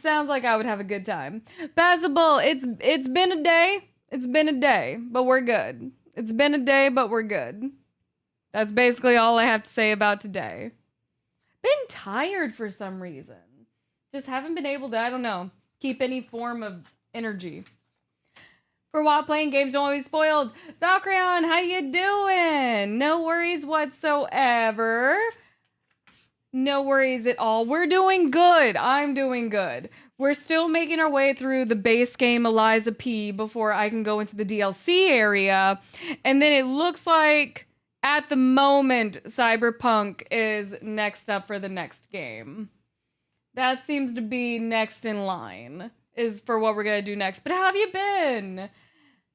sounds like I would have a good time. Passable, it's been a day. It's been a day, but we're good. It's been a day, but we're good. That's basically all I have to say about today. Been tired for some reason. Just haven't been able to, I don't know, keep any form of energy. For while playing games don't want to be spoiled. Valkyrion, how you doing? No worries whatsoever. No worries at all. We're doing good. I'm doing good. We're still making our way through the base game Eliza P before I can go into the DLC area. And then it looks like at the moment Cyberpunk is next up for the next game. That seems to be next in line is for what we're going to do next. But how have you been?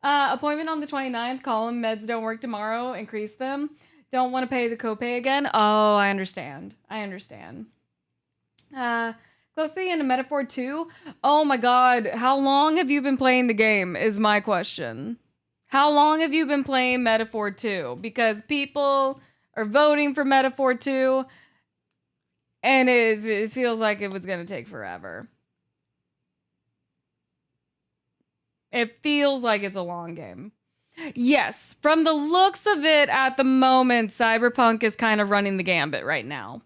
Appointment on the 29th. Call them. Meds don't work tomorrow. Increase them. Don't want to pay the copay again? Oh, I understand. I understand. Close to the end of Metaphor 2? Oh my god, how long have you been playing the game is my question. How long have you been playing Metaphor 2? Because people are voting for Metaphor 2, and it feels like it was going to take forever. It feels like it's a long game. Yes, from the looks of it at the moment, Cyberpunk is kind of running the gambit right now.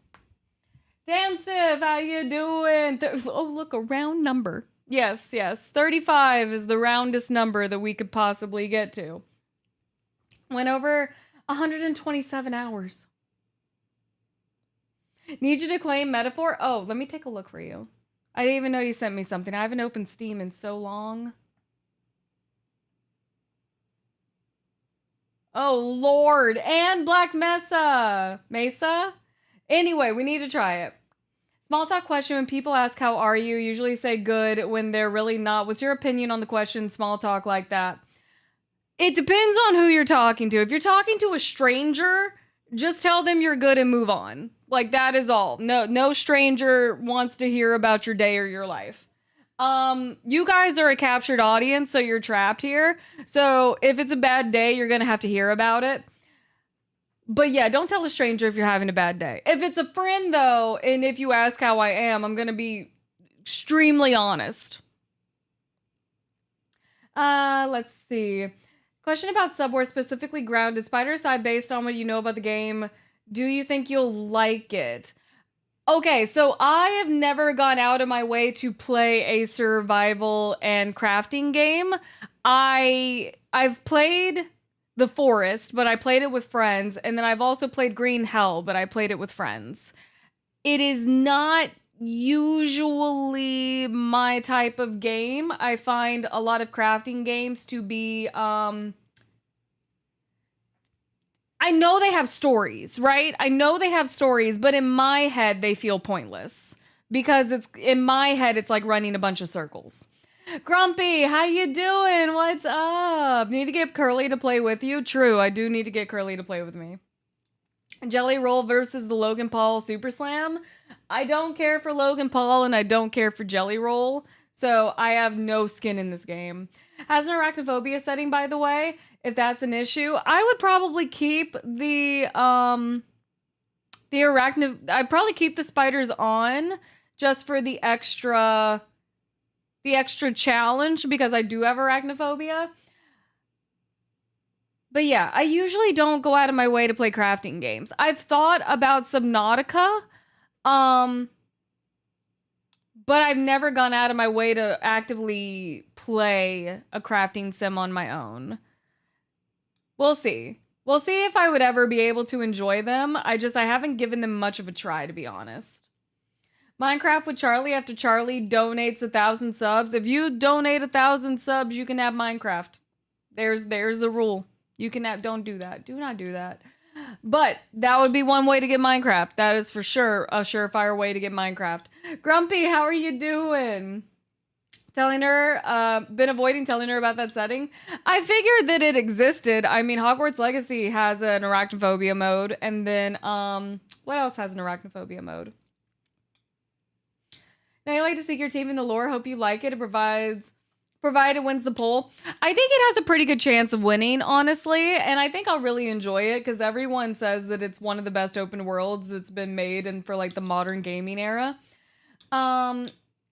Dan Stiff, how you doing? Oh, look, a round number. Yes, 35 is the roundest number that we could possibly get to. Went over 127 hours. Need you to claim Metaphor? Oh, let me take a look for you. I didn't even know you sent me something. I haven't opened Steam in so long. Oh, Lord. And Black Mesa. Mesa? Anyway, we need to try it. Small talk question. When people ask, how are you? Usually say good when they're really not. What's your opinion on the question, small talk like that? It depends on who you're talking to. If you're talking to a stranger, just tell them you're good and move on. Like, that is all. No stranger wants to hear about your day or your life. You guys are a captured audience, so you're trapped here. So if it's a bad day, you're gonna have to hear about it. But yeah, don't tell a stranger if you're having a bad day. If it's a friend though, and if you ask how I am, I'm gonna be extremely honest. Let's see. Question about Subwar, specifically Grounded. Spider aside, based on what you know about the game, do you think you'll like it? Okay, so I have never gone out of my way to play a survival and crafting game. I've played The Forest, but I played it with friends, and then I've also played Green Hell, but I played it with friends. It is not usually my type of game. I find a lot of crafting games to be I know they have stories, right? I know they have stories, but in my head, they feel pointless. Because in my head, it's like running a bunch of circles. Grumpy, how you doing? What's up? Need to get Curly to play with you? True, I do need to get Curly to play with me. Jelly Roll versus the Logan Paul Super Slam. I don't care for Logan Paul, and I don't care for Jelly Roll. So I have no skin in this game. Has an arachnophobia setting, by the way. If that's an issue, I would probably keep the I'd probably keep the spiders on just for the extra challenge because I do have arachnophobia. But yeah, I usually don't go out of my way to play crafting games. I've thought about Subnautica, but I've never gone out of my way to actively play a crafting sim on my own. We'll see. We'll see if I would ever be able to enjoy them. I haven't given them much of a try, to be honest. Minecraft with Charlie after Charlie donates 1,000 subs. If you donate 1,000 subs, you can have Minecraft. There's the rule. You can have, don't do that. Do not do that. But that would be one way to get Minecraft. That is for sure a surefire way to get Minecraft. Grumpy, how are you doing? Telling her, been avoiding telling her about that setting. I figured that it existed. I mean, Hogwarts Legacy has an arachnophobia mode. And then, what else has an arachnophobia mode? Now, you like to seek your team in the lore. Hope you like it. It provided it wins the poll. I think it has a pretty good chance of winning, honestly. And I think I'll really enjoy it because everyone says that it's one of the best open worlds that's been made and for like the modern gaming era.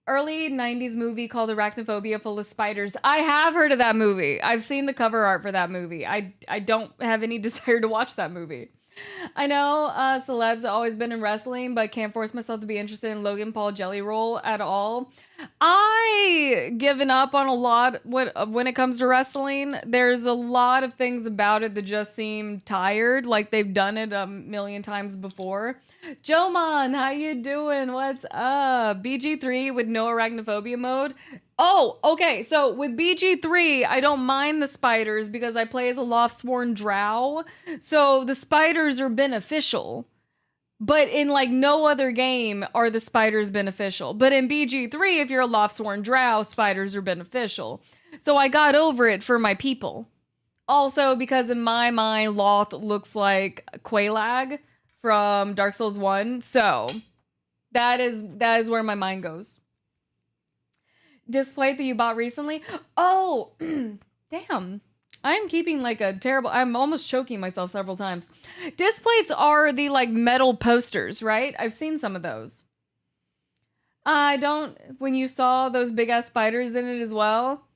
early 90s movie called Arachnophobia full of spiders. I have heard of that movie. I've seen the cover art for that movie. I don't have any desire to watch that movie. I know celebs have always been in wrestling, but can't force myself to be interested in Logan Paul Jelly Roll at all. I given up on a lot when it comes to wrestling. There's a lot of things about it that just seem tired, like they've done it a million times before. Jomon, how you doing? What's up? BG3 with no arachnophobia mode. Oh, okay. So with BG3, I don't mind the spiders because I play as a Loftsworn Drow. So the spiders are beneficial. But in like no other game are the spiders beneficial. But in BG3, if you're a Loftsworn Drow, spiders are beneficial. So I got over it for my people. Also, because in my mind, Loth looks like Quelaag from Dark Souls 1. So that is where my mind goes. Display that you bought recently? Oh, damn. I'm keeping like a terrible, I'm almost choking myself several times. Disc plates are the like metal posters, right? I've seen some of those. When you saw those big ass spiders in it as well.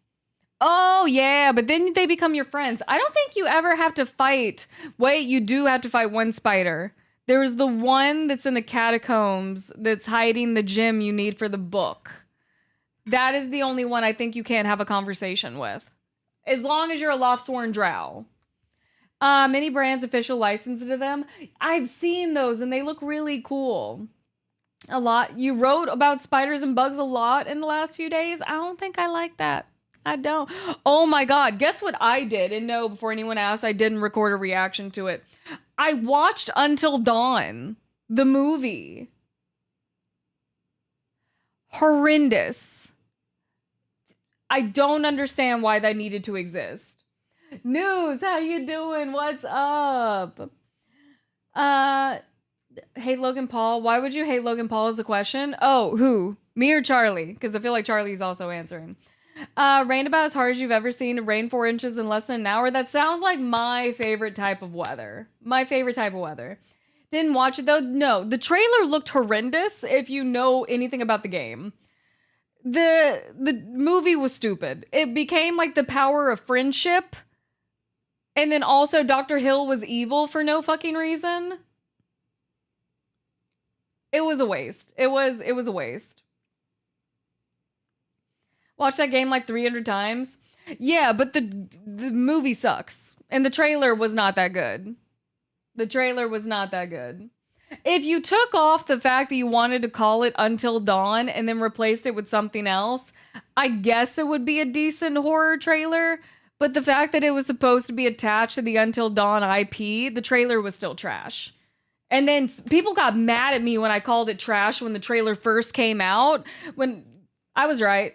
Oh yeah, but then they become your friends. I don't think you ever have to fight. Wait, you do have to fight one spider. There's the one that's in the catacombs that's hiding the gem you need for the book. That is the only one I think you can't have a conversation with. As long as you're a Loftsworn Drow. Many brands official license to them. I've seen those and they look really cool. A lot. You wrote about spiders and bugs a lot in the last few days. I don't think I like that. I don't. Oh my God. Guess what I did? And no, before anyone asks, I didn't record a reaction to it. I watched Until Dawn, the movie. Horrendous. I don't understand why that needed to exist. News, how you doing? What's up? Hate Logan Paul. Why would you hate Logan Paul is the question. Oh, who? Me or Charlie? Because I feel like Charlie's also answering. Rained about as hard as you've ever seen. It rained 4 inches in less than an hour. That sounds like my favorite type of weather. My favorite type of weather. Didn't watch it though. No, the trailer looked horrendous if you know anything about the game. The movie was stupid. It became like The Power of Friendship. And then also Dr. Hill was evil for no fucking reason. It was a waste. It was a waste. Watched that game like 300 times. Yeah, but the movie sucks. And the trailer was not that good. The trailer was not that good. If you took off the fact that you wanted to call it Until Dawn and then replaced it with something else, I guess it would be a decent horror trailer. But the fact that it was supposed to be attached to the Until Dawn IP, the trailer was still trash. And then people got mad at me when I called it trash when the trailer first came out. When I was right.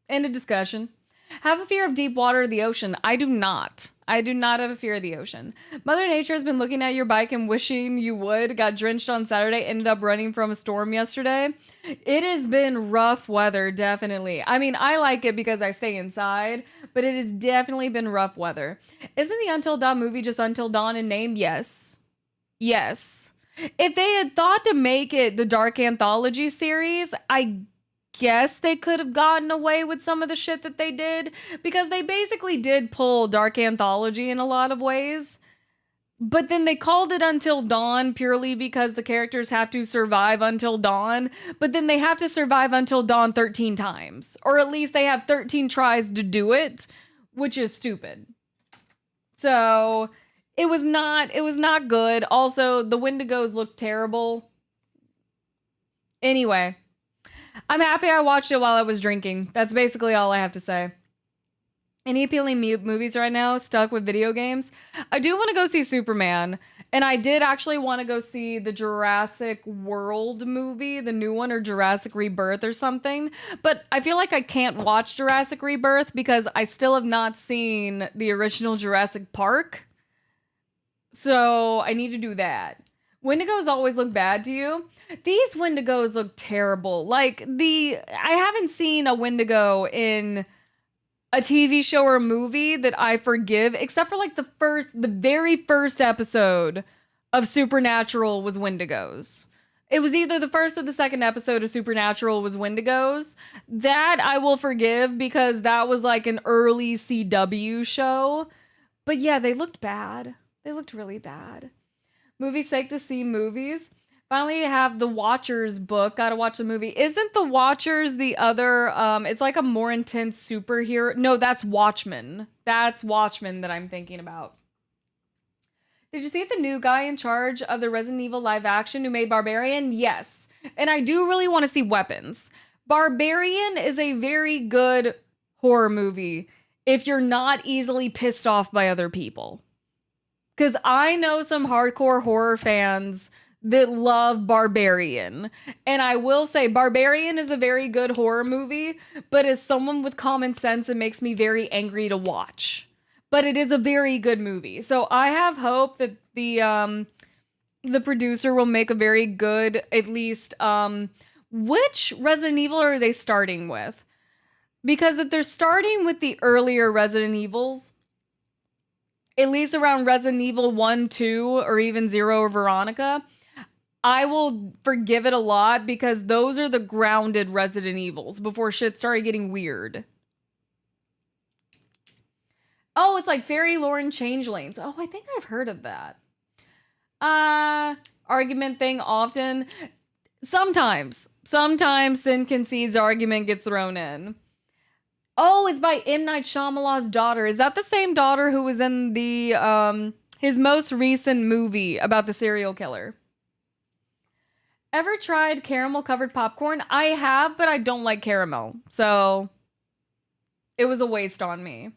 End of discussion. Have a fear of deep water or the ocean? I do not. I do not have a fear of the ocean. Mother Nature has been looking at your bike and wishing you would. Got drenched on Saturday. Ended up running from a storm yesterday. It has been rough weather, definitely. I mean, I like it because I stay inside, but it has definitely been rough weather. Isn't the Until Dawn movie just Until Dawn in name? Yes. Yes. If they had thought to make it the Dark Anthology series, I guess they could have gotten away with some of the shit that they did, because they basically did pull Dark Anthology in a lot of ways. But then they called it Until Dawn purely because the characters have to survive until dawn, but then they have to survive until dawn 13 times, or at least they have 13 tries to do it, which is stupid. So it was not good. Also, the Wendigos looked terrible. Anyway, I'm happy I watched it while I was drinking. That's basically all I have to say. Any appealing movies right now? Stuck with video games? I do want to go see Superman. And I did actually want to go see the Jurassic World movie, the new one, or Jurassic Rebirth or something. But I feel like I can't watch Jurassic Rebirth because I still have not seen the original Jurassic Park. So I need to do that. Wendigos always look bad to you. These Wendigos look terrible. Like, I haven't seen a Wendigo in a TV show or a movie that I forgive, except for like the very first episode of Supernatural was Wendigos. It was either the first or the second episode of Supernatural was Wendigos. That I will forgive because that was like an early CW show. But yeah, they looked bad. They looked really bad. Movie sake to see movies. Finally have the Watchers book. Gotta watch the movie. Isn't the Watchers the other, it's like a more intense superhero? No, that's Watchmen. That's Watchmen that I'm thinking about. Did you see the new guy in charge of the Resident Evil live action who made Barbarian? Yes. And I do really want to see Weapons. Barbarian is a very good horror movie if you're not easily pissed off by other people. Because I know some hardcore horror fans that love Barbarian. And I will say Barbarian is a very good horror movie, but as someone with common sense, it makes me very angry to watch. But it is a very good movie. So I have hope that the producer will make a very good, at least, which Resident Evil are they starting with? Because if they're starting with the earlier Resident Evils, at least around Resident Evil 1, 2, or even 0 or Veronica, I will forgive it a lot because those are the grounded Resident Evils before shit started getting weird. Oh, it's like Fairy Lore and Changelings. Oh, I think I've heard of that. Argument thing often. Sometimes Sin Concedes argument gets thrown in. Oh, it's by M. Night Shyamalan's daughter. Is that the same daughter who was in the his most recent movie about the serial killer? Ever tried caramel covered popcorn? I have, but I don't like caramel. So it was a waste on me.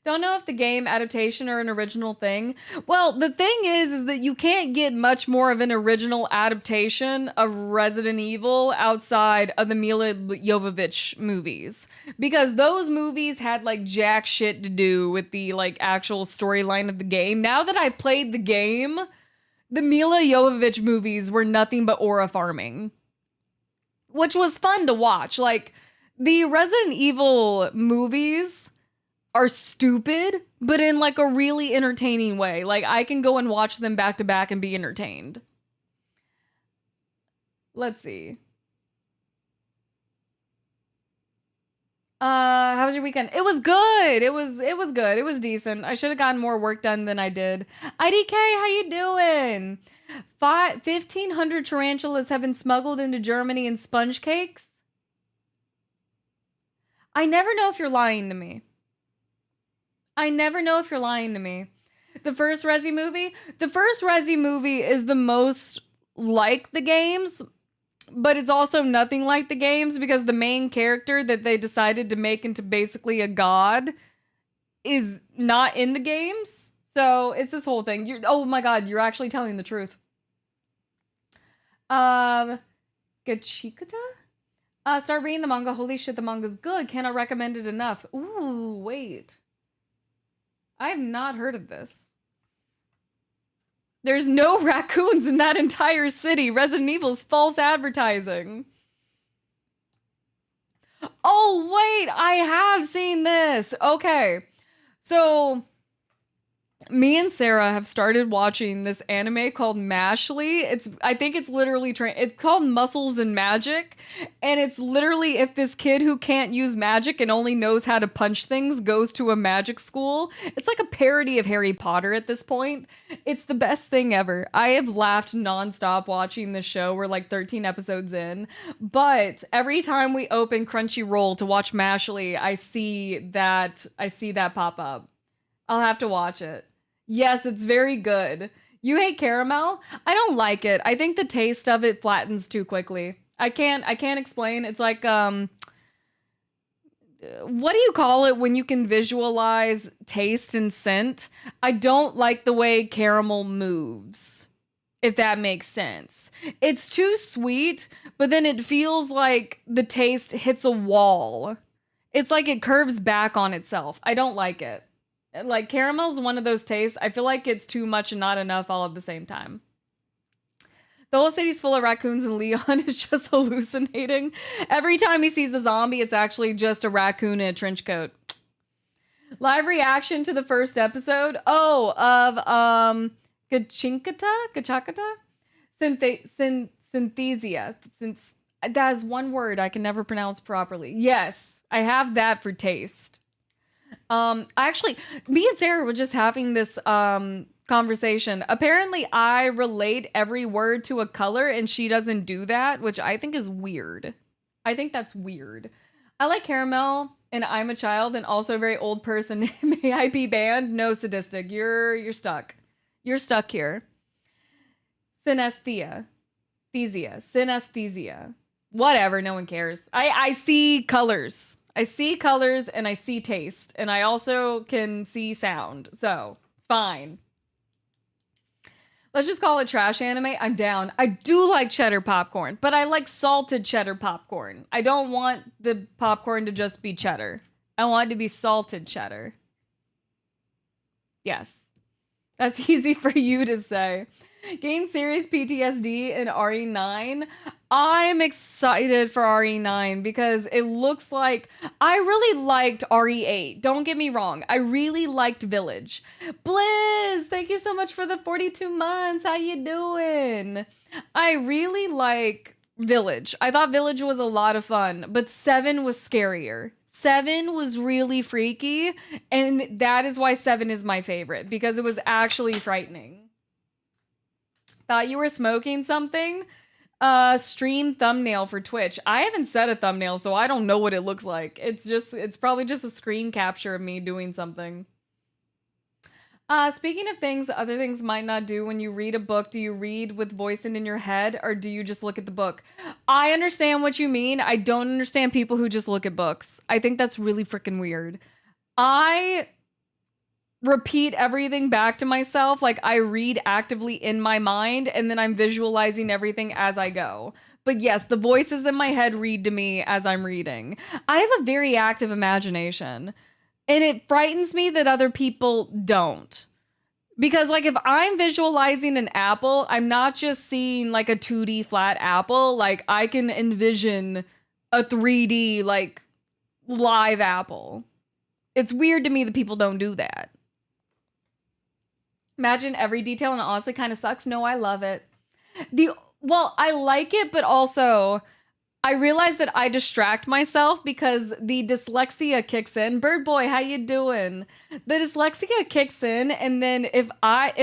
Don't know if the game adaptation or an original thing. Well, the thing is that you can't get much more of an original adaptation of Resident Evil outside of the Mila Jovovich movies. Because those movies had like jack shit to do with the like actual storyline of the game. Now that I played the game, the Mila Jovovich movies were nothing but aura farming. Which was fun to watch. Like, the Resident Evil movies are stupid, but in like a really entertaining way. Like I can go and watch them back to back and be entertained. Let's see. How was your weekend? It was good. It was good. It was decent. I should have gotten more work done than I did. IDK, how you doing? 1,500 tarantulas have been smuggled into Germany in sponge cakes. I never know if you're lying to me. I never know if you're lying to me. The first Resi movie is the most like the games, but it's also nothing like the games because the main character that they decided to make into basically a god is not in the games. So it's this whole thing. Oh my god, you're actually telling the truth. Gachikata? Start reading the manga. Holy shit, the manga's good. Cannot recommend it enough. Ooh, wait. I have not heard of this. There's no raccoons in that entire city. Resident Evil's false advertising. Oh, wait, I have seen this. Okay. So, me and Sarah have started watching this anime called Mashley. I think it's literally, it's called Muscles and Magic. And it's literally if this kid who can't use magic and only knows how to punch things goes to a magic school. It's like a parody of Harry Potter at this point. It's the best thing ever. I have laughed nonstop watching this show. We're like 13 episodes in. But every time we open Crunchyroll to watch Mashley, I see that pop up. I'll have to watch it. Yes, it's very good. You hate caramel? I don't like it. I think the taste of it flattens too quickly. I can't explain. It's like, what do you call it when you can visualize taste and scent? I don't like the way caramel moves, if that makes sense. It's too sweet, but then it feels like the taste hits a wall. It's like it curves back on itself. I don't like it. Like, caramel's one of those tastes. I feel like it's too much and not enough all at the same time. The whole city's full of raccoons and Leon is just hallucinating. Every time he sees a zombie, it's actually just a raccoon in a trench coat. Live reaction to the first episode. Oh, of, Gachakata? Synthesia. Since that is one word I can never pronounce properly. Yes, I have that for taste. I actually, me and Sarah were just having this conversation. Apparently, I relate every word to a color, and she doesn't do that, which I think is weird. I think that's weird. I like caramel, and I'm a child, and also a very old person. May I be banned? No, sadistic. You're stuck. You're stuck here. Synesthesia. Synesthesia. Whatever, no one cares. I see colors. I see colors and I see taste. And I also can see sound. So, it's fine. Let's just call it trash anime. I'm down. I do like cheddar popcorn, but I like salted cheddar popcorn. I don't want the popcorn to just be cheddar. I want it to be salted cheddar. Yes. That's easy for you to say. Gain serious PTSD in RE9. I'm excited for RE9 because it looks like I really liked RE8. Don't get me wrong. I really liked Village. Blizz, thank you so much for the 42 months. How you doing? I really like Village. I thought Village was a lot of fun, but 7 was scarier. 7 was really freaky, and that is why 7 is my favorite, because it was actually frightening. Thought you were smoking something? Stream thumbnail for Twitch. I haven't set a thumbnail, so I don't know what it looks like. It's probably just a screen capture of me doing something. Speaking of things other things might not do when you read a book, do you read with voicing in your head, or do you just look at the book? I understand what you mean. I don't understand people who just look at books. I think that's really freaking weird. I repeat everything back to myself. Like, I read actively in my mind, and then I'm visualizing everything as I go. But yes, the voices in my head read to me as I'm reading. I have a very active imagination, and it frightens me that other people don't. Because, like, if I'm visualizing an apple, I'm not just seeing, like, a 2D flat apple. Like, I can envision a 3D, like, live apple. It's weird to me that people don't do that. Imagine every detail, and it honestly kind of sucks. No, I love it. Well, I like it, but also I realize that I distract myself because the dyslexia kicks in. Bird boy, how you doing? The dyslexia kicks in, and then if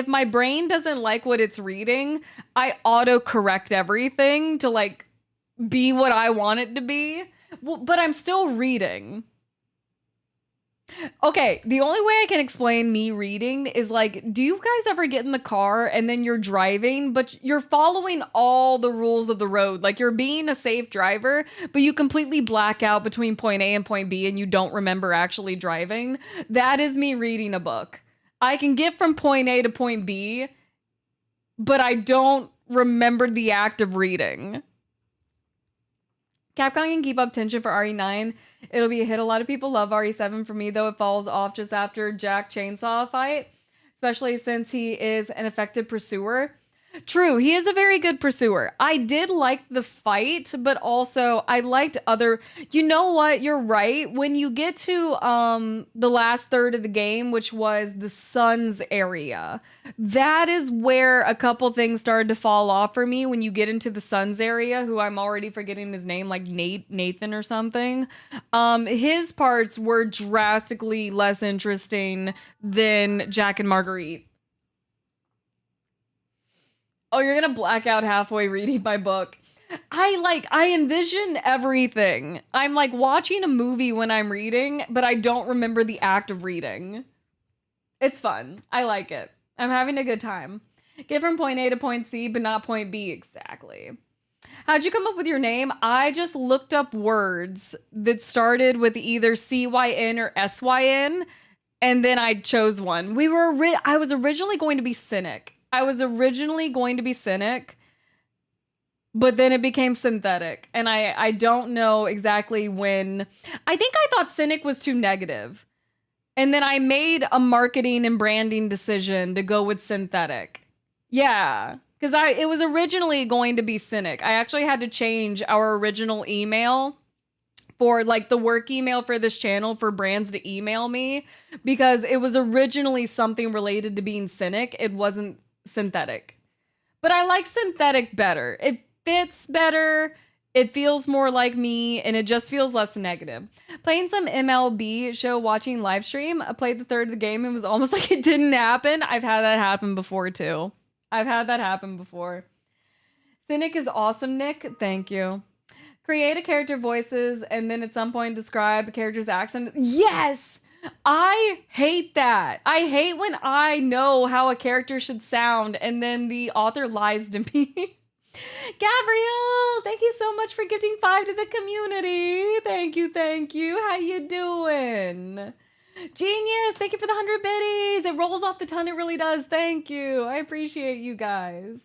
my brain doesn't like what it's reading, I auto-correct everything to, like, be what I want it to be. Well, but I'm still reading. Okay, the only way I can explain me reading is, like, do you guys ever get in the car and then you're driving, but you're following all the rules of the road? Like, you're being a safe driver, but you completely black out between point A and point B and you don't remember actually driving? That is me reading a book. I can get from point A to point B, but I don't remember the act of reading. Capcom can keep up tension for RE9. It'll be a hit. A lot of people love RE7. For me, though, it falls off just after Jack Chainsaw fight, especially since he is an effective pursuer. True, he is a very good pursuer. I did like the fight, but also I liked other... You know what? You're right. When you get to the last third of the game, which was the Suns area, that is where a couple things started to fall off for me. When you get into the Suns area, who I'm already forgetting his name, like Nathan or something. His parts were drastically less interesting than Jack and Marguerite. Oh, you're gonna black out halfway reading my book. I envision everything. I'm like watching a movie when I'm reading, but I don't remember the act of reading. It's fun. I like it. I'm having a good time. Get from point A to point C, but not point B exactly. How'd you come up with your name? I just looked up words that started with either CYN or SYN, and then I chose one. I was originally going to be Cynic. But then it became Synthetic. And I don't know exactly when. I think I thought Cynic was too negative. And then I made a marketing and branding decision to go with Synthetic. Yeah, because it was originally going to be Cynic. I actually had to change our original email for, like, the work email for this channel for brands to email me, because it was originally something related to being Cynic. It wasn't Synthetic. But I like synthetic better. It fits better. It feels more like me, and it just feels less negative. Playing some MLB show, watching live stream, I played the third of the game and it was almost like it didn't happen. I've had that happen before too. I've had that happen before. Cynic is awesome, Nick. Thank you. Create a character voices and then at some point describe a character's accent. Yes! I hate that. I hate when I know how a character should sound and then the author lies to me. Gabrielle, thank you so much for gifting 5 to the community. Thank you, thank you. How you doing? Genius, thank you for the 100 biddies. It rolls off the tongue, it really does. Thank you. I appreciate you guys.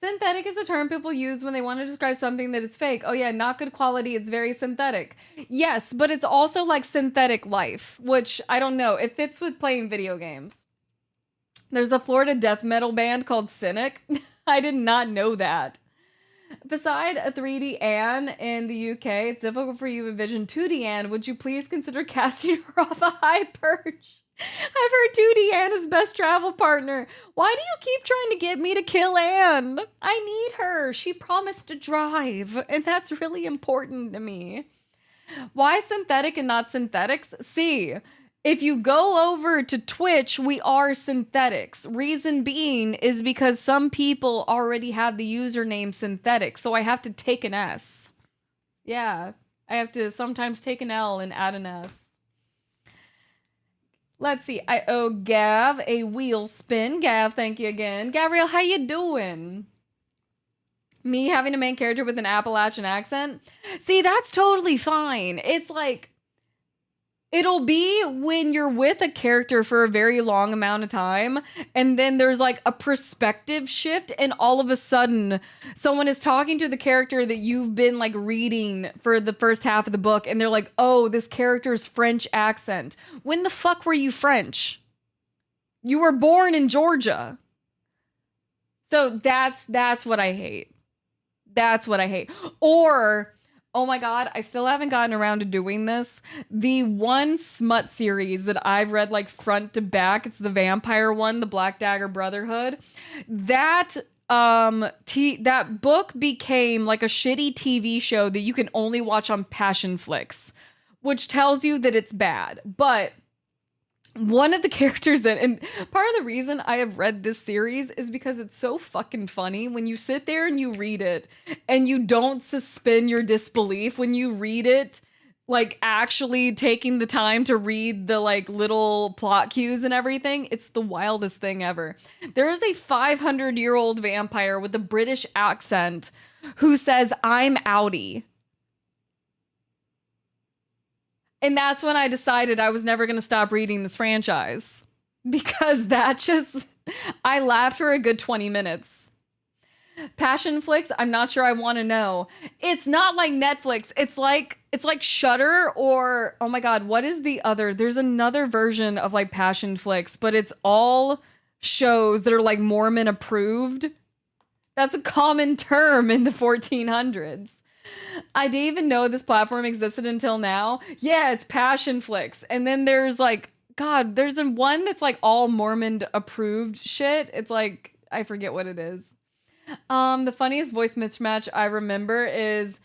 Synthetic is a term people use when they want to describe something that is fake. Oh yeah, not good quality, it's very synthetic. Yes, but it's also like synthetic life, which I don't know. It fits with playing video games. There's a Florida death metal band called Cynic. I did not know that. Beside a 3D Anne in the UK, it's difficult for you to envision 2D Anne. Would you please consider casting her off a high perch? I've heard 2D Anne is best travel partner. Why do you keep trying to get me to kill Anne? I need her. She promised to drive, and that's really important to me. Why synthetic and not synthetics? See, if you go over to Twitch, we are synthetics. Reason being is because some people already have the username synthetic, so I have to take an S. Yeah, I have to sometimes take an L and add an S. Let's see, I owe Gav a wheel spin. Gav, thank you again. Gabrielle, how you doing? Me having a main character with an Appalachian accent? See, that's totally fine. It's like, it'll be when you're with a character for a very long amount of time, and then there's like a perspective shift, and all of a sudden, someone is talking to the character that you've been like reading for the first half of the book, and they're like, oh, this character's French accent. When the fuck were you French? You were born in Georgia. So that's what I hate. That's what I hate. Or, oh my God, I still haven't gotten around to doing this. The one smut series that I've read like front to back, it's the vampire one, the Black Dagger Brotherhood. That that book became like a shitty TV show that you can only watch on Passion Flicks, which tells you that it's bad. But one of the characters that, and part of the reason I have read this series is because it's so fucking funny when you sit there and you read it and you don't suspend your disbelief when you read it, like actually taking the time to read the like little plot cues and everything. It's the wildest thing ever. There is a 500-year-old vampire with a British accent who says, I'm outie. And that's when I decided I was never going to stop reading this franchise. Because that just, I laughed for a good 20 minutes. Passion Flicks, I'm not sure I want to know. It's not like Netflix. It's like Shudder or, oh my God, what is the other? There's another version of like Passion Flicks, but it's all shows that are like Mormon approved. That's a common term in the 1400s. I didn't even know this platform existed until now. Yeah, it's Passion Flicks. And then there's like, God, there's one that's like all Mormon approved shit. It's like, I forget what it is. The funniest voice mismatch I remember is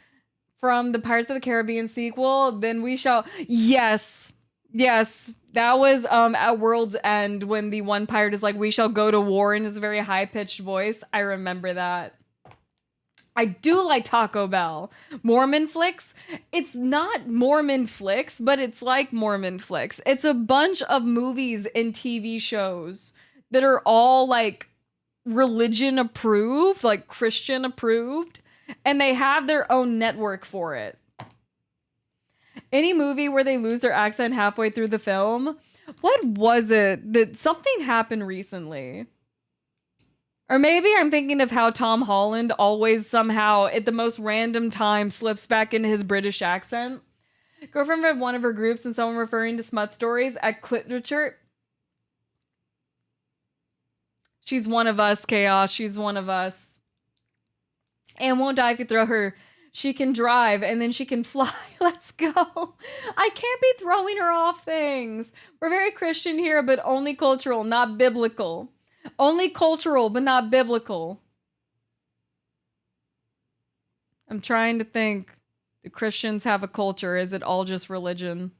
from the Pirates of the Caribbean sequel, Then We Shall... Yes. That was at World's End when the one pirate is like, we shall go to war in his very high-pitched voice. I remember that. I do like Taco Bell. Mormon Flicks. It's not Mormon Flicks, but it's like Mormon Flicks. It's a bunch of movies and TV shows that are all like religion approved, like Christian approved, and they have their own network for it. Any movie where they lose their accent halfway through the film? What was it that something happened recently? Or maybe I'm thinking of how Tom Holland always somehow at the most random time slips back into his British accent. Girlfriend read one of her groups and someone referring to smut stories at Cliterature. She's one of us, Chaos. She's one of us. And won't die if you throw her. She can drive and then she can fly. Let's go. I can't be throwing her off things. We're very Christian here, but only cultural, not biblical. Only cultural, but not biblical. I'm trying to think. Do Christians have a culture? Is it all just religion?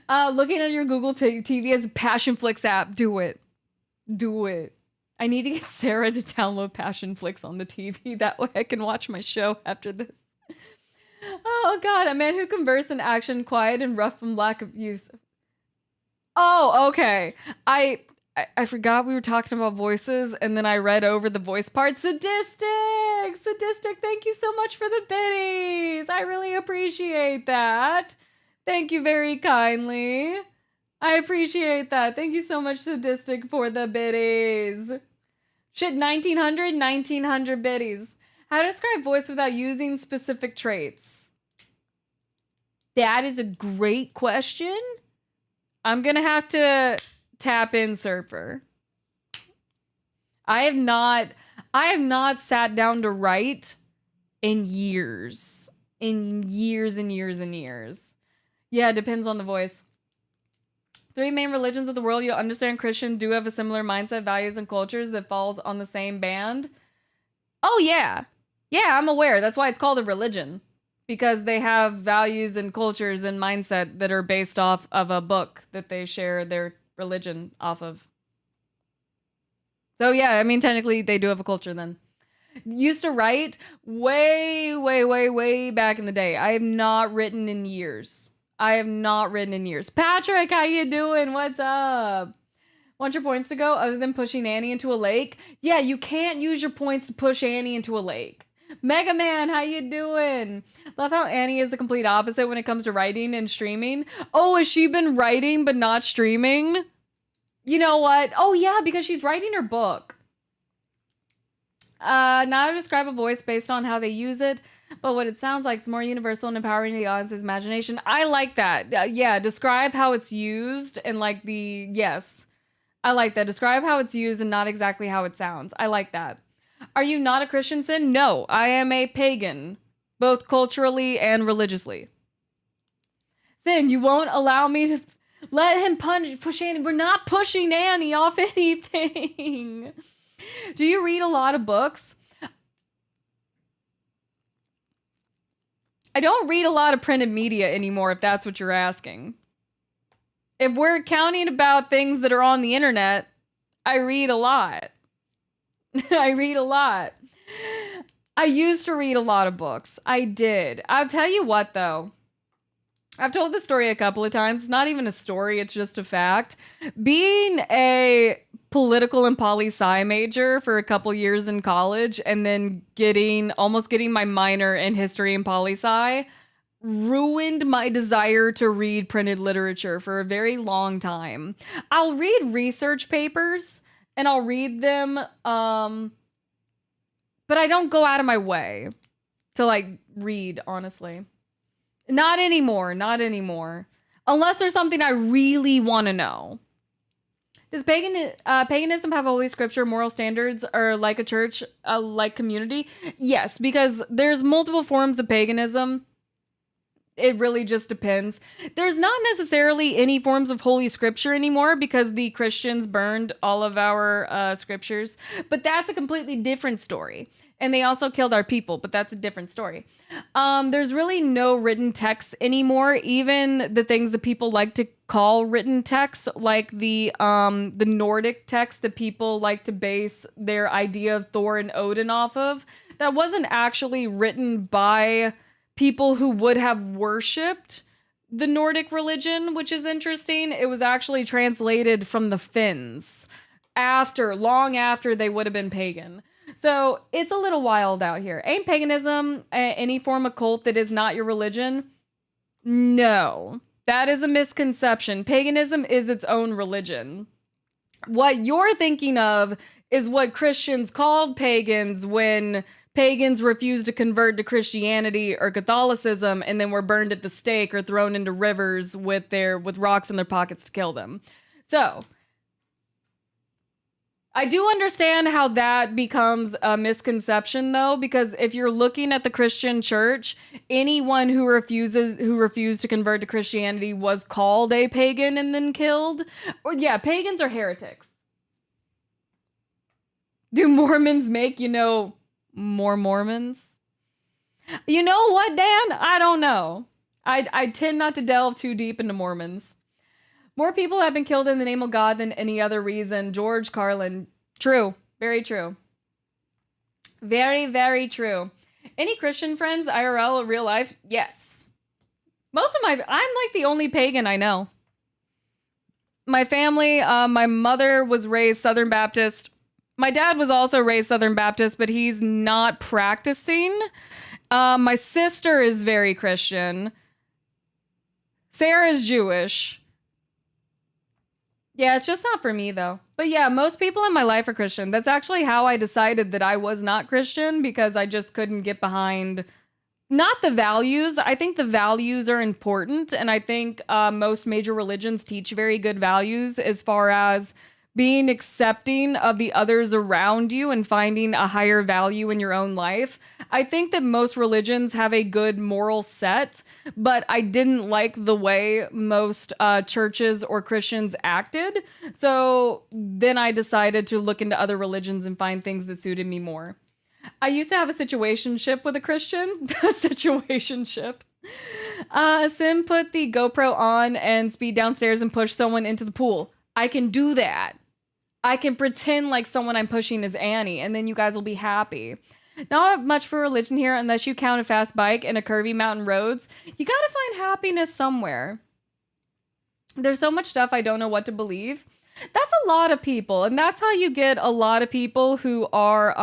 Looking at your Google TV as a Passion Flix app. Do it. Do it. I need to get Sarah to download Passion Flix on the TV. That way I can watch my show after this. Oh God, a man who converts in action, quiet and rough from lack of use. Oh, okay. I forgot we were talking about voices, and then I read over the voice part. Sadistic! Sadistic, thank you so much for the biddies. I really appreciate that. Thank you very kindly. I appreciate that. Thank you so much, Sadistic, for the biddies. Shit, 1900 biddies. How to describe voice without using specific traits? That is a great question. I'm gonna have to tap in Surfer. I have not sat down to write in years. In years and years and years. Yeah, it depends on the voice. 3 main religions of the world you'll understand Christian do have a similar mindset, values, and cultures that falls on the same band. Oh, yeah. Yeah, I'm aware. That's why it's called a religion. Because they have values and cultures and mindset that are based off of a book that they share their religion off of. So, yeah, I mean, technically, they do have a culture then. Used to write way back in the day. I have not written in years. Patrick, how you doing? What's up? Want your points to go other than pushing Annie into a lake? Yeah, you can't use your points to push Annie into a lake. Mega Man, how you doing? Love how Annie is the complete opposite when it comes to writing and streaming. Oh, has she been writing but not streaming? You know what? Oh, yeah, because she's writing her book. Now to describe a voice based on how they use it, but what it sounds like is more universal and empowering the audience's imagination. I like that. Yeah, describe how it's used and like the, yes. I like that. Describe how it's used and not exactly how it sounds. I like that. Are you not a Christian, Sin? No, I am a pagan, both culturally and religiously. Sin, you won't allow me to let him push Annie. We're not pushing Annie off anything. Do you read a lot of books? I don't read a lot of printed media anymore, if that's what you're asking. If we're counting about things that are on the internet, I read a lot. I read a lot. I used to read a lot of books. I did. I'll tell you what, though. I've told this story a couple of times. It's not even a story. It's just a fact. Being a political and poli-sci major for a couple years in college and then almost getting my minor in history and poli-sci ruined my desire to read printed literature for a very long time. I'll read research papers and I'll read them, but I don't go out of my way to like read, honestly. Not anymore. Unless there's something I really want to know. Does paganism have holy scripture, moral standards, or like a church, like community? Yes, because there's multiple forms of paganism. It really just depends. There's not necessarily any forms of holy scripture anymore because the Christians burned all of our scriptures. But that's a completely different story. And they also killed our people, but that's a different story. There's really no written texts anymore. Even the things that people like to call written texts, like the Nordic text that people like to base their idea of Thor and Odin off of, that wasn't actually written by people who would have worshipped the Nordic religion, which is interesting. It was actually translated from the Finns long after they would have been pagan. So it's a little wild out here. Ain't paganism any form of cult that is not your religion? No, that is a misconception. Paganism is its own religion. What you're thinking of is what Christians called pagans when pagans refused to convert to Christianity or Catholicism and then were burned at the stake or thrown into rivers with rocks in their pockets to kill them. So I do understand how that becomes a misconception, though, because if you're looking at the Christian church, anyone who refused to convert to Christianity was called a pagan and then killed. Or yeah, pagans are heretics. Do Mormons make, more Mormons? You know what, Dan? I don't know. I tend not to delve too deep into Mormons. More people have been killed in the name of God than any other reason. George Carlin. True. Very true. Very, very true. Any Christian friends, IRL, real life? Yes. Most of I'm like the only pagan I know. My family, my mother was raised Southern Baptist. My dad was also raised Southern Baptist, but he's not practicing. My sister is very Christian. Sarah's Jewish. Yeah, it's just not for me though. But yeah, most people in my life are Christian. That's actually how I decided that I was not Christian, because I just couldn't get behind not the values. I think the values are important, and I think most major religions teach very good values as far as being accepting of the others around you and finding a higher value in your own life. I think that most religions have a good moral set, but I didn't like the way most churches or Christians acted. So then I decided to look into other religions and find things that suited me more. I used to have a situationship with a Christian. Situationship. Sim put the GoPro on and speed downstairs and push someone into the pool. I can do that. I can pretend like someone I'm pushing is Annie, and then you guys will be happy. Not much for religion here unless you count a fast bike and a curvy mountain roads. You gotta find happiness somewhere. There's so much stuff I don't know what to believe. That's a lot of people, and that's how you get a lot of people who are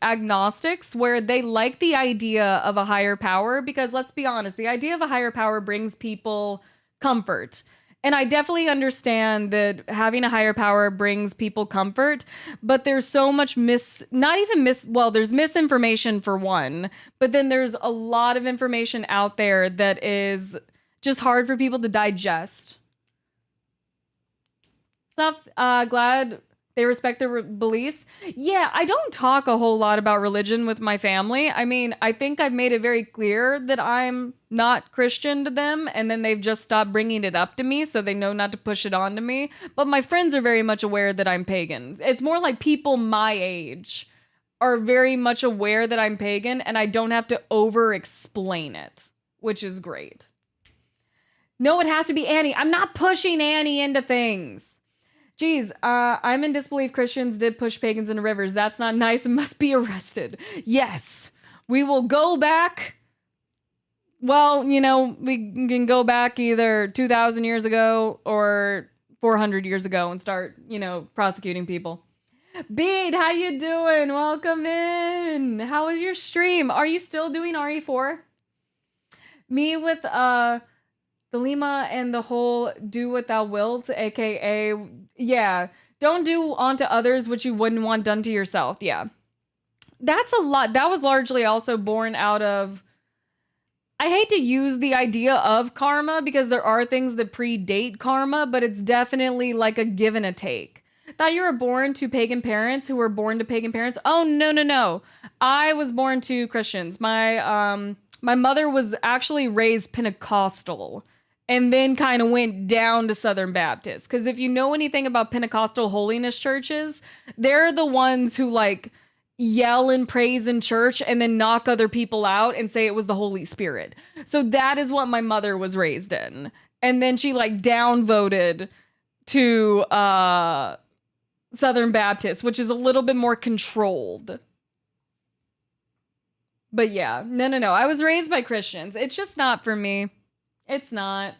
agnostics, where they like the idea of a higher power, because let's be honest, the idea of a higher power brings people comfort. And I definitely understand that having a higher power brings people comfort, but there's so much there's misinformation for one, but then there's a lot of information out there that is just hard for people to digest. Glad they respect their beliefs. Yeah, I don't talk a whole lot about religion with my family. I mean, I think I've made it very clear that I'm not Christian to them, and then they've just stopped bringing it up to me, so they know not to push it on to me. But my friends are very much aware that I'm pagan. It's more like people my age are very much aware that I'm pagan, and I don't have to over-explain it, which is great. No, it has to be Annie. I'm not pushing Annie into things. Geez, I'm in disbelief Christians did push pagans into rivers. That's not nice and must be arrested. Yes, we will go back. Well, you know, we can go back either 2,000 years ago or 400 years ago and start, you know, prosecuting people. Beat, how you doing? Welcome in. How was your stream? Are you still doing RE4? Me with, the Lima and the whole do what thou wilt, aka, yeah, don't do unto others what you wouldn't want done to yourself. Yeah. That's a lot. That was largely also born out of, I hate to use the idea of karma because there are things that predate karma, but it's definitely like a give and a take. Thought you were born to pagan parents who were born to pagan parents. Oh, no, no, no. I was born to Christians. My mother was actually raised Pentecostal, and then kind of went down to Southern Baptist. Because if you know anything about Pentecostal holiness churches, they're the ones who like yell and praise in church and then knock other people out and say it was the Holy Spirit. So that is what my mother was raised in. And then she like downvoted to Southern Baptist, which is a little bit more controlled. But yeah, no. I was raised by Christians. It's just not for me. It's not.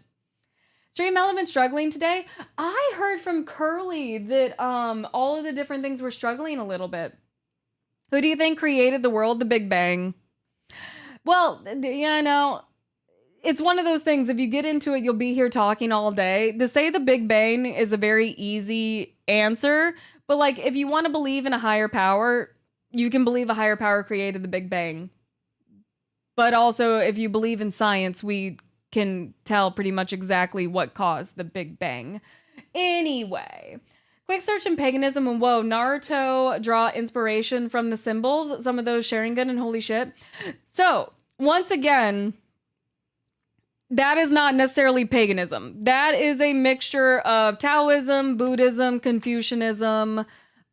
Stream Element struggling today. I heard from Curly that all of the different things were struggling a little bit. Who do you think created the world? The Big Bang. Well, yeah, no. It's one of those things, if you get into it, you'll be here talking all day. To say the Big Bang is a very easy answer, but like if you want to believe in a higher power, you can believe a higher power created the Big Bang. But also, if you believe in science, we can tell pretty much exactly what caused the Big Bang. Anyway, quick search in paganism, and whoa, Naruto draw inspiration from the symbols, some of those Sharingan and holy shit. So, once again, that is not necessarily paganism. That is a mixture of Taoism, Buddhism, Confucianism,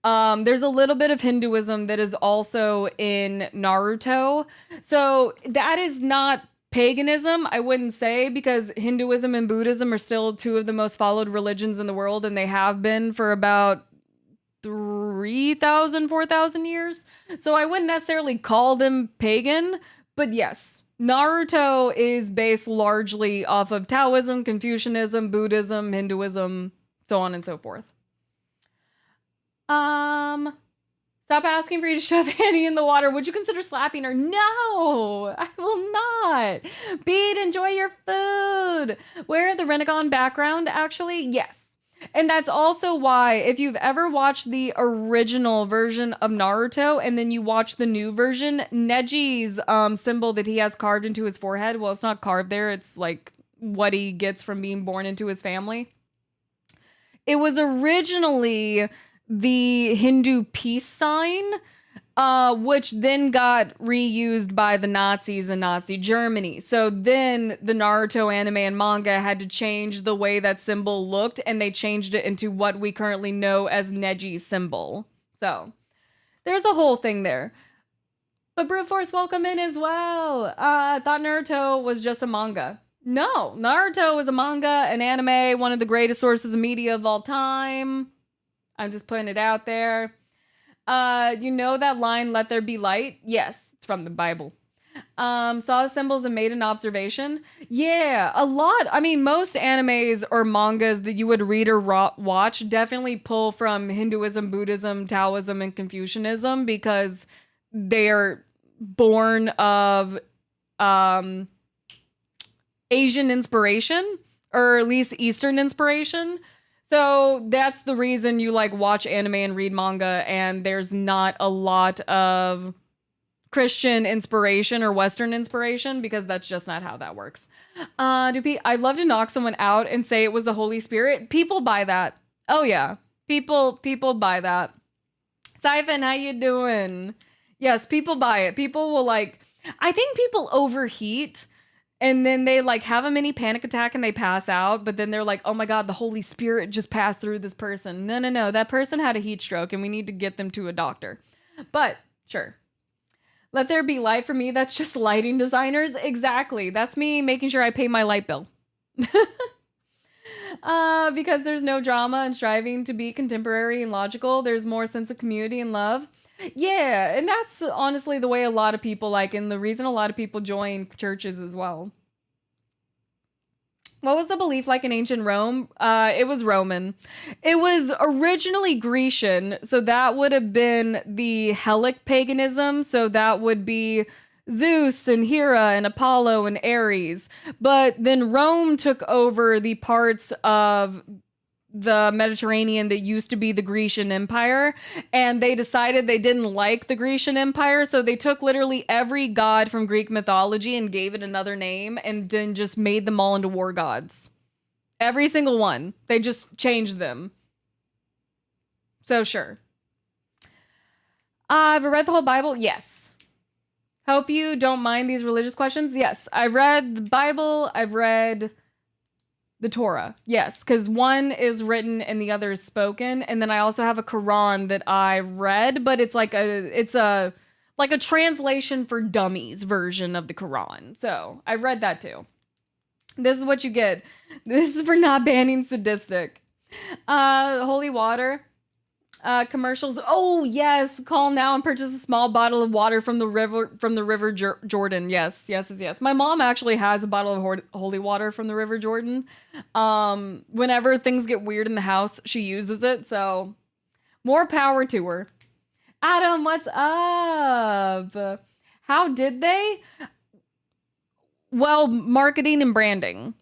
There's a little bit of Hinduism that is also in Naruto. So that is not paganism, I wouldn't say, because Hinduism and Buddhism are still two of the most followed religions in the world, and they have been for about 3,000, 4,000 years. So I wouldn't necessarily call them pagan, but yes, Naruto is based largely off of Taoism, Confucianism, Buddhism, Hinduism, so on and so forth. Stop asking for you to shove Annie in the water. Would you consider slapping her? No, I will not. Beat, enjoy your food. Wear the Renegon background, actually? Yes. And that's also why, if you've ever watched the original version of Naruto and then you watch the new version, Neji's symbol that he has carved into his forehead, well, it's not carved there, it's like what he gets from being born into his family. It was originally the Hindu peace sign, which then got reused by the Nazis in Nazi Germany. So then the Naruto anime and manga had to change the way that symbol looked, and they changed it into what we currently know as Neji's symbol. So there's a whole thing there. But Brute Force, welcome in as well. I thought Naruto was just a manga. No, Naruto is a manga, an anime, one of the greatest sources of media of all time. I'm just putting it out there. You know that line, "Let there be light"? Yes, it's from the Bible. Saw the symbols and made an observation. Yeah, a lot. I mean, most animes or mangas that you would read or watch definitely pull from Hinduism, Buddhism, Taoism, and Confucianism because they are born of Asian inspiration, or at least Eastern inspiration. So that's the reason you like watch anime and read manga, and there's not a lot of Christian inspiration or Western inspiration, because that's just not how that works. I'd love to knock someone out and say it was the Holy Spirit. People buy that. Oh yeah, people buy that. Siphon, how you doing? Yes, people buy it. People will like. I think people overheat. And then they like have a mini panic attack and they pass out. But then they're like, oh my God, the Holy Spirit just passed through this person. No. That person had a heat stroke and we need to get them to a doctor. But sure. Let there be light for me. That's just lighting designers. Exactly. That's me making sure I pay my light bill. Because there's no drama and striving to be contemporary and logical. There's more sense of community and love. Yeah, and that's honestly the way a lot of people like, and the reason a lot of people join churches as well. What was the belief like in ancient Rome? It was Roman. It was originally Grecian, so that would have been the Hellenic paganism, so that would be Zeus and Hera and Apollo and Ares. But then Rome took over the parts of the Mediterranean that used to be the Grecian Empire, and they decided they didn't like the Grecian Empire, so they took literally every god from Greek mythology and gave it another name, and then just made them all into war gods. Every single one. They just changed them. So sure. I've read the whole Bible? Yes. Hope you don't mind these religious questions? Yes. I've read the Bible. I've read the Torah, yes, because one is written and the other is spoken, and then I also have a Quran that I read, but it's like a translation for dummies version of the Quran. So I read that too. This is what you get. This is for not banning sadistic. Holy water. Commercials. Oh yes, call now and purchase a small bottle of water from the river Jordan. Yes. My mom actually has a bottle of holy water from the River Jordan. Whenever things get weird in the house, she uses it. So more power to her. Adam, what's up? How did they? Well, marketing and branding.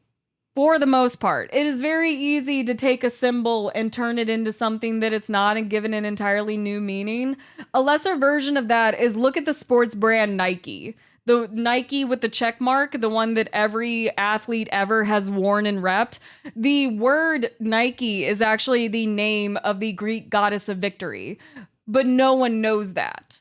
For the most part, it is very easy to take a symbol and turn it into something that it's not and give it an entirely new meaning. A lesser version of that is look at the sports brand Nike. The Nike with the check mark, the one that every athlete ever has worn and repped. The word Nike is actually the name of the Greek goddess of victory, but no one knows that.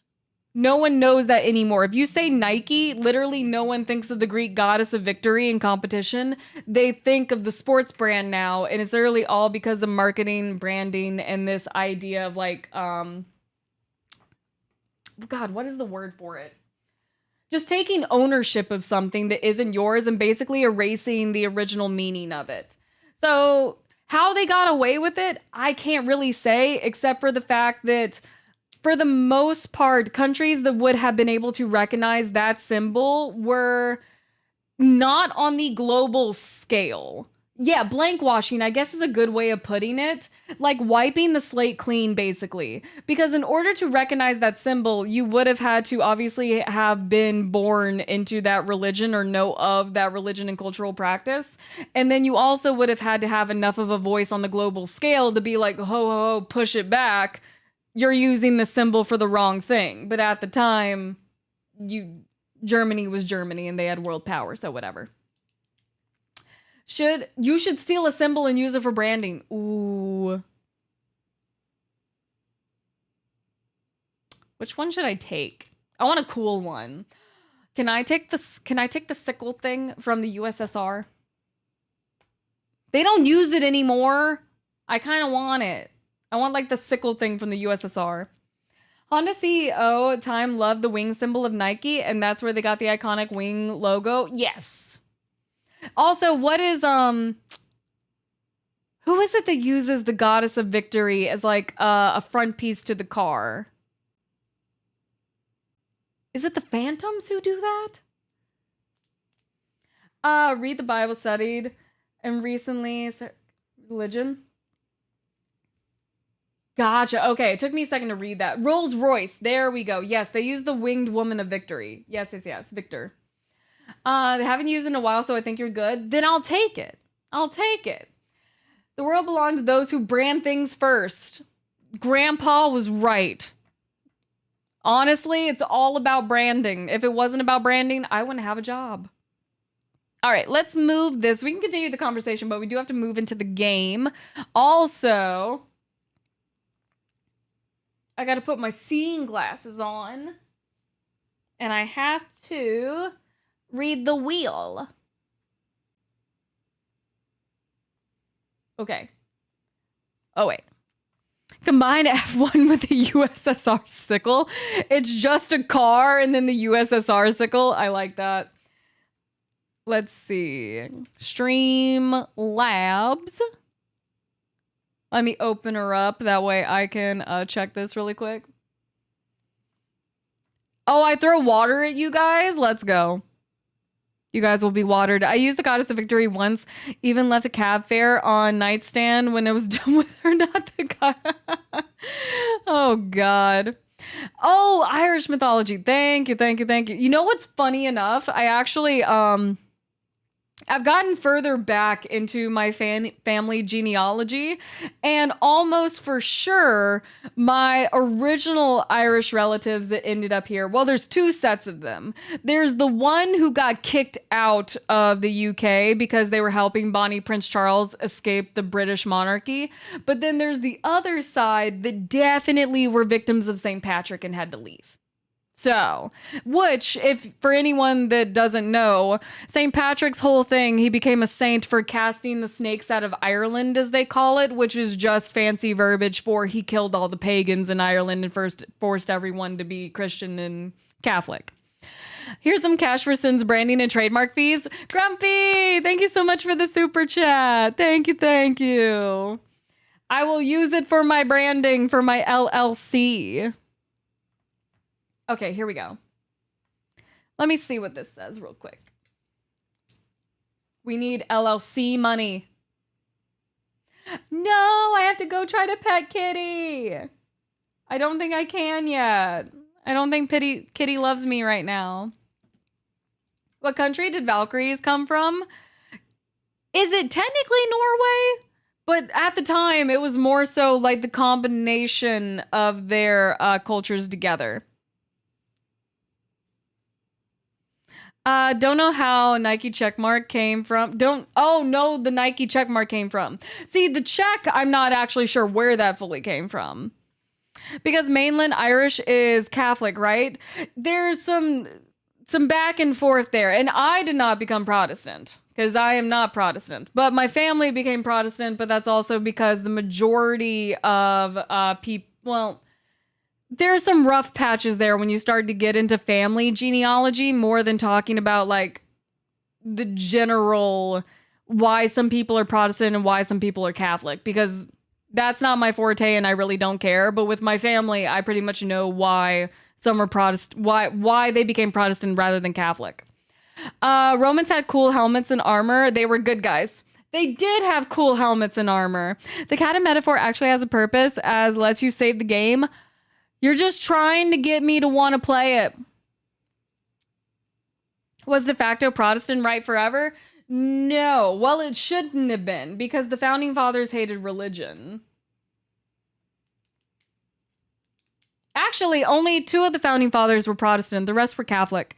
No one knows that anymore. If you say Nike, literally no one thinks of the Greek goddess of victory and competition. They think of the sports brand now, and it's literally all because of marketing, branding, and this idea of like, God, what is the word for it? Just taking ownership of something that isn't yours and basically erasing the original meaning of it. So how they got away with it, I can't really say, except for the fact that for the most part, countries that would have been able to recognize that symbol were not on the global scale. Yeah, blank washing, I guess is a good way of putting it. Like wiping the slate clean, basically. Because in order to recognize that symbol, you would have had to obviously have been born into that religion or know of that religion and cultural practice. And then you also would have had to have enough of a voice on the global scale to be like, ho, ho, ho, push it back. You're using the symbol for the wrong thing. But at the time, Germany was Germany and they had world power, so whatever. You should steal a symbol and use it for branding. Ooh. Which one should I take? I want a cool one. Can I take the sickle thing from the USSR? They don't use it anymore. I kind of want it. I want like the sickle thing from the USSR. Honda CEO at time loved the wing symbol of Nike, and that's where they got the iconic wing logo. Yes. Also, what is who is it that uses the goddess of victory as like a front piece to the car? Is it the Phantoms who do that? Read the Bible, studied, and recently religion. Gotcha. Okay, it took me a second to read that. Rolls Royce. There we go. Yes, they use the winged woman of victory. Yes, Victor. They haven't used it in a while, so I think you're good. Then I'll take it. The world belongs to those who brand things first. Grandpa was right. Honestly, it's all about branding. If it wasn't about branding, I wouldn't have a job. All right, let's move this. We can continue the conversation, but we do have to move into the game. Also, I got to put my seeing glasses on. And I have to read the wheel. Okay. Oh, wait. Combine F1 with the USSR sickle. It's just a car and then the USSR sickle. I like that. Let's see. Stream Labs. Let me open her up. That way I can check this really quick. Oh, I throw water at you guys? Let's go. You guys will be watered. I used the Goddess of Victory once. Even left a cab fare on nightstand when it was done with her. Not the guy. Oh, God. Oh, Irish mythology. Thank you. You know what's funny enough? I actually, I've gotten further back into my family genealogy, and almost for sure, my original Irish relatives that ended up here, well, there's two sets of them. There's the one who got kicked out of the UK because they were helping Bonnie Prince Charles escape the British monarchy. But then there's the other side that definitely were victims of St. Patrick and had to leave. So, which, if for anyone that doesn't know, St. Patrick's whole thing, he became a saint for casting the snakes out of Ireland, as they call it, which is just fancy verbiage for he killed all the pagans in Ireland and first forced everyone to be Christian and Catholic. Here's some cash for sins, branding, and trademark fees. Grumpy, thank you so much for the super chat. Thank you. I will use it for my branding for my LLC. Okay, here we go. Let me see what this says real quick. We need LLC money. No, I have to go try to pet Kitty. I don't think I can yet. I don't think Kitty loves me right now. What country did Valkyries come from? Is it technically Norway? But at the time, it was more so like the combination of their cultures together. Don't know how Nike checkmark came from. Oh no, the Nike checkmark came from. See, the check, I'm not actually sure where that fully came from. Because mainland Irish is Catholic, right? There's some back and forth there. And I did not become Protestant because I am not Protestant. But my family became Protestant, but that's also because the majority of people, well, there's some rough patches there when you start to get into family genealogy more than talking about like the general why some people are Protestant and why some people are Catholic, because that's not my forte and I really don't care. But with my family, I pretty much know why some are Protestant, why they became Protestant rather than Catholic. Romans had cool helmets and armor. They were good guys. They did have cool helmets and armor. The Krat metaphor actually has a purpose as lets you save the game. You're just trying to get me to want to play it. Was de facto Protestant right forever? No. Well, it shouldn't have been because the founding fathers hated religion. Actually, only 2 of the founding fathers were Protestant. The rest were Catholic.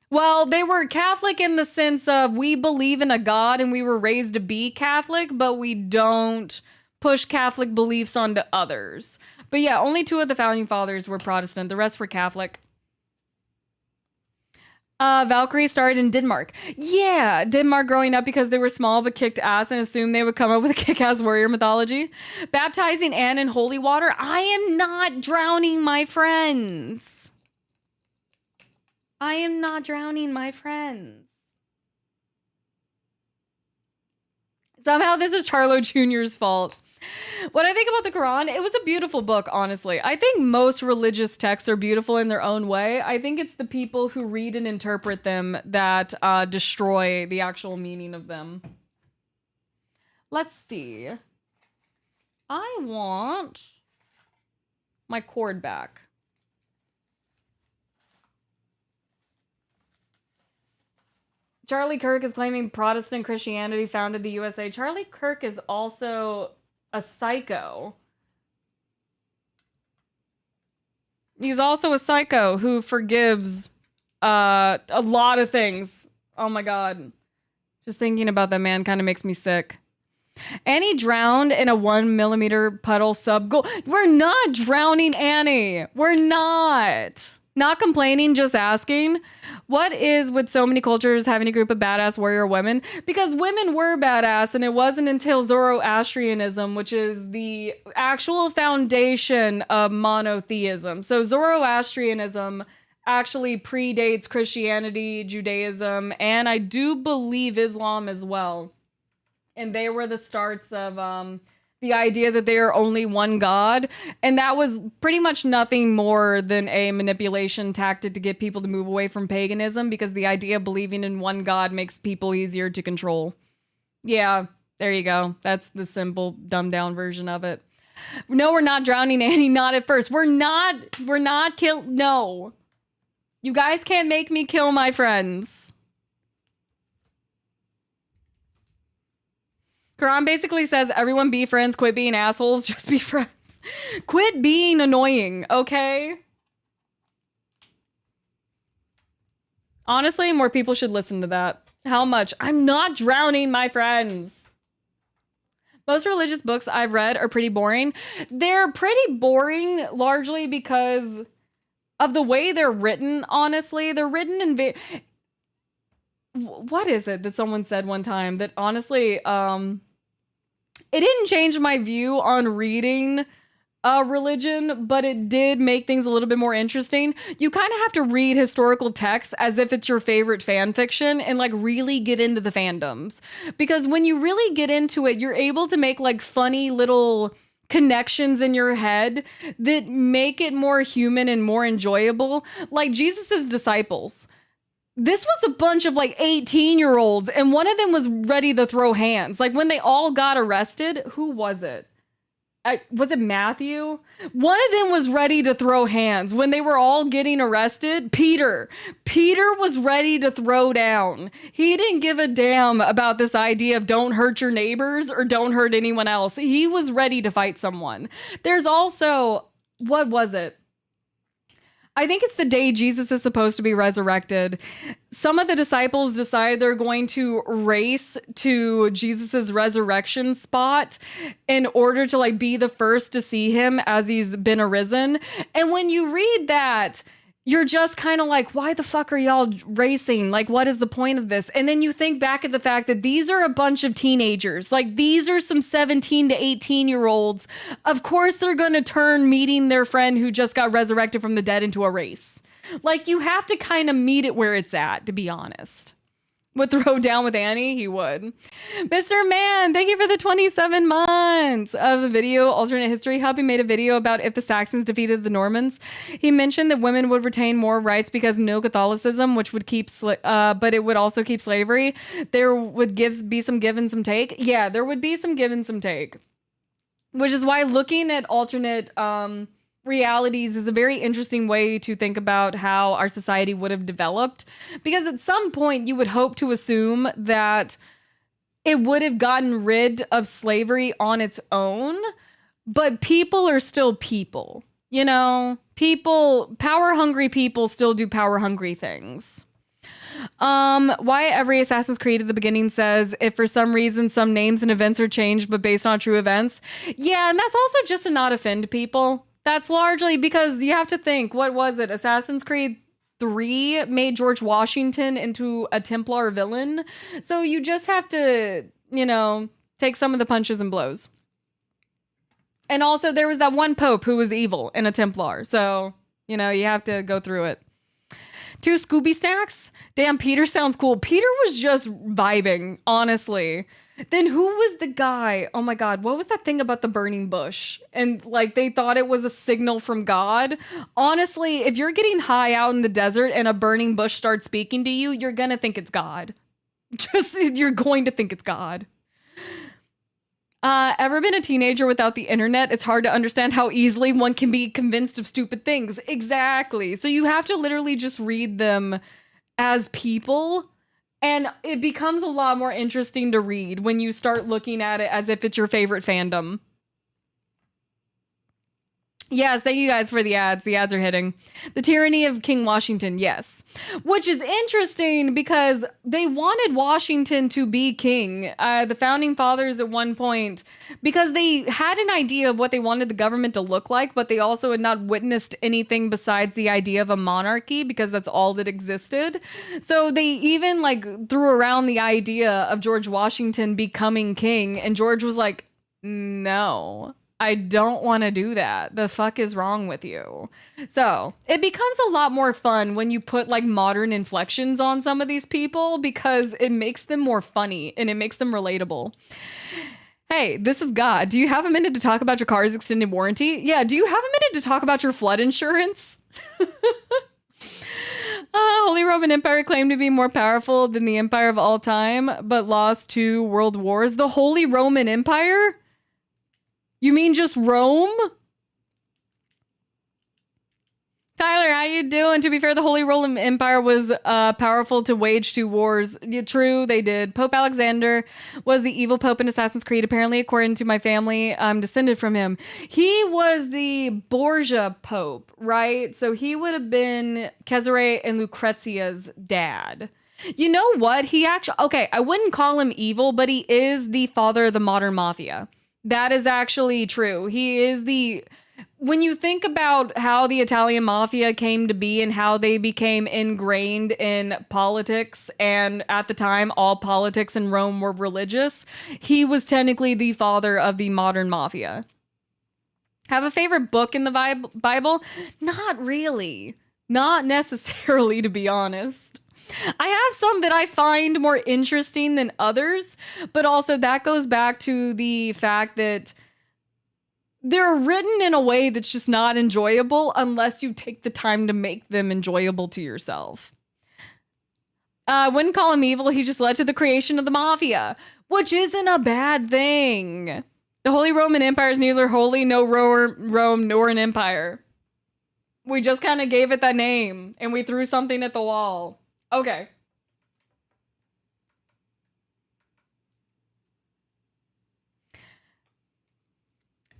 Well, they were Catholic in the sense of we believe in a God and we were raised to be Catholic, but we don't push Catholic beliefs onto others. But yeah, only 2 of the founding fathers were Protestant. The rest were Catholic. Valkyrie started in Denmark. Yeah, Denmark growing up because they were small but kicked ass and assumed they would come up with a kick-ass warrior mythology. Baptizing Anne in holy water. I am not drowning my friends. I am not drowning my friends. Somehow this is Charlo Jr.'s fault. What I think about the Quran, it was a beautiful book, honestly. I think most religious texts are beautiful in their own way. I think it's the people who read and interpret them that destroy the actual meaning of them. Let's see. I want my cord back. Charlie Kirk is claiming Protestant Christianity founded the USA. Charlie Kirk is also a psycho. He's also a psycho who forgives a lot of things. Oh my god. Just thinking about that man kind of makes me sick. Annie drowned in a 1 millimeter puddle sub goal. We're not drowning Annie. We're not. Not complaining, just asking. What is with so many cultures having a group of badass warrior women? Because women were badass, and it wasn't until Zoroastrianism, which is the actual foundation of monotheism. So Zoroastrianism actually predates Christianity, Judaism, and I do believe Islam as well. And they were the starts of the idea that they are only one God. And that was pretty much nothing more than a manipulation tactic to get people to move away from paganism, because the idea of believing in one God makes people easier to control. Yeah, there you go. That's the simple, dumbed down version of it. No, we're not drowning Annie, not at first. We're not no. You guys can't make me kill my friends. Quran basically says everyone be friends, quit being assholes, just be friends. Quit being annoying, okay? Honestly, more people should listen to that. How much? I'm not drowning my friends. Most religious books I've read are pretty boring. They're pretty boring largely because of the way they're written, honestly. They're written in... What is it that someone said one time that honestly... it didn't change my view on reading religion, but it did make things a little bit more interesting. You kind of have to read historical texts as if it's your favorite fan fiction and like really get into the fandoms. Because when you really get into it, you're able to make like funny little connections in your head that make it more human and more enjoyable. Like Jesus's disciples. This was a bunch of like 18-year-olds and one of them was ready to throw hands. Like when they all got arrested, who was it? Was it Matthew? One of them was ready to throw hands. When they were all getting arrested, Peter was ready to throw down. He didn't give a damn about this idea of don't hurt your neighbors or don't hurt anyone else. He was ready to fight someone. There's also, what was it? I think it's the day Jesus is supposed to be resurrected. Some of the disciples decide they're going to race to Jesus's resurrection spot in order to like be the first to see him as he's been arisen. And when you read that, you're just kind of like, why the fuck are y'all racing? Like, what is the point of this? And then you think back at the fact that these are a bunch of teenagers. Like, these are some 17 to 18-year-olds. Of course, they're going to turn meeting their friend who just got resurrected from the dead into a race. Like, you have to kind of meet it where it's at, to be honest. Would throw down with Annie? He would. Mr. Man, thank you for the 27 months of a video, Alternate History Hub. He made a video about if the Saxons defeated the Normans. He mentioned that women would retain more rights because no Catholicism, which would keep, but it would also keep slavery. There would be some give and some take. Yeah, there would be some give and some take. Which is why looking at alternate realities is a very interesting way to think about how our society would have developed, because at some point you would hope to assume that it would have gotten rid of slavery on its own, but people are still people, you know, power hungry people still do power hungry things. Why every Assassin's Creed at the beginning says if for some reason some names and events are changed but based on true events. Yeah, and that's also just to not offend people. That's largely because you have to think, what was it? Assassin's Creed 3 made George Washington into a Templar villain. So you just have to, you know, take some of the punches and blows. And also there was that one Pope who was evil and a Templar. So, you know, you have to go through it. 2 Scooby Snacks? Damn, Peter sounds cool. Peter was just vibing, honestly. Then who was the guy? Oh my God, what was that thing about the burning bush? And like they thought it was a signal from God. Honestly, if you're getting high out in the desert and a burning bush starts speaking to you, you're gonna think it's God. You're going to think it's God. Ever been a teenager without the internet? It's hard to understand how easily one can be convinced of stupid things. Exactly. So you have to literally just read them as people. And it becomes a lot more interesting to read when you start looking at it as if it's your favorite fandom. Yes, thank you guys for the ads. The ads are hitting. The Tyranny of King Washington, yes. Which is interesting because they wanted Washington to be king. The founding fathers at one point, because they had an idea of what they wanted the government to look like, but they also had not witnessed anything besides the idea of a monarchy because that's all that existed. So they even like threw around the idea of George Washington becoming king, and George was like, no. I don't want to do that. The fuck is wrong with you? So it becomes a lot more fun when you put like modern inflections on some of these people because it makes them more funny and it makes them relatable. Hey, this is God. Do you have a minute to talk about your car's extended warranty? Yeah. Do you have a minute to talk about your flood insurance? Holy Roman Empire claimed to be more powerful than the empire of all time, but lost 2 world wars. The Holy Roman Empire? You mean just Rome? Tyler, how you doing? To be fair, the Holy Roman Empire was powerful to wage 2 wars. Yeah, true, they did. Pope Alexander was the evil pope in Assassin's Creed. Apparently, according to my family, I'm descended from him. He was the Borgia pope, right? So he would have been Cesare and Lucrezia's dad. You know what? He actually... Okay, I wouldn't call him evil, but he is the father of the modern mafia. That is actually true. He is the... When you think about how the Italian mafia came to be and how they became ingrained in politics, and at the time, all politics in Rome were religious, he was technically the father of the modern mafia. Have a favorite book in the Bible? Not really. Not necessarily, to be honest. I have some that I find more interesting than others, but also that goes back to the fact that they're written in a way that's just not enjoyable unless you take the time to make them enjoyable to yourself. I wouldn't call him evil. He just led to the creation of the mafia, which isn't a bad thing. The Holy Roman Empire is neither holy, no Rome, nor an empire. We just kind of gave it that name and we threw something at the wall. Okay.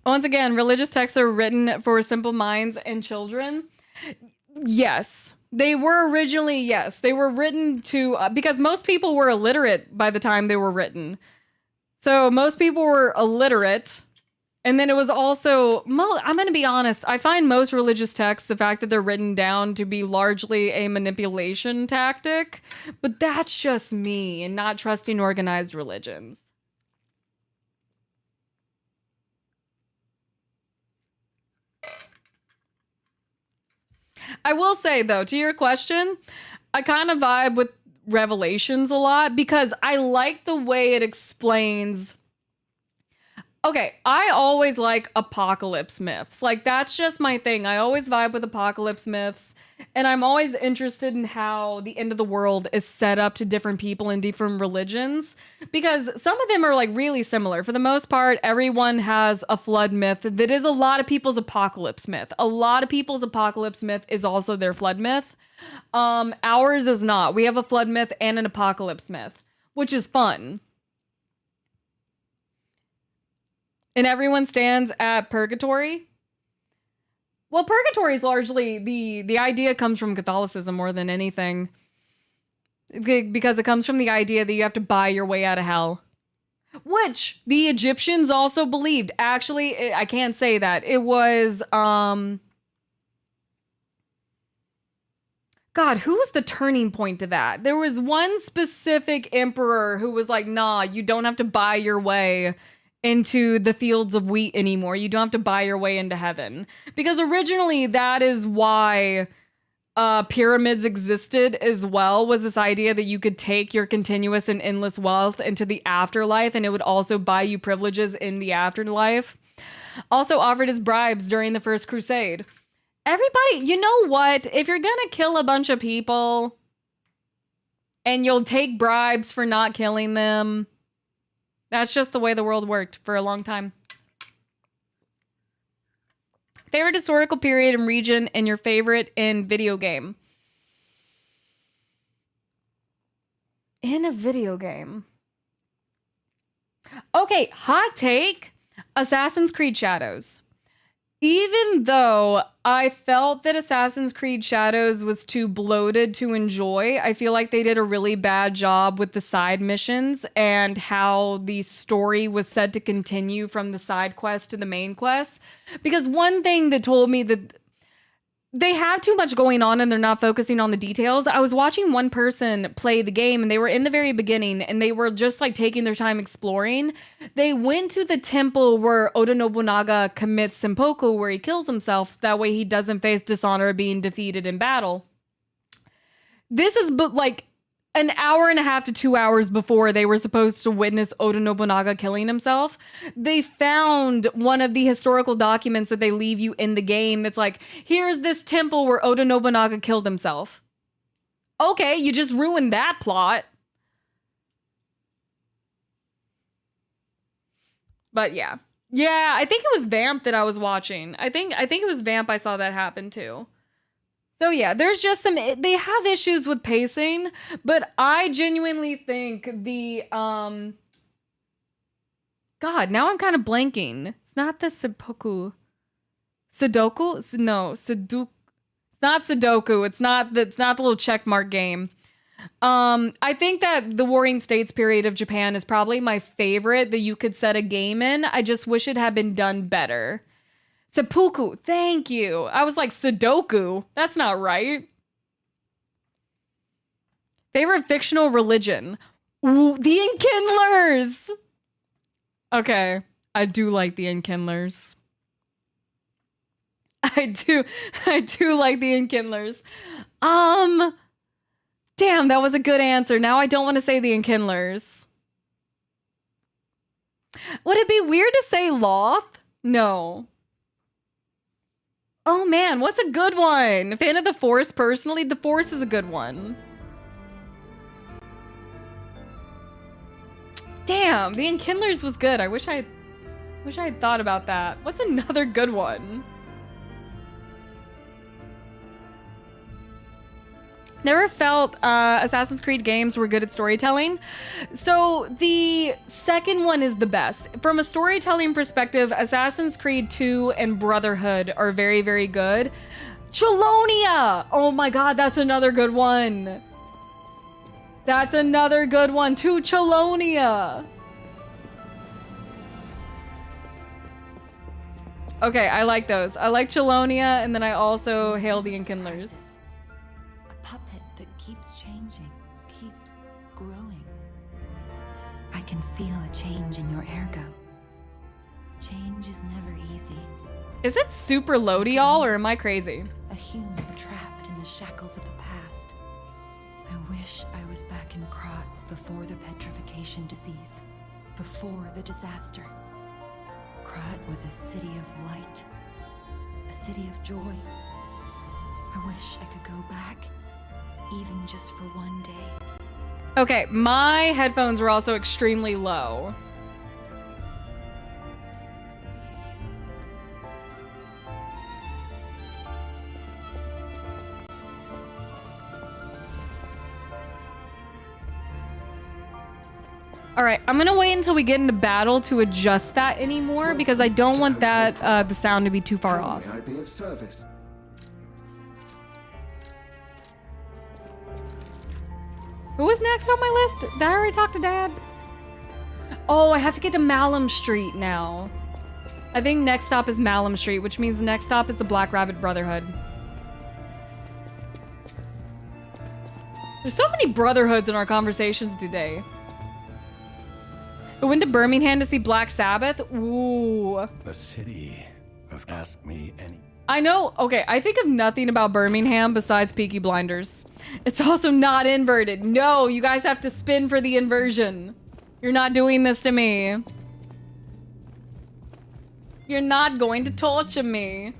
Once again, religious texts are written for simple minds and children. Yes. They were originally, yes. They were written to, because most people were illiterate by the time they were written. So most people were illiterate. And then it was also, I'm going to be honest, I find most religious texts, the fact that they're written down, to be largely a manipulation tactic. But that's just me and not trusting organized religions. I will say, though, to your question, I kind of vibe with Revelations a lot because I like the way it explains. Okay, I always like apocalypse myths. Like, that's just my thing. I always vibe with apocalypse myths. And I'm always interested in how the end of the world is set up to different people in different religions. Because some of them are like really similar. For the most part, everyone has a flood myth that is a lot of people's apocalypse myth. A lot of people's apocalypse myth is also their flood myth. Ours is not. We have a flood myth and an apocalypse myth, which is fun. And everyone stands at purgatory. Well, purgatory is largely, the idea comes from Catholicism more than anything. Because it comes from the idea that you have to buy your way out of hell. Which the Egyptians also believed. Actually, I can't say that. It was, God, who was the turning point to that? There was one specific emperor who was like, nah, you don't have to buy your way into the fields of wheat anymore. You don't have to buy your way into heaven. Because originally that is why pyramids existed as well, was this idea that you could take your continuous and endless wealth into the afterlife and it would also buy you privileges in the afterlife. Also offered as bribes during the First Crusade. Everybody, you know what? If you're gonna kill a bunch of people and you'll take bribes for not killing them, that's just the way the world worked for a long time. Favorite historical period and region and your favorite in video game? In a video game. Okay, hot take. Assassin's Creed Shadows. Even though I felt that Assassin's Creed Shadows was too bloated to enjoy, I feel like they did a really bad job with the side missions and how the story was said to continue from the side quest to the main quest. Because one thing that told me that they have too much going on and they're not focusing on the details. I was watching one person play the game and they were in the very beginning and they were just like taking their time exploring. They went to the temple where Oda Nobunaga commits seppuku, where he kills himself. That way he doesn't face dishonor of being defeated in battle. This is like an hour and a half to 2 hours before they were supposed to witness Oda Nobunaga killing himself. They found one of the historical documents that they leave you in the game that's like, here's this temple where Oda Nobunaga killed himself. Okay, you just ruined that plot. But yeah. Yeah, I think it was Vamp that I was watching. I think it was Vamp I saw that happen too. So yeah, there's just they have issues with pacing, but I genuinely think the, God, now I'm kind of blanking. It's not the seppuku. Sudoku? No, Sudoku. It's not Sudoku. It's not the little checkmark game. I think that the Warring States period of Japan is probably my favorite that you could set a game in. I just wish it had been done better. Seppuku, thank you. I was like, Sudoku. That's not right. Favorite fictional religion? Ooh, the Enkindlers. Okay, I do like the Enkindlers. I do like the Enkindlers. Damn, that was a good answer. Now I don't want to say the Enkindlers. Would it be weird to say Loth? No. Oh man, what's a good one? Fan of the Force, personally? The Force is a good one. Damn, the Enkindlers was good. I wish I had thought about that. What's another good one? Never felt Assassin's Creed games were good at storytelling. So the second one is the best. From a storytelling perspective, Assassin's Creed 2 and Brotherhood are very, very good. Chelonia! Oh my god, that's another good one. That's another good one. To Chelonia. Okay, I like those. I like Chelonia, and then I also hail the Enkindlers. A puppet that keeps changing, keeps growing. I can feel a change in your ergo. Change is never easy. Is it super loady, y'all, or am I crazy? A human trapped in the shackles of the past. I wish I was back in Krat before the petrification disease, before the disaster. Krat was a city of light, a city of joy. I wish I could go back, even just for one day. Okay, my headphones were also extremely low. All right, I'm gonna wait until we get into battle to adjust that anymore because I don't want that the sound to be too far off. May I be of service? Who was next on my list? Did I already talk to Dad? Oh, I have to get to Malum Street now. I think next stop is Malum Street, which means the next stop is the Black Rabbit Brotherhood. There's so many brotherhoods in our conversations today. I went to Birmingham to see Black Sabbath. Ooh. The city of Ask Me Any. I know. Okay, I think of nothing about Birmingham besides Peaky Blinders. It's also not inverted. No, you guys have to spin for the inversion. You're not doing this to me. You're not going to torture me.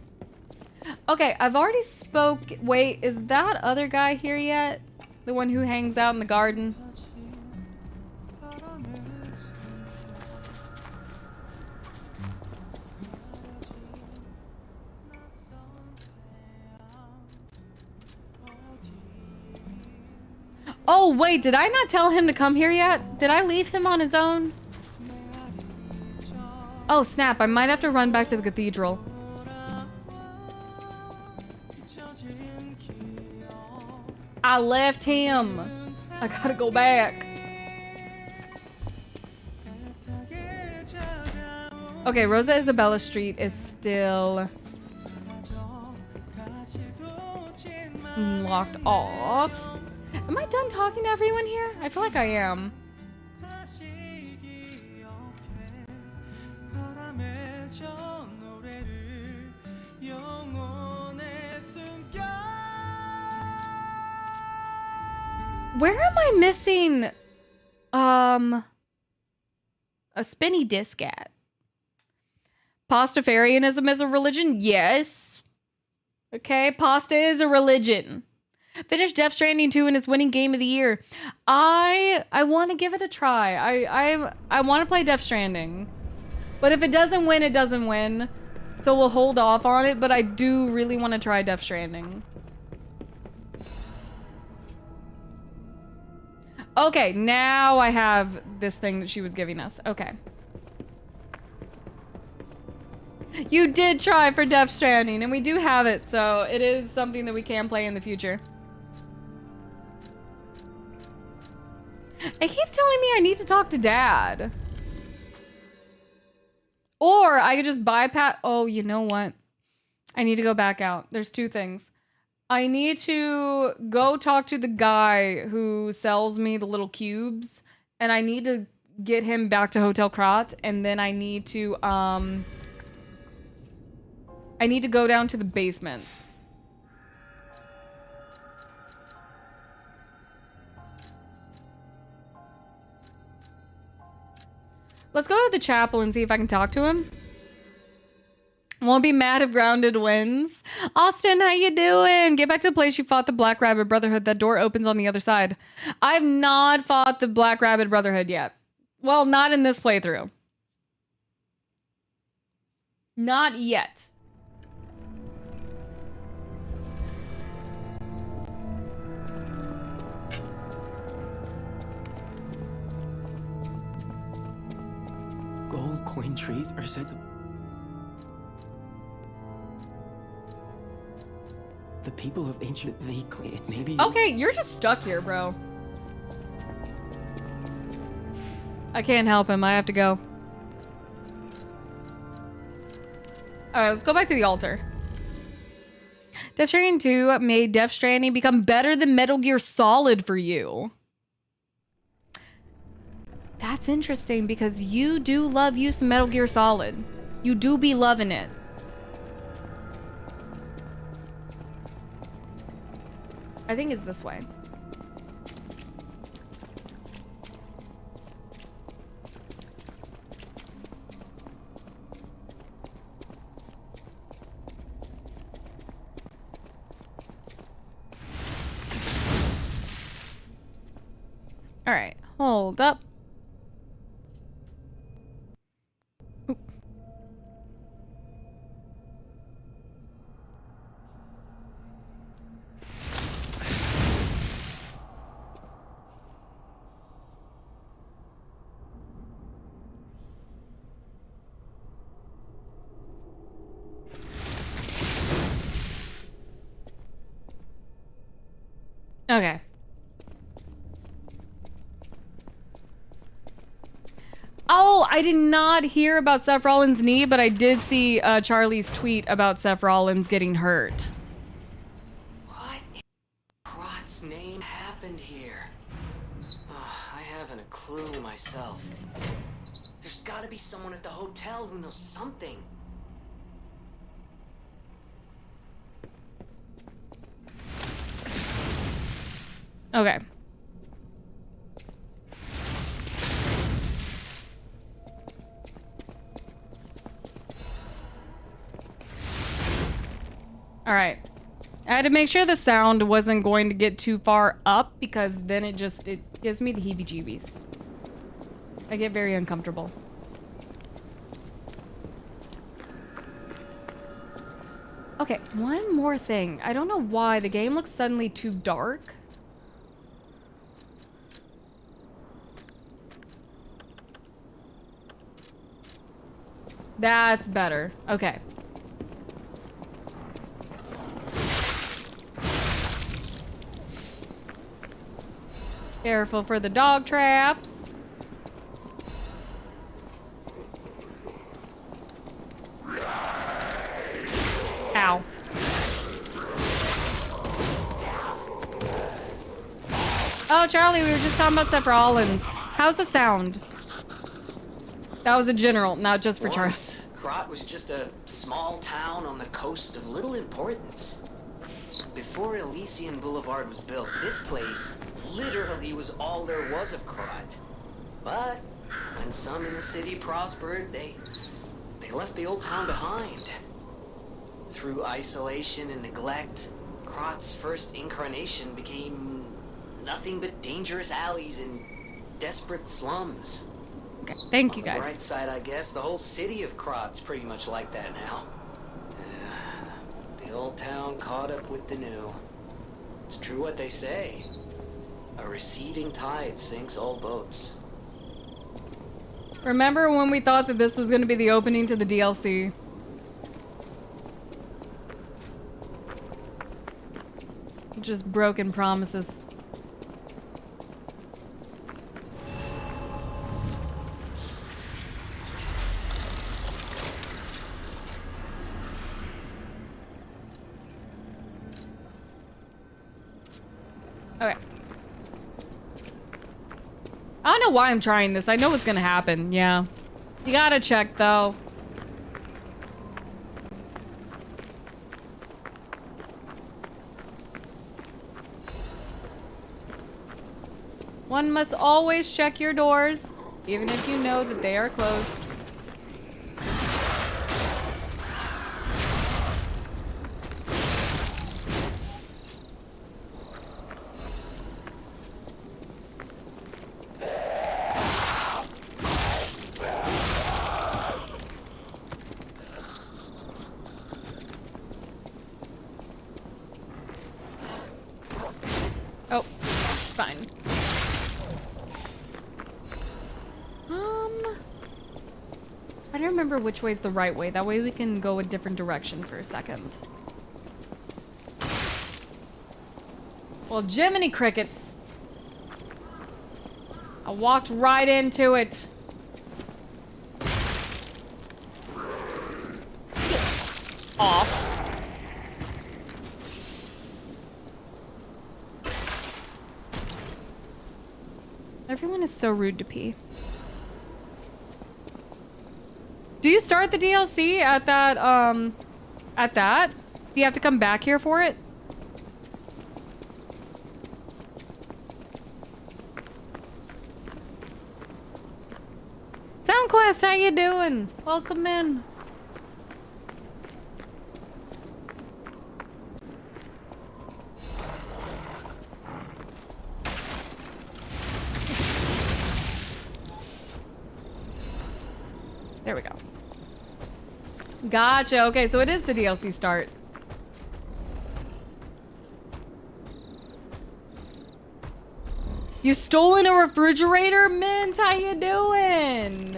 Okay, I've already spoke. Wait, is that other guy here yet? The one who hangs out in the garden? Oh, wait, did I not tell him to come here yet? Did I leave him on his own? Oh, snap, I might have to run back to the cathedral. I left him. I gotta go back. Okay, Rosa Isabella Street is still locked off. Am I done talking to everyone here? I feel like I am. Where am I missing a spinny disc at? Pastafarianism is a religion? Yes. Okay, pasta is a religion. Finished Death Stranding 2 in its winning game of the year. I want to give it a try. I want to play Death Stranding. But if it doesn't win, it doesn't win. So we'll hold off on it, but I do really want to try Death Stranding. Okay, now I have this thing that she was giving us. Okay. You did try for Death Stranding, and we do have it, so it is something that we can play in the future. It keeps telling me I need to talk to Dad. Or I could just bypass. Oh, you know what? I need to go back out. There's two things. I need to go talk to the guy who sells me the little cubes. And I need to get him back to Hotel Krat. And then I need to go down to the basement. Let's go to the chapel and see if I can talk to him. Won't be mad if Grounded wins. Austin, how you doing? Get back to the place you fought the Black Rabbit Brotherhood. That door opens on the other side. I've not fought the Black Rabbit Brotherhood yet. Well, not in this playthrough. Not yet. Gold coin trees are said to... people of ancient, they claim it's maybe. Okay, you're just stuck here, bro. I can't help him. I have to go. Alright, let's go back to the altar. Death Stranding 2 made Death Stranding become better than Metal Gear Solid for you. That's interesting because you do love you some Metal Gear Solid. You do be loving it. I think it's this way. All right, hold up. Oop. Okay. Oh, I did not hear about Seth Rollins' knee, but I did see Charlie's tweet about Seth Rollins getting hurt. What in Krat's name happened here? I haven't a clue myself. There's gotta be someone at the hotel who knows something. Okay. All right. I had to make sure the sound wasn't going to get too far up because then it gives me the heebie-jeebies. I get very uncomfortable. Okay, one more thing. I don't know why the game looks suddenly too dark. That's better. Okay. Careful for the dog traps. Ow. Oh, Charlie, we were just talking about Seth Rollins. How's the sound? That was a general, not just for Charlie. Once, Krat was just a small town on the coast of little importance. Before Elysian Boulevard was built, this place literally was all there was of Krat. But when some in the city prospered, they left the old town behind. Through isolation and neglect, Krat's first incarnation became nothing but dangerous alleys and desperate slums. Okay, thank you On the guys. bright side, I guess, the whole city of Krat's pretty much like that now. The old town caught up with the new. It's true what they say. A receding tide sinks all boats. Remember when we thought that this was going to be the opening to the DLC? Just broken promises. Okay. I don't know why I'm trying this. I know what's gonna happen. Yeah. You gotta check, though. One must always check your doors, even if you know that they are closed. Oh, fine. I don't remember which way's the right way. That way we can go a different direction for a second. Well, Jiminy Crickets. I walked right into it. Off. Everyone is so rude to pee. Do you start the DLC at that, at that? Do you have to come back here for it? SoundQuest, how you doing? Welcome in. There we go. Gotcha. Okay, so it is the DLC start. You stolen a refrigerator? Mint, how you doing?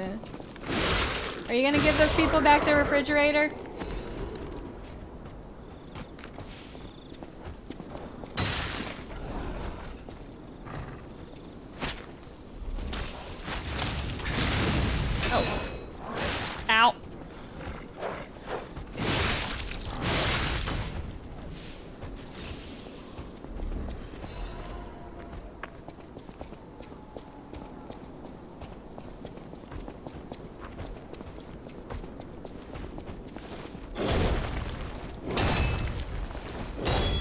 Are you gonna give those people back their refrigerator? Oh. Ow.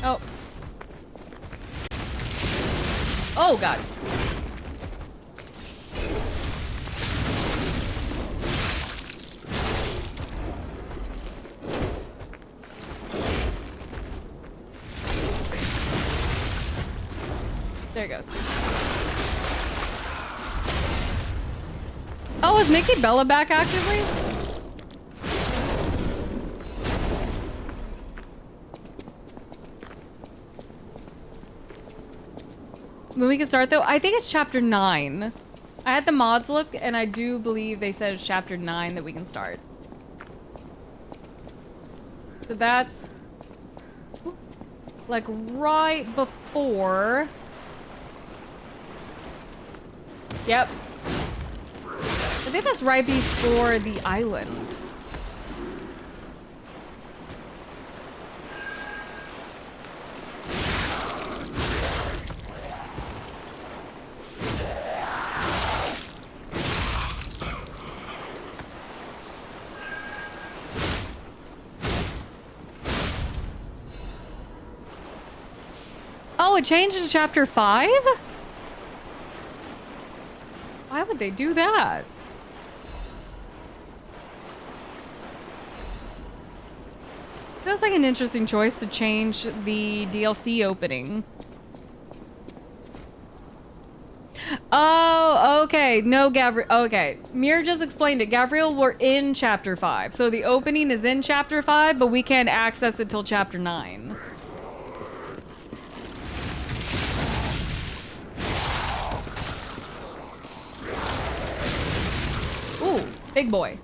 Oh. Oh, God. There it goes. Oh, is Nikki Bella back actively? When we can start though, I think it's chapter 9. I had the mods look and I do believe they said it's chapter 9 that we can start. So that's like right before. Yep. I think that's right before the island. Oh, it changed to chapter 5? Why would they do that? Feels like an interesting choice to change the DLC opening. Oh, okay. No, Gabriel. Okay. Mir just explained it. Gabriel, we're in chapter 5. So the opening is in chapter 5, but we can't access it till chapter 9. Ooh, big boy.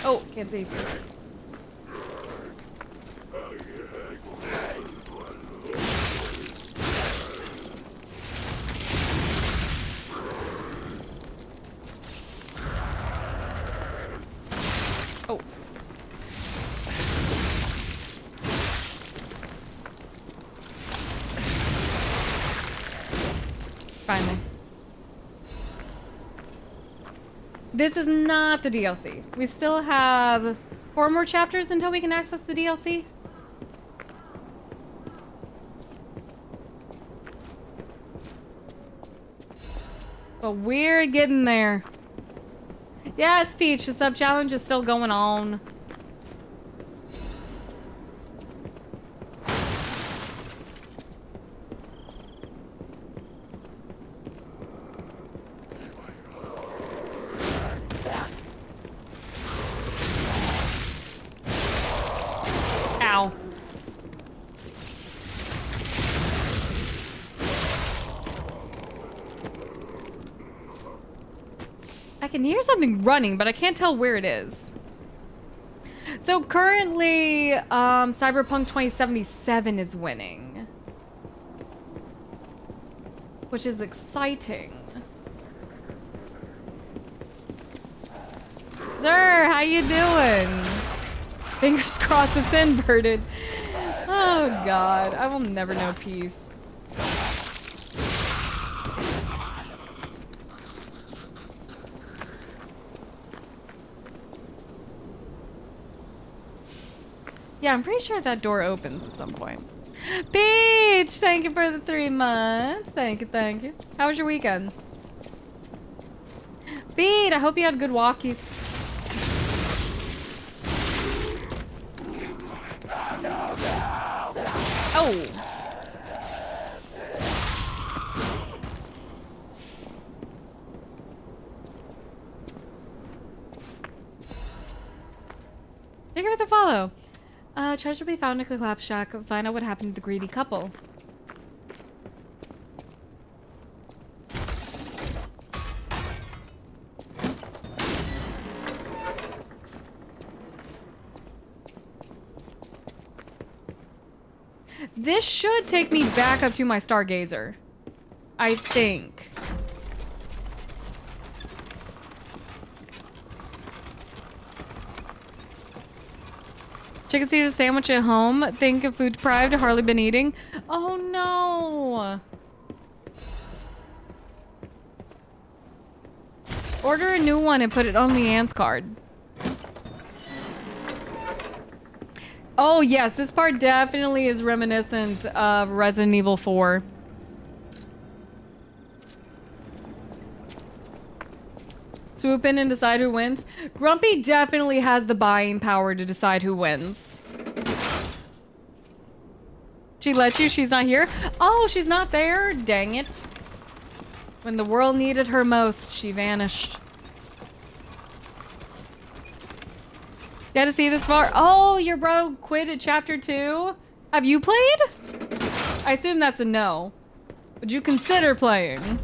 Oh, can't see. Oh. Finally. This is not the DLC. We still have 4 more chapters until we can access the DLC. But we're getting there. Yes, Peach, the sub challenge is still going on. can hear something running, but I can't tell where it is. So currently, Cyberpunk 2077 is winning. Which is exciting. Sir, how you doing? Fingers crossed it's inverted. Oh god, I will never know peace. Yeah, I'm pretty sure that door opens at some point. Peach, thank you for the 3 months. Thank you, thank you. How was your weekend? Beat, I hope you had good walkies. Oh. Thank you for the follow. Treasure be found in the Clap Shack. Find out what happened to the greedy couple. This should take me back up to my Stargazer. I think. Chicken Caesar sandwich at home. Think of food deprived. Hardly been eating. Oh no. Order a new one and put it on the Leanne's card. Oh yes, this part definitely is reminiscent of Resident Evil 4. Swoop in and decide who wins. Grumpy definitely has the buying power to decide who wins. She lets you, she's not here. Oh, she's not there? Dang it. When the world needed her most, she vanished. Got to see this far? Oh, your bro quit at chapter 2? Have you played? I assume that's a no. Would you consider playing?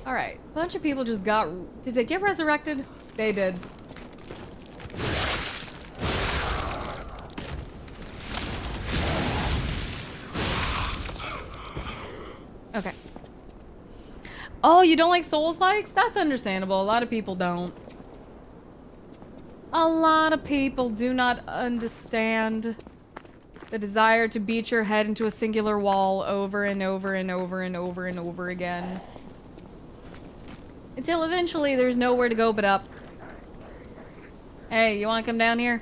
Alright, a bunch of people just got... Did they get resurrected? They did. Okay. Oh, you don't like Souls-likes? That's understandable. A lot of people don't. A lot of people do not understand the desire to beat your head into a singular wall over and over and over and over and over again. Until eventually there's nowhere to go but up. Hey, you wanna come down here?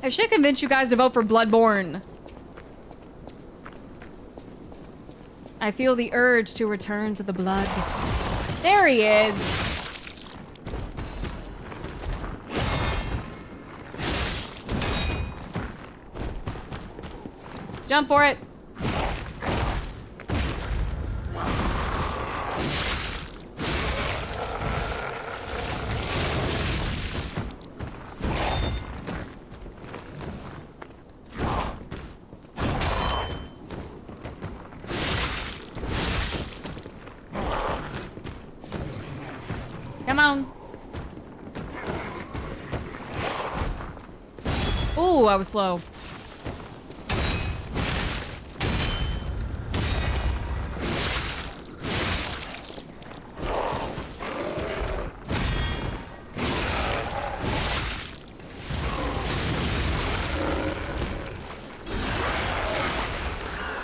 I should convince you guys to vote for Bloodborne. I feel the urge to return to the blood. There he is. Jump for it. Come on. Ooh, I was slow.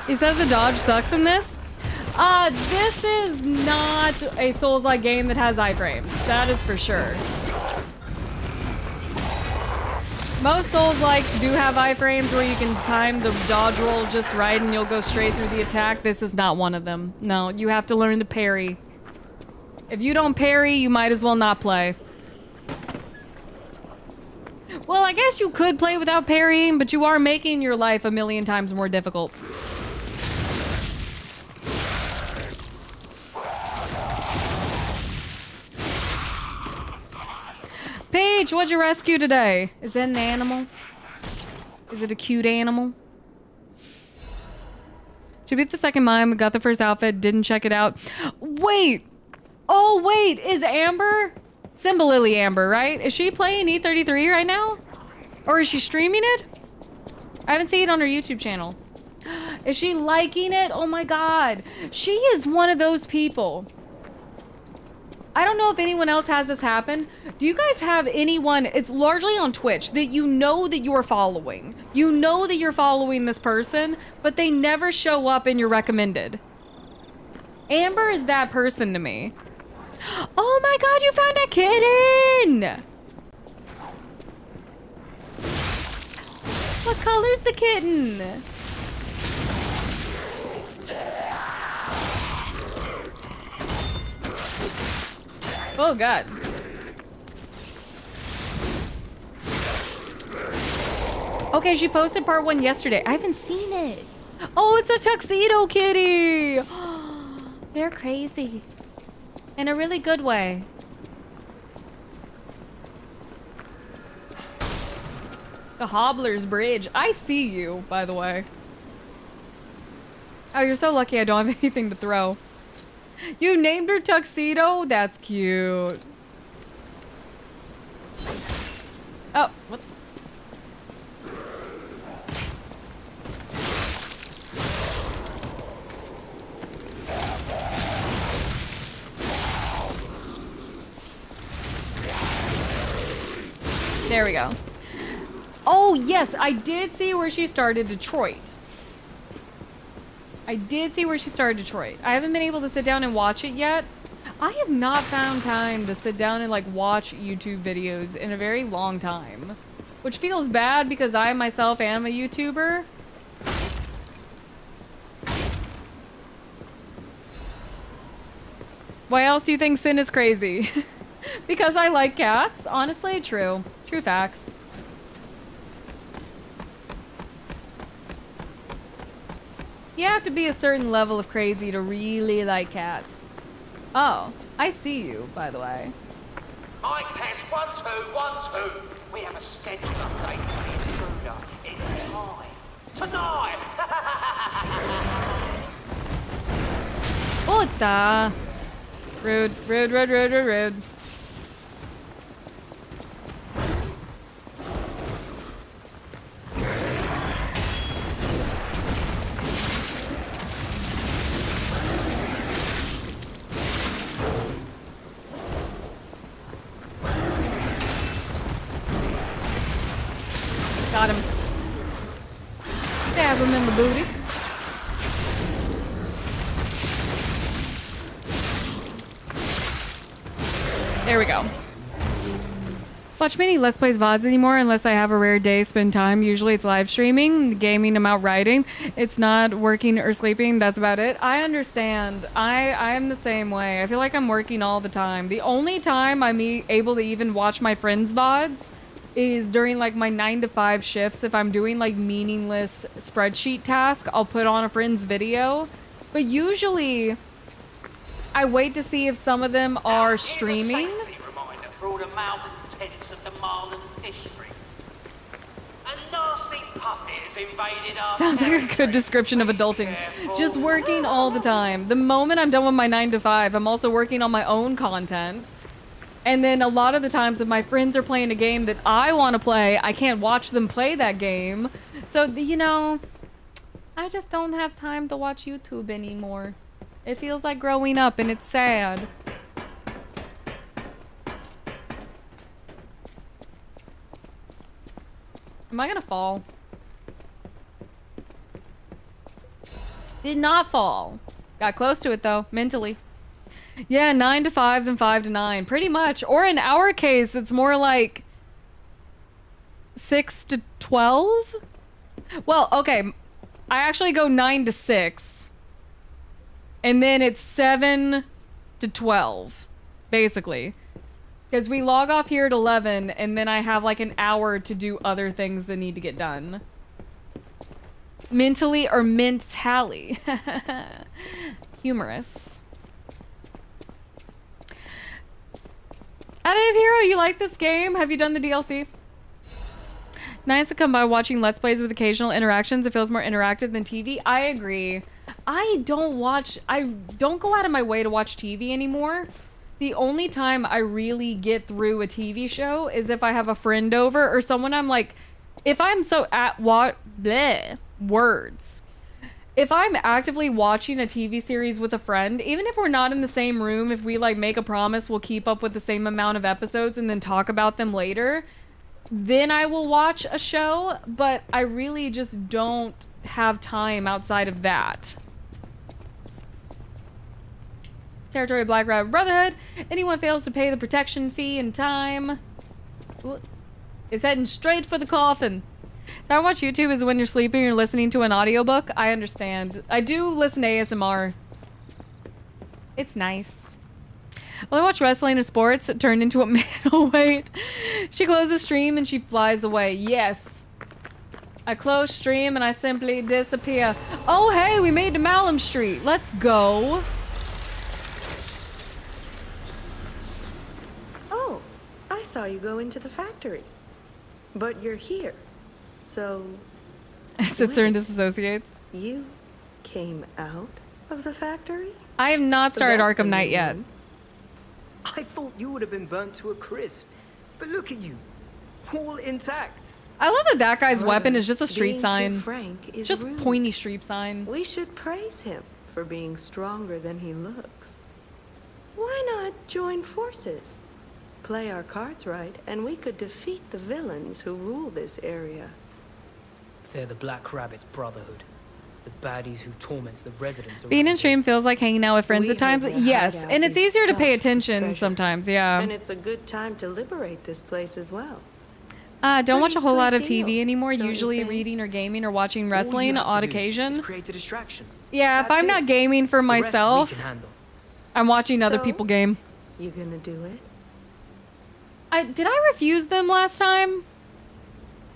He says the dodge sucks in this. This is not a Souls-like game that has iframes. That is for sure. Most Souls-likes do have iframes where you can time the dodge roll just right and you'll go straight through the attack. This is not one of them. No, you have to learn to parry. If you don't parry, you might as well not play. Well, I guess you could play without parrying, but you are making your life a million times more difficult. Peach, what'd you rescue today? Is that an animal? Is it a cute animal? She beat the second mime, got the first outfit, didn't check it out. Wait! Oh, wait, is Amber? Cymbalily Amber, right? Is she playing E33 right now? Or is she streaming it? I haven't seen it on her YouTube channel. Is she liking it? Oh my god. She is one of those people. I don't know if anyone else has this happen. Do you guys have anyone, it's largely on Twitch, that you know that you are following? You know that you're following this person, but they never show up in your recommended. Amber is that person to me. Oh my god, you found a kitten! What color's the kitten? Oh god. Okay, she posted part 1 yesterday. I haven't seen it. Oh, it's a tuxedo kitty. They're crazy. In a really good way. The Hobbler's Bridge. I see you, by the way. Oh, you're so lucky I don't have anything to throw. You named her Tuxedo? That's cute. Oh, what? There we go. Oh, yes, I did see where she started Detroit. I did see where she started Detroit. I haven't been able to sit down and watch it yet. I have not found time to sit down and like watch YouTube videos in a very long time. Which feels bad because I myself am a YouTuber. Why else do you think Sin is crazy? Because I like cats? Honestly, true. True facts. You have to be a certain level of crazy to really like cats. Oh, I see you, by the way. Mic test 1 2 1 2. We have a schedule update for the intruder. It's time. Tonight. Puta. Rude, rude, rude, rude, rude, rude. Got him. Stab him in the booty. There we go. Watch many Let's Plays VODs anymore unless I have a rare day spend time. Usually it's live streaming, gaming, I'm out writing. It's not working or sleeping. That's about it. I understand. I'm the same way. I feel like I'm working all the time. The only time I'm able to even watch my friends' VODs is during like my 9 to 5 shifts. If I'm doing like meaningless spreadsheet task, I'll put on a friend's video. But usually I wait to see if some of them are streaming. Here's a safety reminder for all the malcontents of the Marlin district. A nasty puppet has invaded our Sounds like a good description of adulting. Just working all the time. The moment I'm done with my 9 to 5, I'm also working on my own content. And then a lot of the times if my friends are playing a game that I want to play, I can't watch them play that game. So, you know, I just don't have time to watch YouTube anymore. It feels like growing up and it's sad. Am I gonna fall? Did not fall. Got close to it though, mentally. Yeah, 9 to 5 than 5 to 9. Pretty much. Or in our case, it's more like 6 to 12? Well, okay. I actually go 9 to 6. And then it's 7 to 12, basically. Because we log off here at 11, and then I have like an hour to do other things that need to get done. Mentally or mentally. Humorous. Additive Hero, you like this game? Have you done the DLC? Nice to come by watching Let's Plays with occasional interactions. It feels more interactive than TV. I agree. I don't go out of my way to watch TV anymore. The only time I really get through a TV show is if I have a friend over or someone I'm like, if I'm so at what bleh, words. If I'm actively watching a TV series with a friend, even if we're not in the same room, if we like make a promise we'll keep up with the same amount of episodes and then talk about them later, then I will watch a show, but I really just don't have time outside of that. Territory of Black Rabbit Brotherhood. Anyone fails to pay the protection fee in time is heading straight for the coffin. I watch YouTube is when you're sleeping, you're listening to an audiobook. I understand. I do listen to ASMR. It's nice. Well, I watch wrestling and sports turned into a middleweight. She closes stream and she flies away. Yes. I close stream and I simply disappear. Oh, hey, we made to Malum Street. Let's go. Oh, I saw you go into the factory. But you're here. So... Sits there and disassociates. You came out of the factory? I have not started That's Arkham Knight yet. I thought you would have been burnt to a crisp. But look at you. All intact. I love that that guy's weapon is just a street Being too sign. frank is Just rude. pointy street sign. We should praise him for being stronger than he looks. Why not join forces? Play our cards right, and we could defeat the villains who rule this area. They're the Black Rabbit Brotherhood. The baddies who torment the residents Being in around stream feels like hanging out with friends We at times. heard their Yes, hideout and it's is easier to pay stuffed with attention treasure. sometimes, yeah. And it's a good time to liberate this place as well. Don't watch a pretty whole lot of sweet TV deal, anymore, don't you usually think? reading or gaming or watching All you wrestling have on to do occasion. is create a distraction. Yeah, if That's I'm it. not gaming for The rest we myself, can handle. I'm watching other So? people game. You gonna do it? Did I refuse them last time?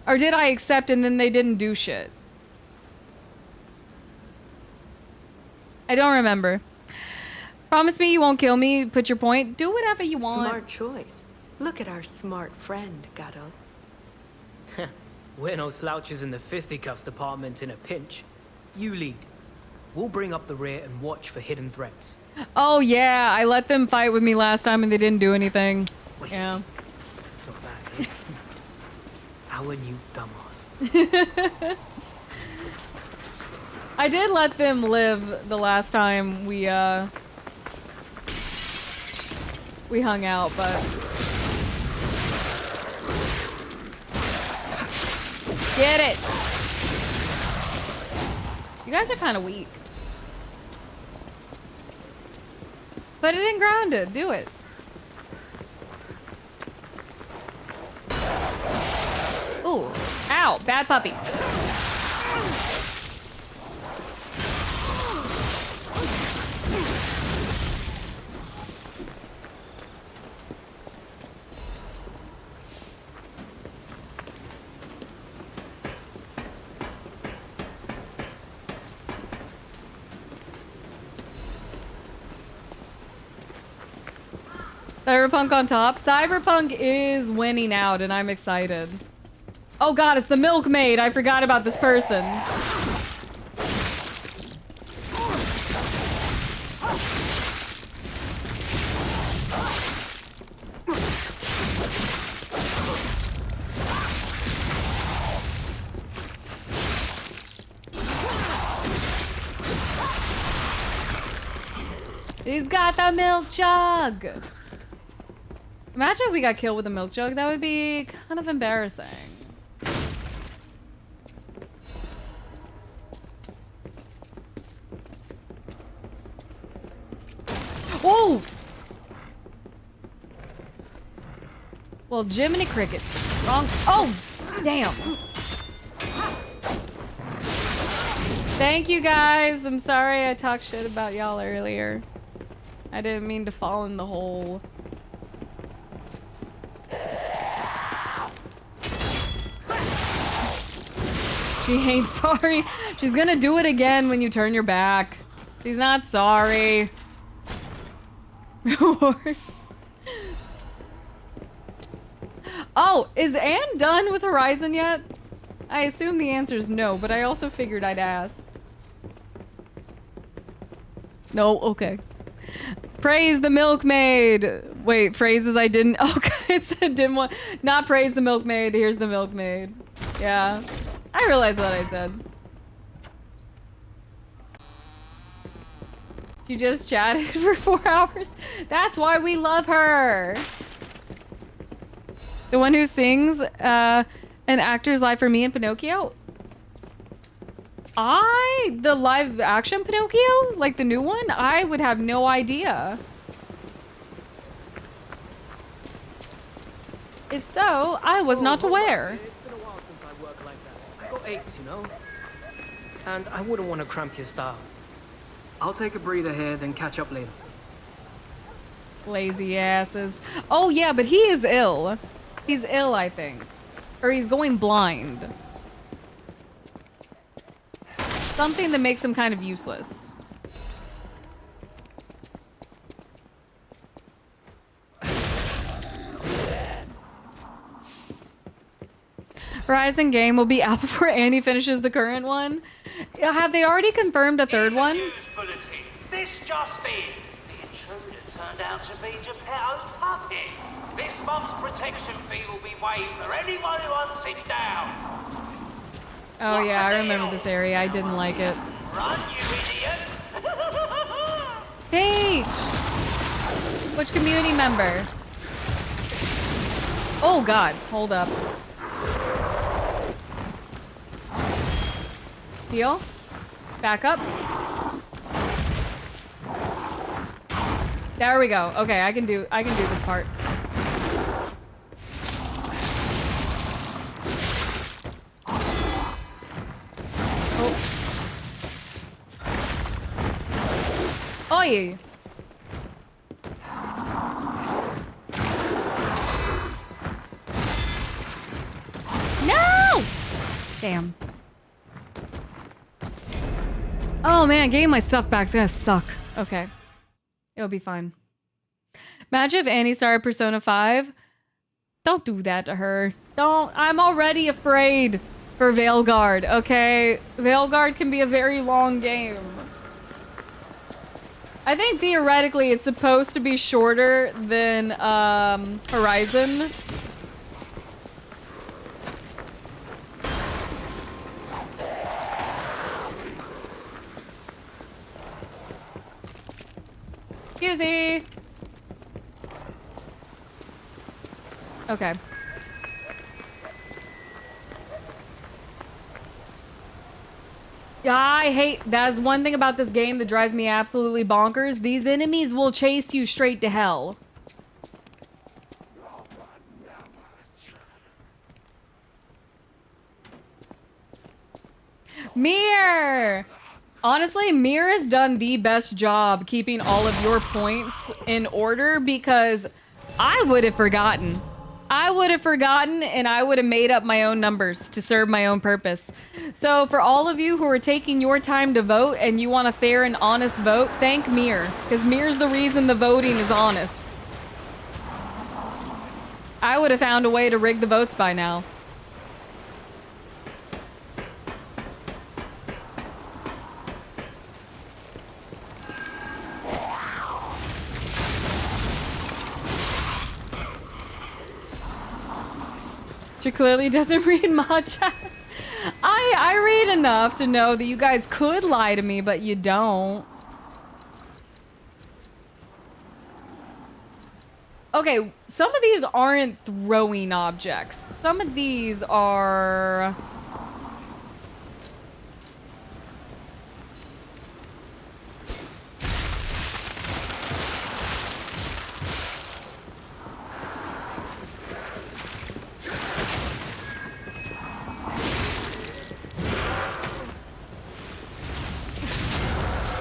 Or did I accept and then they didn't do shit? I don't remember. Promise me you won't kill me. Put your point. Do whatever you want. Smart choice. Look at our smart friend, Gato. We're no slouches in the fisticuffs department in a pinch. You lead. We'll bring up the rear and watch for hidden threats. Oh yeah, I let them fight with me last time and they didn't do anything. Yeah. Not bad, eh? Our new dumbass. I did let them live the last time we hung out, but get it. You guys are kind of weak. Put it in grounded. Do it. Ooh. Ow. Bad puppy. Cyberpunk on top. Cyberpunk is winning out, and I'm excited. Oh god, it's the milkmaid. I forgot about this person. He's got the milk jug. Imagine if we got killed with a milk jug. That would be kind of embarrassing. Oh! Well, Jiminy Crickets. Wrong. Oh! Damn. Thank you guys. I'm sorry I talked shit about y'all earlier. I didn't mean to fall in the hole. She ain't sorry. She's gonna do it again when you turn your back. She's not sorry. Oh, is Anne done with Horizon yet? I assume the answer is no, but I also figured I'd ask. No, okay. Praise the milkmaid. Wait, phrases I didn't. Okay, it said didn't want. Not praise the milkmaid. Here's the milkmaid. Yeah, I realized what I said. She just chatted for 4 hours. That's why we love her. The one who sings an actor's life for me and Pinocchio. The live action Pinocchio? Like the new one? I would have no idea. If so, I was not aware. It's been a while since I worked like that. I got aches, you know? And I wouldn't want to cramp your style. I'll take a breather here, then catch up later. Lazy asses. Oh yeah, but he is ill. He's ill, I think. Or he's going blind. Something that makes him kind of useless. Horizon game will be out before Annie finishes the current one. Have they already confirmed a third one? News bulletin. This just in. The intruder turned out to be Geppetto's puppet. This month's protection fee will be waived for anyone who hunts it down. Oh yeah, I remember this area. I didn't like it. Run, you idiot! Paige! Which community member? Oh god, hold up. Heal. Back up. There we go. Okay, I can do this part. Oh. Oi! No! Damn. Oh man, getting my stuff back is gonna suck. Okay. It'll be fine. Imagine if Annie started Persona 5. Don't do that to her. Don't. I'm already afraid for Veilguard, okay? Veilguard can be a very long game. I think theoretically it's supposed to be shorter than Horizon. Excuse. Okay. Yeah, I hate, that's one thing about this game that drives me absolutely bonkers. These enemies will chase you straight to hell. Mir! Honestly, Mir has done the best job keeping all of your points in order because I would have forgotten. I would have forgotten and I would have made up my own numbers to serve my own purpose. So for all of you who are taking your time to vote and you want a fair and honest vote, thank Mir, because Mir's the reason the voting is honest. I would have found a way to rig the votes by now. She clearly doesn't read mod chat. I read enough to know that you guys could lie to me, but you don't. Okay, some of these aren't throwing objects. Some of these are...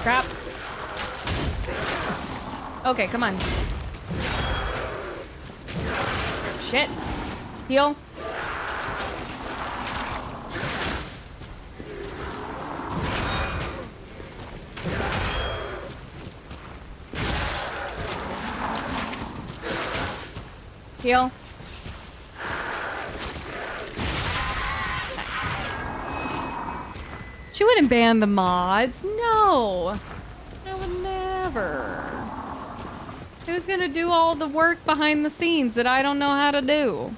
Crap. Okay, come on. Shit. Heal. Heal. She wouldn't ban the mods. No. I would never. Who's gonna do all the work behind the scenes that I don't know how to do?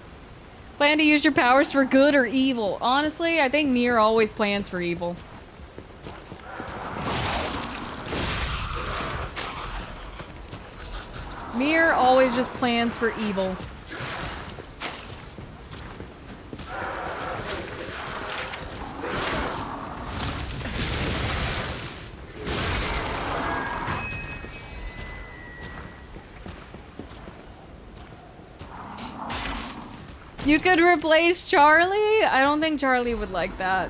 Plan to use your powers for good or evil? Honestly, I think Nier always plans for evil. Nier always just plans for evil. You could replace Charlie? I don't think Charlie would like that.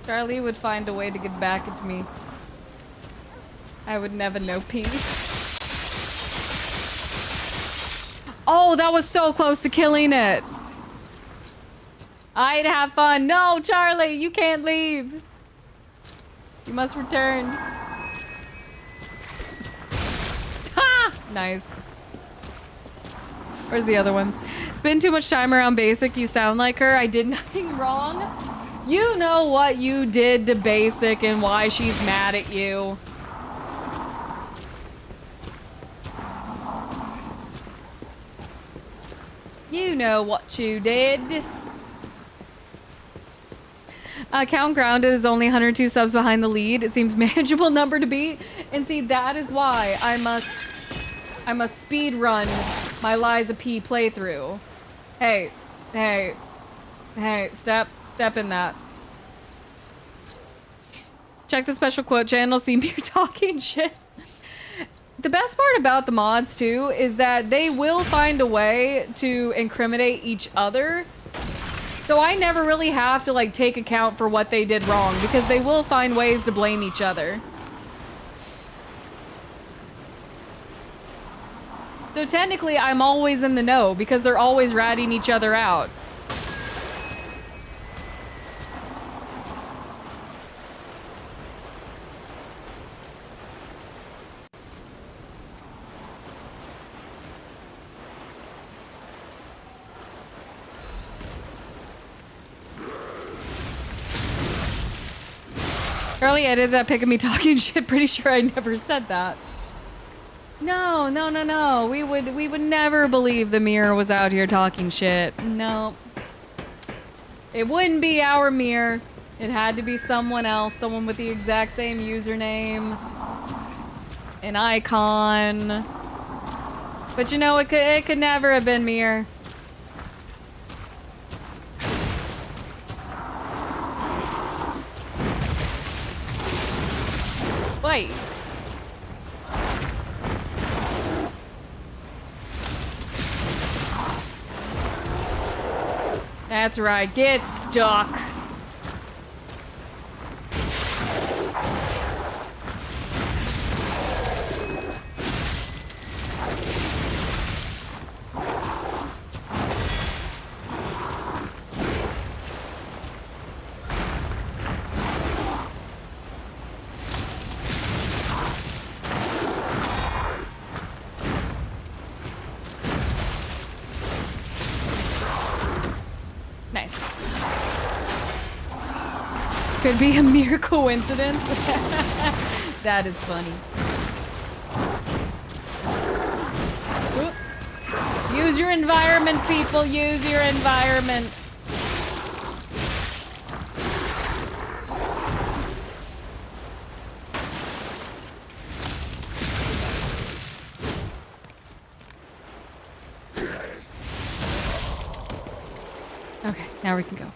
Charlie would find a way to get back at me. I would never know peace. Oh, that was so close to killing it. I'd have fun. No, Charlie, you can't leave. You must return. Ha! Nice. Where's the other one? Spend too much time around Basic, you sound like her. I did nothing wrong. You know what you did to Basic and why she's mad at you. You know what you did. Count Grounded is only 102 subs behind the lead. It seems manageable number to beat. And see, that is why I must speed run my Liza P playthrough. Hey, hey, hey, step in that. Check the special quote channel, see me talking shit. The best part about the mods too is that they will find a way to incriminate each other. So I never really have to like take account for what they did wrong because they will find ways to blame each other. So technically, I'm always in the know because they're always ratting each other out. Charlie edited that pic of me talking shit. Pretty sure I never said that. No, no, no, no. We would never believe the mirror was out here talking shit. No. It wouldn't be our mirror. It had to be someone else. Someone with the exact same username. An icon. But you know, it could never have been mirror. Wait. That's right, get stuck. Nice. Could be a mere coincidence. That is funny. Oop. Use your environment, people. Use your environment. Okay, now we can go.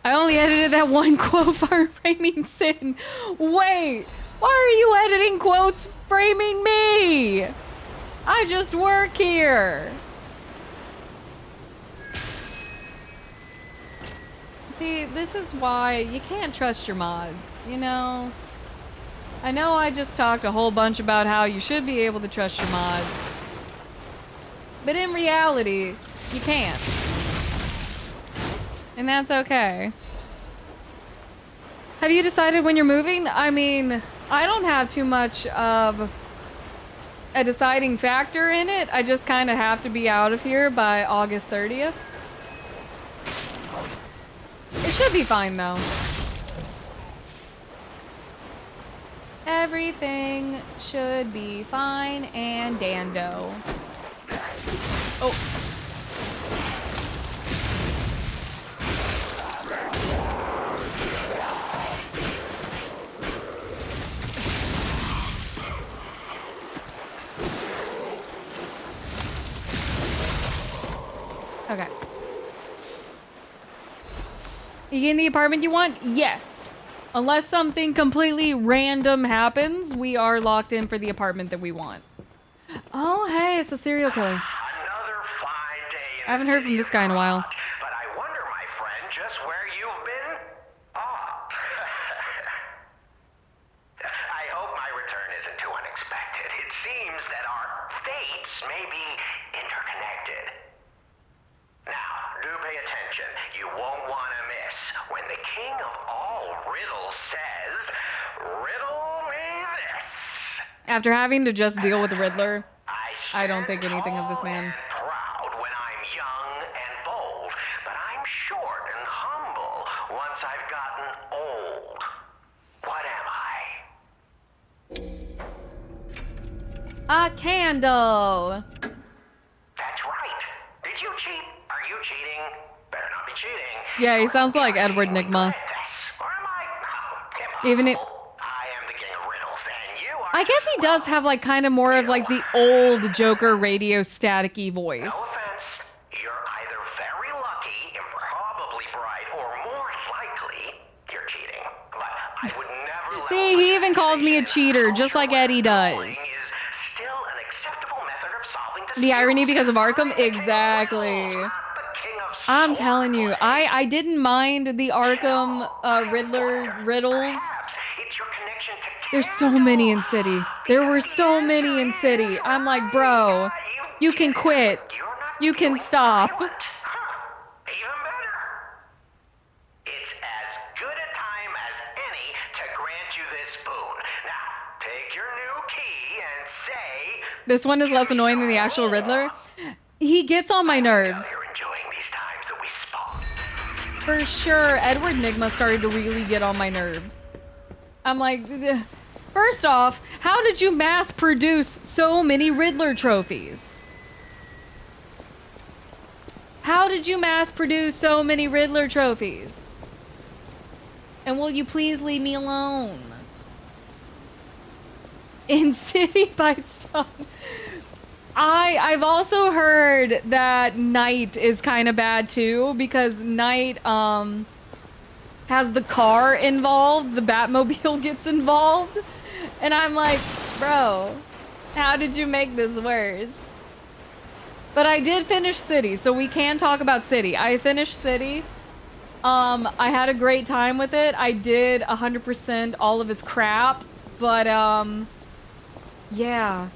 I only edited that one quote for framing Sin. Wait, why are you editing quotes framing me? I just work here. See, this is why you can't trust your mods, you know? I know I just talked a whole bunch about how you should be able to trust your mods. But in reality, you can't. And that's okay. Have you decided when you're moving? I mean, I don't have too much of a deciding factor in it. I just kind of have to be out of here by August 30th. It should be fine though. everything should be fine and dando. Oh. Okay. You getting the apartment you want? Yes. Unless something completely random happens, we are locked in for the apartment that we want. Oh, hey, it's a serial killer. Another fine day in I haven't heard from this guy in a while. But I wonder, my friend, just where you've been? Ah. I hope my return isn't too unexpected. It seems that our fates may be interconnected. Now, do pay attention. You won't want to miss when the king of all riddles says, "Riddle me this." After having to just deal with the Riddler, I don't think stand anything of this tall man. and proud when I'm young and bold, but I'm short and humble once I've gotten old. What am I? A candle. That's right. Did you cheat? Are you cheating? Better not be cheating. Yeah, he sounds like Edward Nygma. Or am I? Even it. I am the king of riddles, and you are. I guess he does have like kind of more of like the old Joker radio staticky voice. No offense. You're either very lucky, improbably bright, or more likely, you're cheating. But I would never let See, he even calls me a cheater, just like Eddie does. is still an acceptable method of solving The irony disputes. because of Arkham? Exactly. The king of I'm telling you, I didn't mind the Arkham Riddler riddles. It's your connection to There's so many in City. There were so many in City. I'm like, bro, you can quit. You can stop. Even better. It's as good a time as any to grant you this boon. Now, take your new key and say, This one is less annoying than the actual Riddler. He gets on my nerves. you're enjoying these times that we spawned. For sure, Edward Nygma started to really get on my nerves. I'm like, "Ugh." First off, how did you mass produce so many Riddler trophies? How did you mass produce so many Riddler trophies? And will you please leave me alone? In City Bites Tongue. I've also heard that Night is kind of bad too, because Night has the car involved, the Batmobile gets involved, and I'm like, bro, how did you make this worse? But I did finish City, so we can talk about City. I finished City. I had a great time with it. I did 100% all of his crap, but yeah.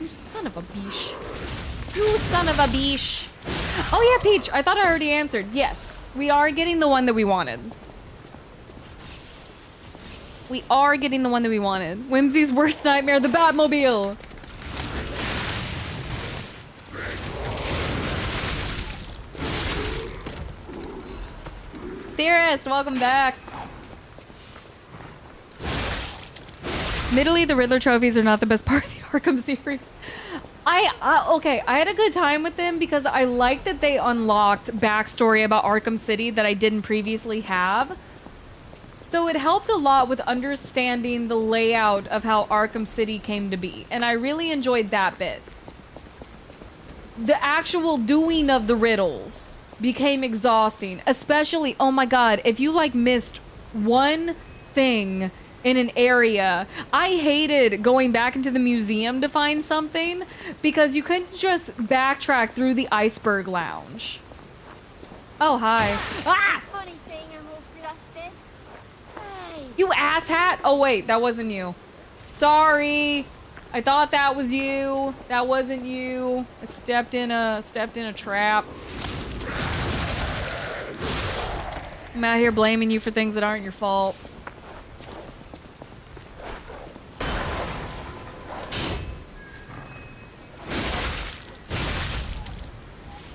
You son of a biche. You son of a biche. Oh yeah, Peach, I thought I already answered. Yes, we are getting the one that we wanted. We are getting the one that we wanted. Whimsy's worst nightmare, the Batmobile. Theorist, welcome back. Admittedly, the Riddler trophies are not the best part of the Arkham series. Okay, I had a good time with them because I like that they unlocked backstory about Arkham City that I didn't previously have. So it helped a lot with understanding the layout of how Arkham City came to be, and I really enjoyed that bit. The actual doing of the riddles became exhausting, especially, oh my god, if you like missed one thing in an area. I hated going back into the museum to find something because you couldn't just backtrack through the iceberg lounge. Oh, hi. Ah! Funny thing, I'm all flustered. Hey. You asshat! Oh wait, that wasn't you. Sorry. I thought that was you. That wasn't you. I stepped in a trap. I'm out here blaming you for things that aren't your fault.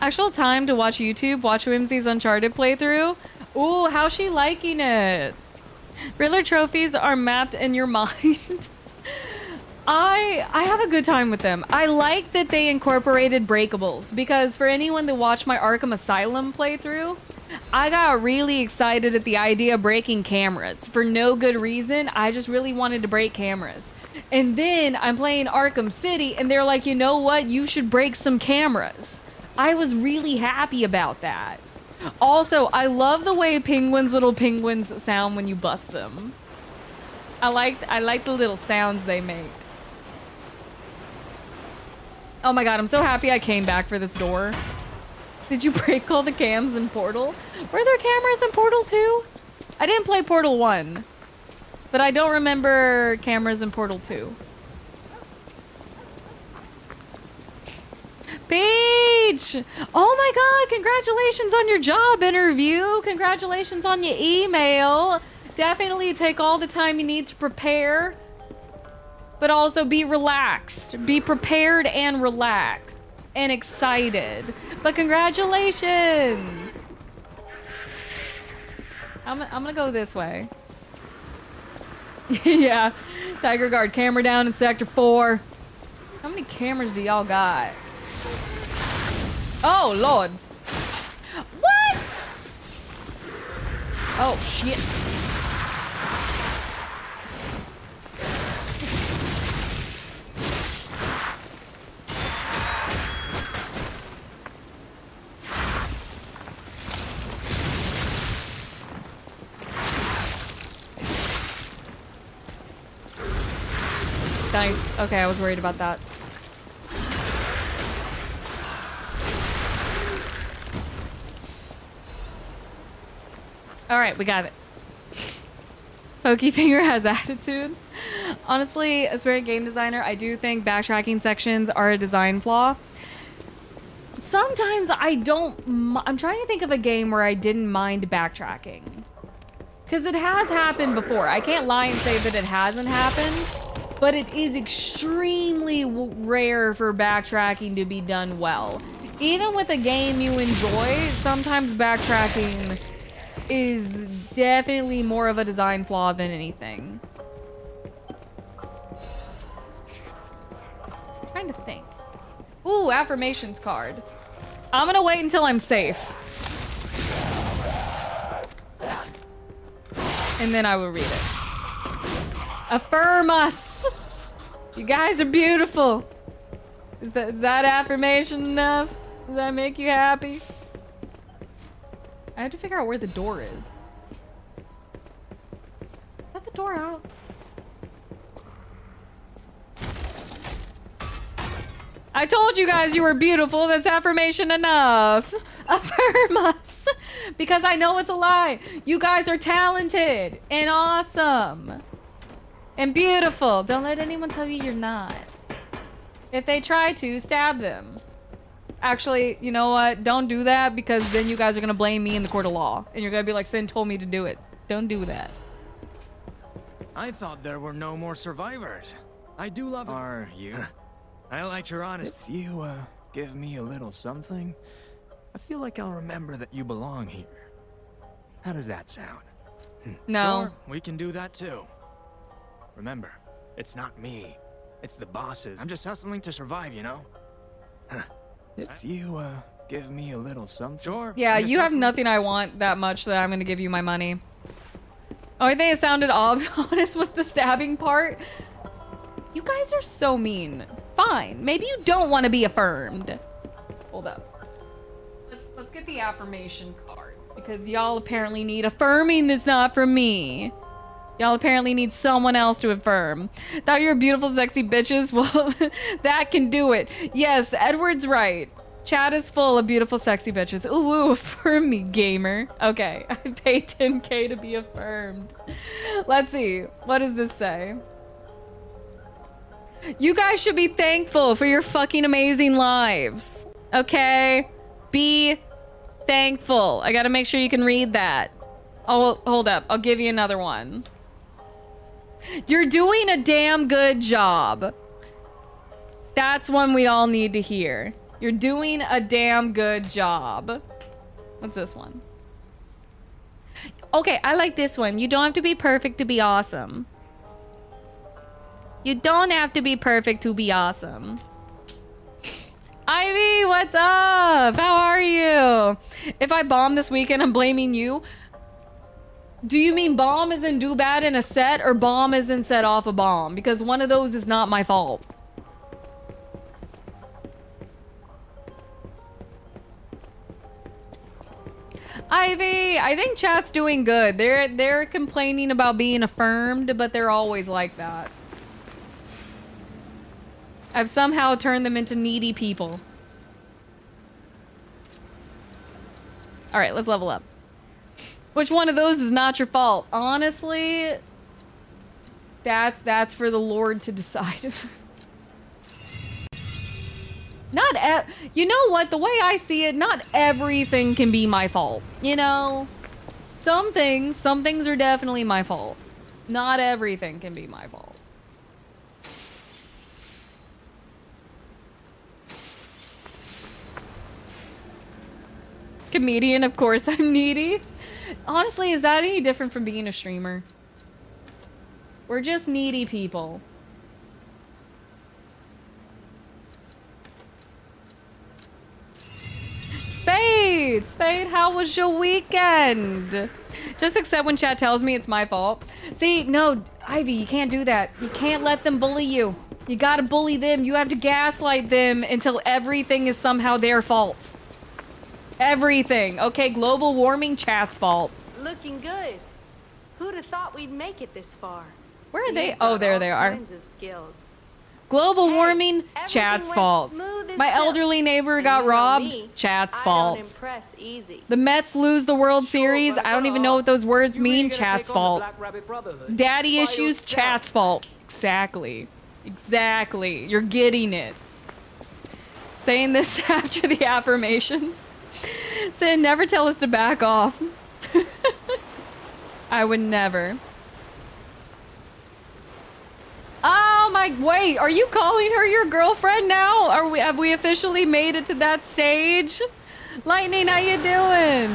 Actual time to watch YouTube, watch Whimsy's Uncharted playthrough. Ooh, how's she liking it? Riddler trophies are mapped in your mind. I have a good time with them. I like that they incorporated breakables because for anyone that watched my Arkham Asylum playthrough, I got really excited at the idea of breaking cameras. For no good reason, I just really wanted to break cameras. And then I'm playing Arkham City and they're like, you know what? You should break some cameras. I was really happy about that. Also, I love the way little penguins sound when you bust them. I like the little sounds they make. Oh my god, I'm so happy I came back for this door. Did you break all the cams in Portal? Were there cameras in Portal 2? I didn't play Portal 1, but I don't remember cameras in Portal 2. Paige! Oh my god, congratulations on your job interview. Congratulations on your email. Definitely take all the time you need to prepare, but also be relaxed. Be prepared and relaxed and excited. But congratulations. I'm gonna go this way. Yeah, Tiger Guard camera down in Sector 4. How many cameras do y'all got? Oh, lords. What? Oh, shit. Nice. Okay, I was worried about that. All right, we got it. Pokefinger has attitude. Honestly, as a game designer, I do think backtracking sections are a design flaw. Sometimes I don't. I'm trying to think of a game where I didn't mind backtracking. Because it has happened before. I can't lie and say that it hasn't happened. But it is extremely rare for backtracking to be done well. Even with a game you enjoy, sometimes backtracking is definitely more of a design flaw than anything. I'm trying to think. Ooh, affirmations card. I'm gonna wait until I'm safe. And then I will read it. Affirm us! You guys are beautiful. Is that affirmation enough? Does that make you happy? I have to figure out where the door is. Is that the door out? I told you guys you were beautiful. That's affirmation enough. Affirm us. Because I know it's a lie. You guys are talented and awesome. And beautiful. Don't let anyone tell you you're not. If they try to, stab them. Actually, you know what? Don't do that because then you guys are going to blame me in the court of law. And you're going to be like, Sin told me to do it. Don't do that. I thought there were no more survivors. I do love it. Are you? I like your honesty. If you, give me a little something, I feel like I'll remember that you belong here. How does that sound? No. Sure, we can do that too. Remember, it's not me. It's the bosses. I'm just hustling to survive, you know? If you, give me a little something. Sure. Yeah, you have nothing I want that much that I'm going to give you my money. Only thing that sounded honest was the stabbing part. You guys are so mean. Fine. Maybe you don't want to be affirmed. Hold up. Let's get the affirmation cards because y'all apparently need affirming that's not from me. Y'all apparently need someone else to affirm. Thought you were beautiful, sexy bitches? Well, that can do it. Yes, Edward's right. Chat is full of beautiful, sexy bitches. Ooh, ooh, affirm me, gamer. Okay, I paid 10K to be affirmed. Let's see. What does this say? You guys should be thankful for your fucking amazing lives. Okay? Be thankful. I gotta make sure you can read that. Oh, hold up. I'll give you another one. You're doing a damn good job. That's one we all need to hear. You're doing a damn good job. What's this one? Okay, I like this one. You don't have to be perfect to be awesome. You don't have to be perfect to be awesome. Ivy, what's up? How are you? If I bomb this weekend, I'm blaming you. Do you mean bomb as in do bad in a set, or bomb as in set off a bomb? Because one of those is not my fault. Ivy, I think chat's doing good. They're complaining about being affirmed, but they're always like that. I've somehow turned them into needy people. All right, let's level up. Which one of those is not your fault? Honestly, that's for the Lord to decide. You know what? The way I see it, not everything can be my fault. You know, some things are definitely my fault. Not everything can be my fault. Comedian, of course I'm needy. Honestly, is that any different from being a streamer? We're just needy people. Spade, how was your weekend? Just accept when chat tells me it's my fault. See, no, Ivy, you can't do that. You can't let them bully you. You gotta bully them. You have to gaslight them until everything is somehow their fault. Everything. Okay, global warming, chat's fault. Looking good. Who'd have thought we'd make it this far? Where are they? You've Oh, got there all they are. kinds of skills. Global Hey, warming, everything chat's went fault. smooth as My silk. elderly neighbor And got you know robbed, me, chat's I fault. don't impress easy. The Mets lose the World Sure, Series. but I don't even know what those words you really mean. gonna Chat's take on the fault. Black Rabbit Brotherhood Daddy by issues, yourself? chat's fault. Exactly. Exactly. You're getting it. Saying this after the affirmations. Saying never tell us to back off. I would never. Oh my, wait, are you calling her your girlfriend now? Have we officially made it to that stage? Lightning, how you doing?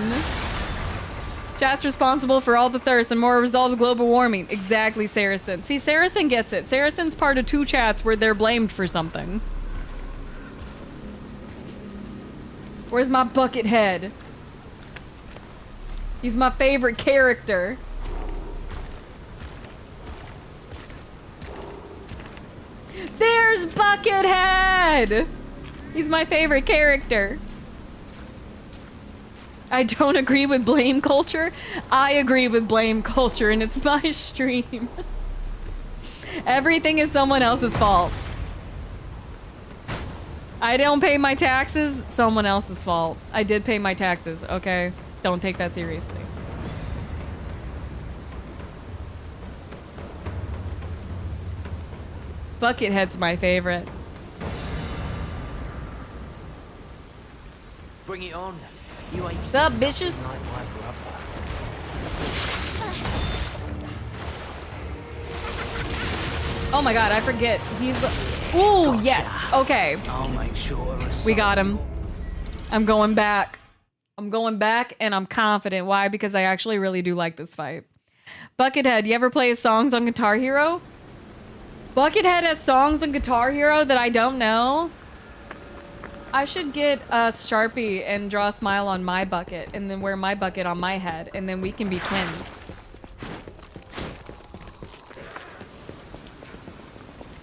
Chat's responsible for all the thirst and more results of global warming. Exactly, Saracen. See, Saracen gets it. Saracen's part of two chats where they're blamed for something. Where's my bucket head? He's my favorite character. There's Buckethead! He's my favorite character. I don't agree with blame culture. I agree with blame culture, and it's my stream. Everything is someone else's fault. I don't pay my taxes, someone else's fault. I did pay my taxes, okay? Don't take that seriously. Buckethead's my favorite. Bring it on. You ain't What's up, bitches? like my brother. Oh my god, I forget. He's... Ooh, Gotcha. yes. Okay. I'll make sure. We got him. I'm going back. I'm going back, and I'm confident. Why? Because I actually really do like this fight. Buckethead, you ever play his songs on Guitar Hero? Buckethead has songs on Guitar Hero that I don't know. I should get a Sharpie and draw a smile on my bucket, and then wear my bucket on my head, and then we can be twins.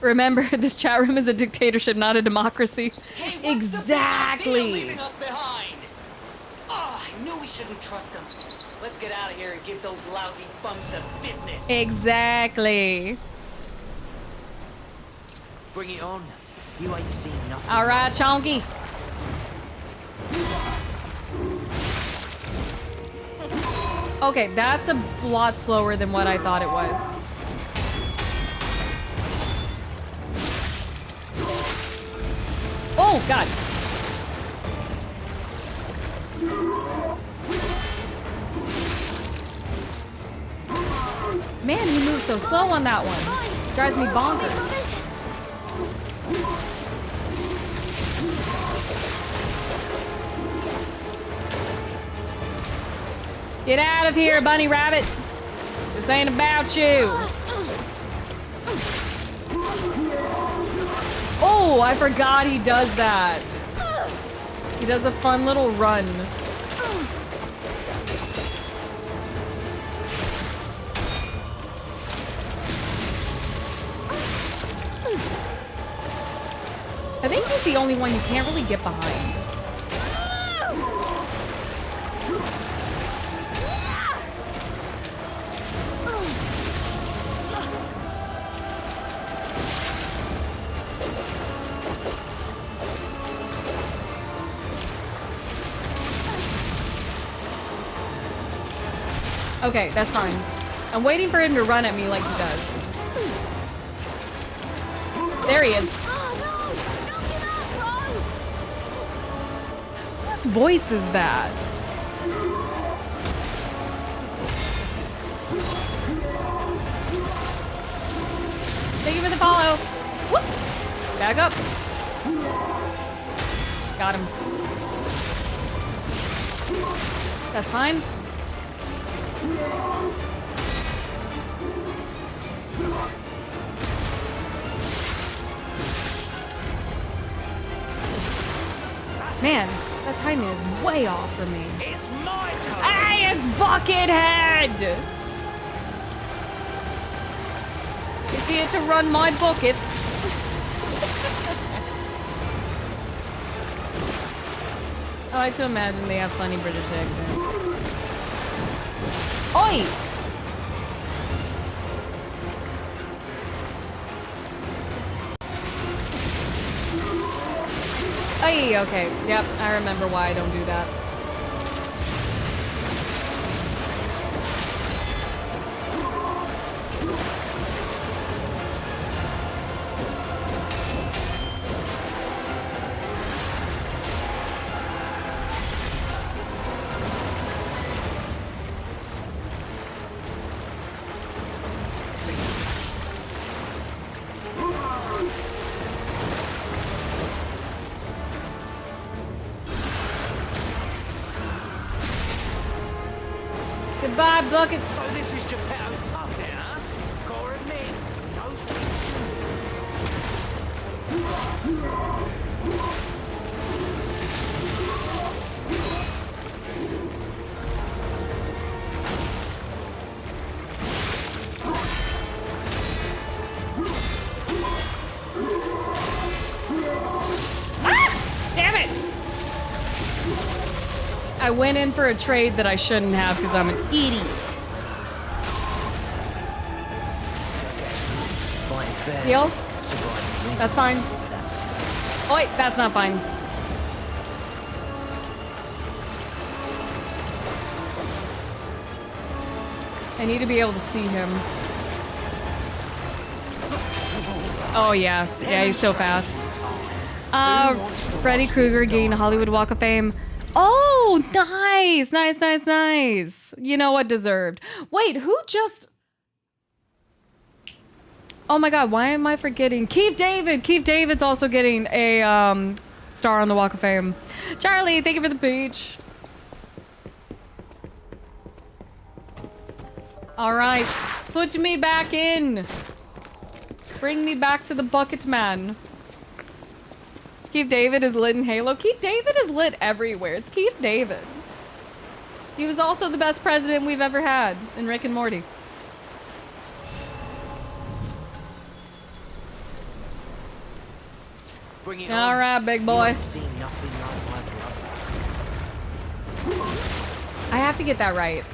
Remember, this chat room is a dictatorship, not a democracy. Hey, what's Exactly. the big idea leaving us behind? Oh, I knew we shouldn't trust them. Let's get out of here and give those lousy bums the business. Exactly. Bring it on. You ain't seen nothing. All right, Chonky. Okay, that's a lot slower than what I thought it was. Oh, God. Man, he moves so slow on that one. Drives me bonkers. Get out of here, bunny rabbit. This ain't about you. Oh, I forgot he does that. He does a fun little run. I think he's the only one you can't really get behind. Okay, that's fine. I'm waiting for him to run at me like he does. There he is. Whose voice is that? Thank you for the follow. Whoop. Back up. Got him. That's fine. Man, that timing is way off for me. It's my turn. Hey, it's Buckethead! He's here to run my buckets. I like to imagine they have funny British accents. Oi! Hey, okay. Yep, I remember why I don't do that. Goodbye, Bucket. So this is Geppetto's puppet, huh? Gotta admit, those Damn it! I went in for a trade that I shouldn't have because I'm an idiot. Heal? That's fine. Oh, wait, that's not fine. I need to be able to see him. Oh, yeah. Yeah, he's so fast. Freddy Krueger gained a Hollywood Walk of Fame. Oh, nice. Nice, nice, nice. You know what? Deserved. Wait, who just... Oh my god, why am I forgetting? Keith David! Keith David's also getting a star on the Walk of Fame. Charlie, thank you for the peach. Alright, put me back in. Bring me back to the bucket man. Keith David is lit in Halo. Keith David is lit everywhere. It's Keith David. He was also the best president we've ever had in Rick and Morty. All right, big boy. I have to get that right.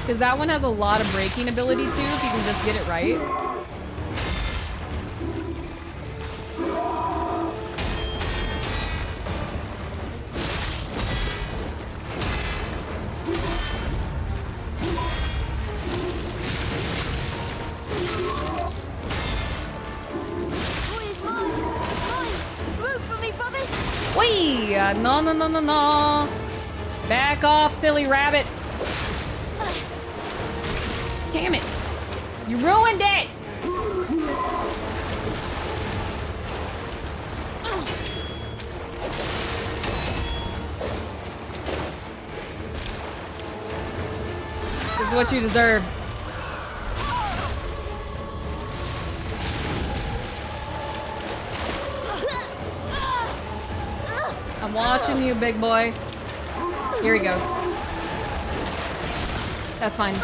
Because that one has a lot of breaking ability too, if you can just get it right. Whee! No, no, no, no, no. Back off, silly rabbit. Damn it. You ruined it. is what you deserve. I'm watching you, big boy. Here he goes. That's fine.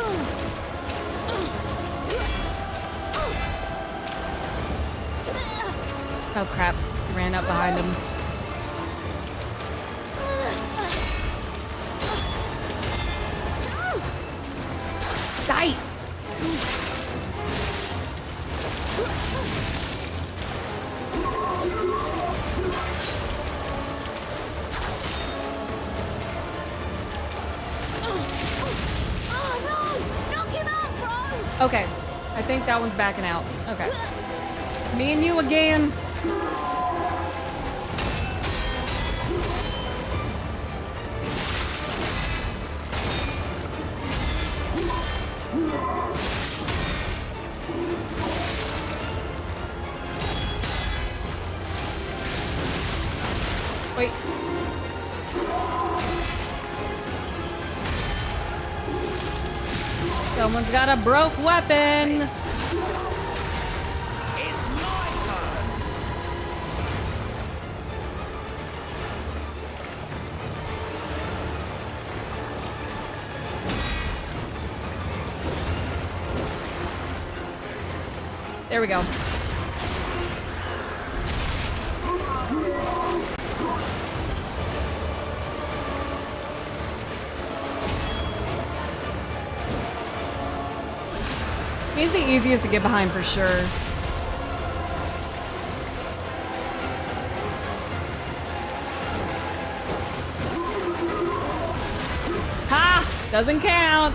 Oh crap, he ran up behind him. Die! Okay, I think that one's backing out. Okay. Me and you again. Wait. Someone's got a broke weapon. It's my turn. There we go. He's the easiest to get behind for sure. Ha! Doesn't count.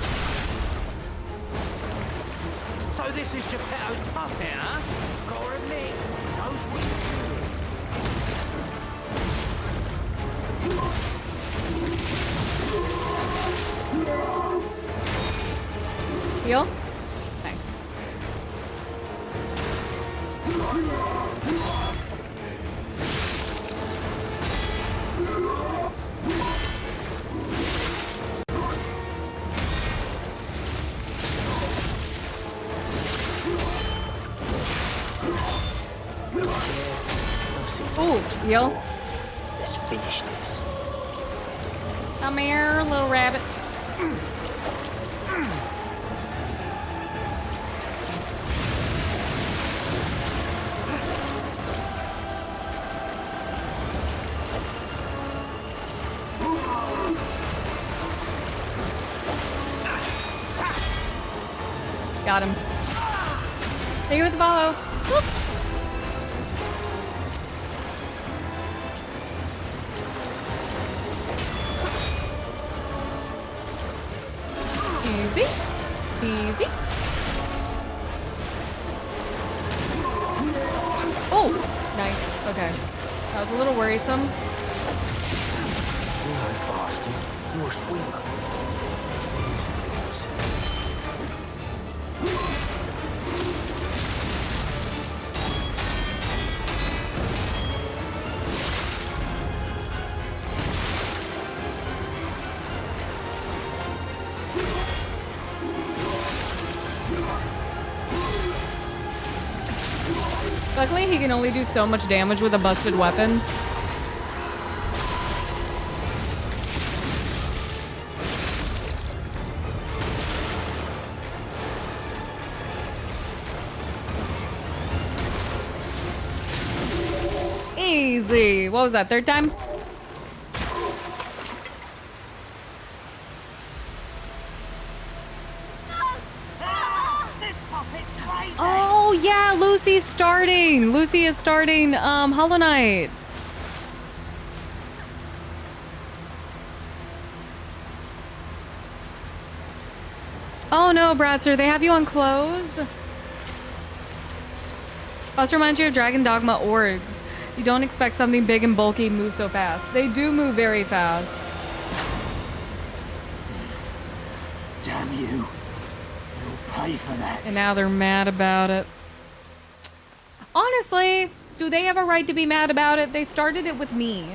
So this is Geppetto's puppet, huh? Gotta admit, those wings. Heal. Nice. Ooh, heal. Let's finish this. Come here, little rabbit. Got him. Stay with the follow. Whoop. Easy. Easy. Oh, nice. Okay. That was a little worrisome. You bastard. You're a swimmer. That's what this is. Luckily, he can only do so much damage with a busted weapon. Easy. What was that, third time? Oh, yeah, Lucy's starting. Lucy is starting Hollow Knight. Oh no, Bratzer, they have you on close? Also reminds you of Dragon Dogma orgs. You don't expect something big and bulky to move so fast. They do move very fast. Damn you. You'll pay for that. And now they're mad about it. Honestly, do they have a right to be mad about it? They started it with me.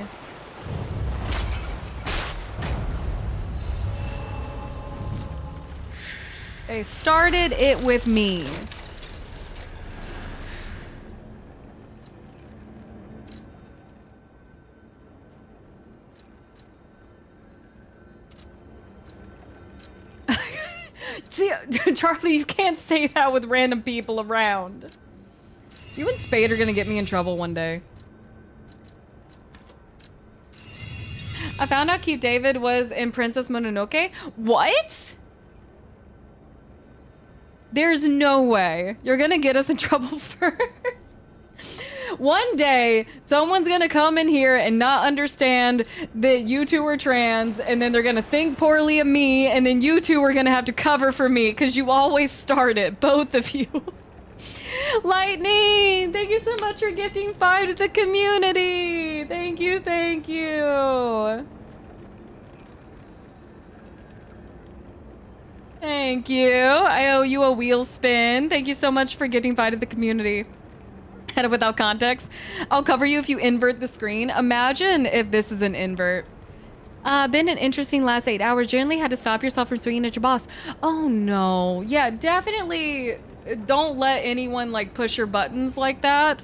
They started it with me. See, Charlie, you can't say that with random people around. You and Spade are gonna get me in trouble one day. I found out Keith David was in Princess Mononoke. What? There's no way. You're gonna get us in trouble first. One day, someone's gonna come in here and not understand that you two are trans, and then they're gonna think poorly of me, and then you two are gonna have to cover for me, because you always start it, both of you. Lightning, thank you so much for gifting 5 to the community. Thank you, thank you. Thank you. I owe you a wheel spin. Thank you so much for gifting 5 to the community. Head without context. I'll cover you if you invert the screen. Imagine if this is an invert. Been an interesting last 8 hours. Generally had to stop yourself from swinging at your boss. Oh no. Yeah, definitely don't let anyone like push your buttons like that,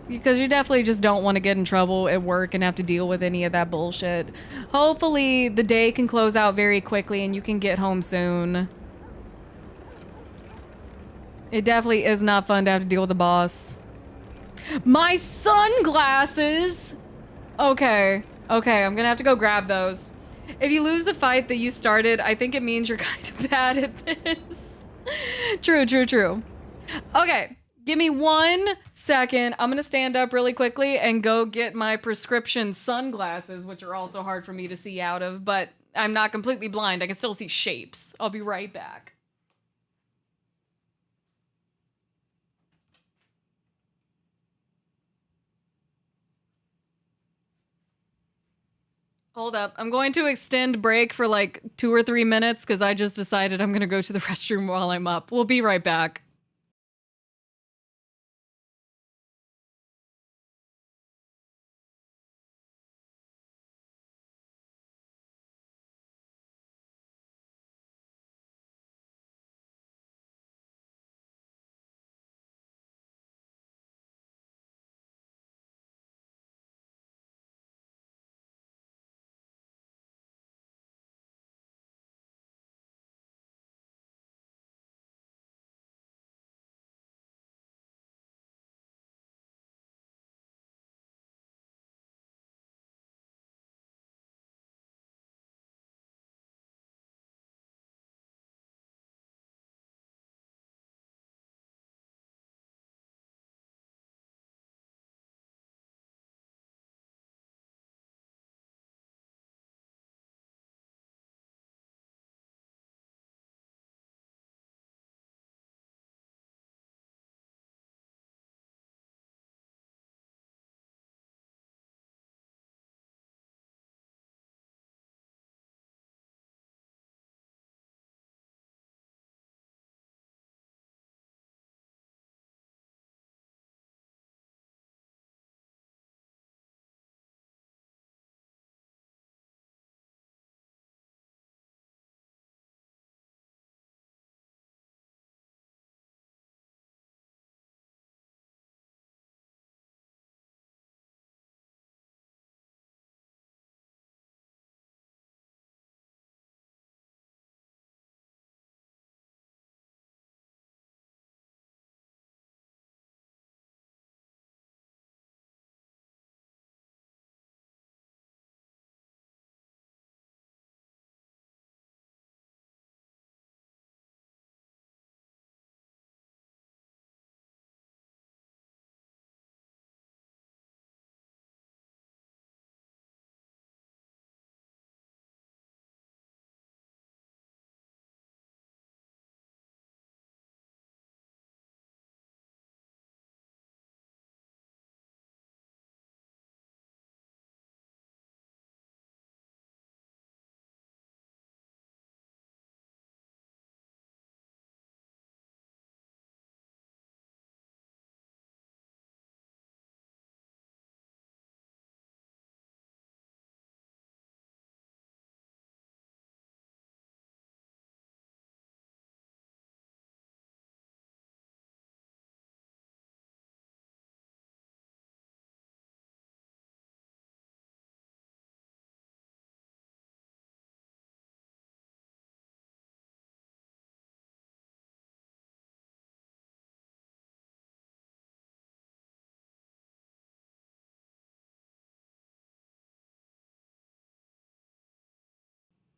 because you definitely just don't want to get in trouble at work and have to deal with any of that bullshit. Hopefully the day can close out very quickly and you can get home soon. It definitely is not fun to have to deal with the boss. My sunglasses! Okay, okay, I'm gonna have to go grab those. If you lose the fight that you started, I think it means you're kind of bad at this. True, true, true. Okay, give me 1 second. I'm gonna stand up really quickly and go get my prescription sunglasses, which are also hard for me to see out of, but I'm not completely blind. I can still see shapes. I'll be right back. Hold up. I'm going to extend break for like 2 or 3 minutes because I just decided I'm going to go to the restroom while I'm up. We'll be right back.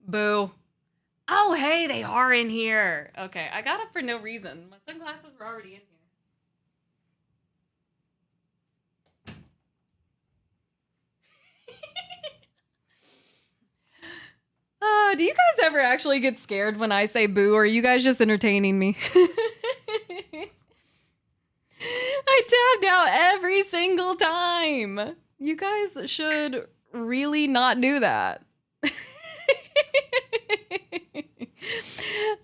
Boo. Oh, hey, they are in here. Okay, I got up for no reason. My sunglasses were already in here. Do you guys ever actually get scared when I say boo, or are you guys just entertaining me? I tapped out every single time. You guys should really not do that.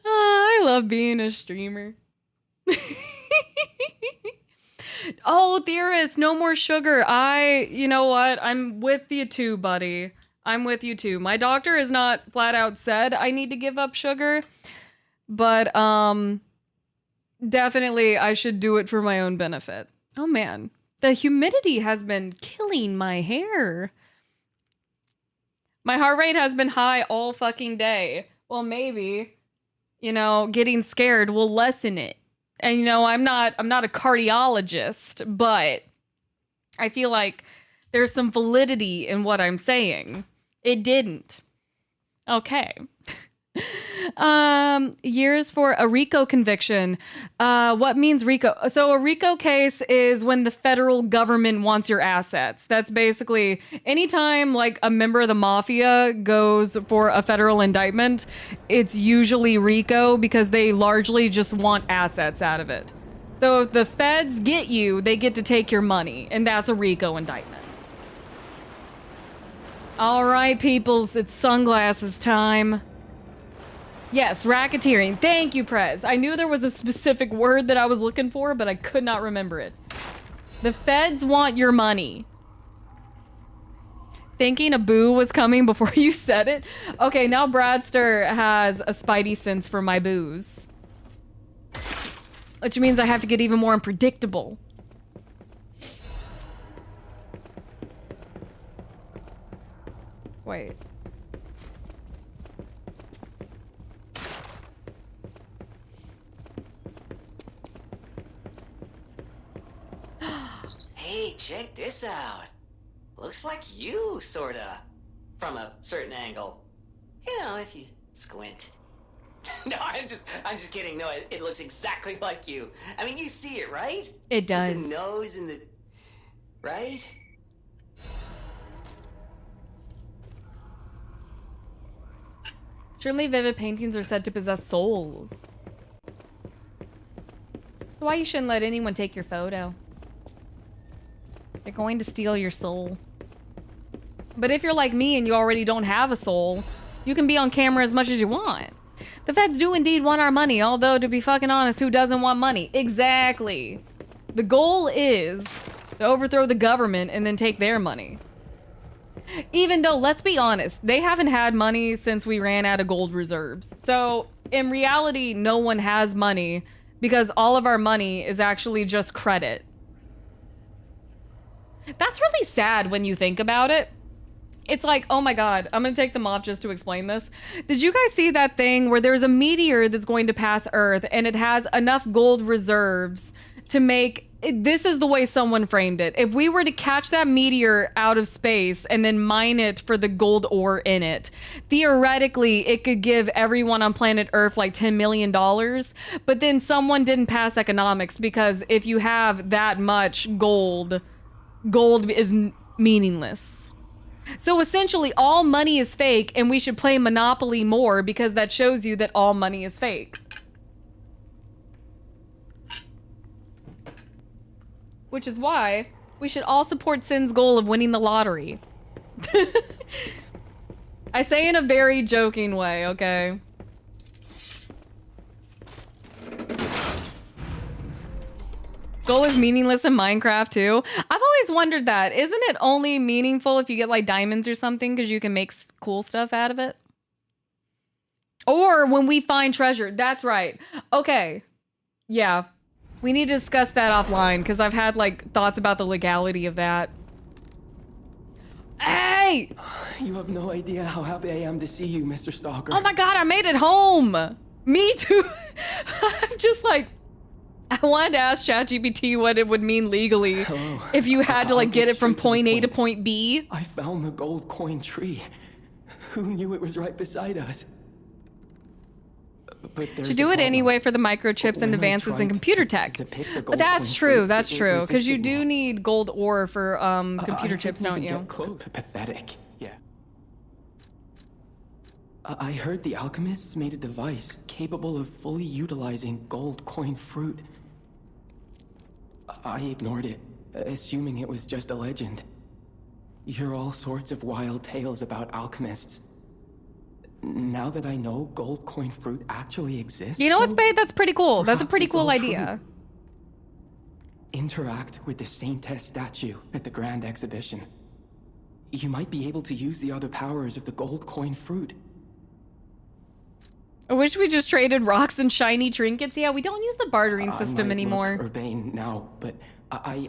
I love being a streamer. Oh, Theorist, no more sugar. You know what? I'm with you too, buddy. I'm with you too. My doctor has not flat out said I need to give up sugar, but definitely I should do it for my own benefit. Oh man, the humidity has been killing my hair. My heart rate has been high all fucking day. Well, maybe, getting scared will lessen it. And I'm not a cardiologist, but I feel like there's some validity in what I'm saying. It didn't. Okay. Years for a RICO conviction. What means RICO? So a RICO case is when the federal government wants your assets. That's basically anytime like a member of the mafia goes for a federal indictment, it's usually RICO because they largely just want assets out of it. So if the feds get you, they get to take your money, and that's a RICO indictment. All right, peoples, it's sunglasses time. Yes, racketeering. Thank you, Prez. I knew there was a specific word that I was looking for, but I could not remember it. The feds want your money. Thinking a boo was coming before you said it? Okay, now Bradster has a spidey sense for my boos. Which means I have to get even more unpredictable. Wait. Hey, check this out. Looks like you, sorta. From a certain angle. If you squint. No, I'm just kidding. No, it looks exactly like you. I mean, you see it, right? It does. With the nose and the... Right? Surely vivid paintings are said to possess souls. So why you shouldn't let anyone take your photo? They're going to steal your soul. But if you're like me and you already don't have a soul, you can be on camera as much as you want. The feds do indeed want our money, although to be fucking honest, who doesn't want money? Exactly. The goal is to overthrow the government and then take their money. Even though, let's be honest, they haven't had money since we ran out of gold reserves. So in reality, no one has money because all of our money is actually just credit. That's really sad when you think about it. It's like, oh my God, I'm gonna take them off just to explain this. Did you guys see that thing where there's a meteor that's going to pass Earth and it has enough gold reserves to make, this is the way someone framed it. If we were to catch that meteor out of space and then mine it for the gold ore in it, theoretically, it could give everyone on planet Earth like $10 million. But then someone didn't pass economics because if you have that much gold is meaningless. So essentially all money is fake and we should play Monopoly more because that shows you that all money is fake. Which is why we should all support Sin's goal of winning the lottery. I say in a very joking way, okay? Gold is meaningless in Minecraft too. I've always wondered that. Isn't it only meaningful if you get like diamonds or something because you can make cool stuff out of it? Or when we find treasure. That's right. Okay. Yeah. We need to discuss that offline because I've had like thoughts about the legality of that. Hey! You have no idea how happy I am to see you, Mr. Stalker. Oh my God, I made it home. Me too. I'm just like, I wanted to ask ChatGPT what it would mean legally if you had to like get it from point A to point B. I found the gold coin tree. Who knew it was right beside us? But Should do it anyway for the microchips and advances in computer tech. That's true. That's true. Because you do need gold ore for computer chips, don't you? Pathetic. Yeah. I heard the alchemists made a device capable of fully utilizing gold coin fruit. I ignored it, assuming it was just a legend. You hear all sorts of wild tales about alchemists. Now that I know gold coin fruit actually exists... You know what, Spade? That's pretty cool. That's a pretty cool idea. Interact with the Saintess statue at the Grand Exhibition. You might be able to use the other powers of the gold coin fruit. I wish we just traded rocks and shiny trinkets. Yeah, we don't use the bartering system anymore. Urbane now, but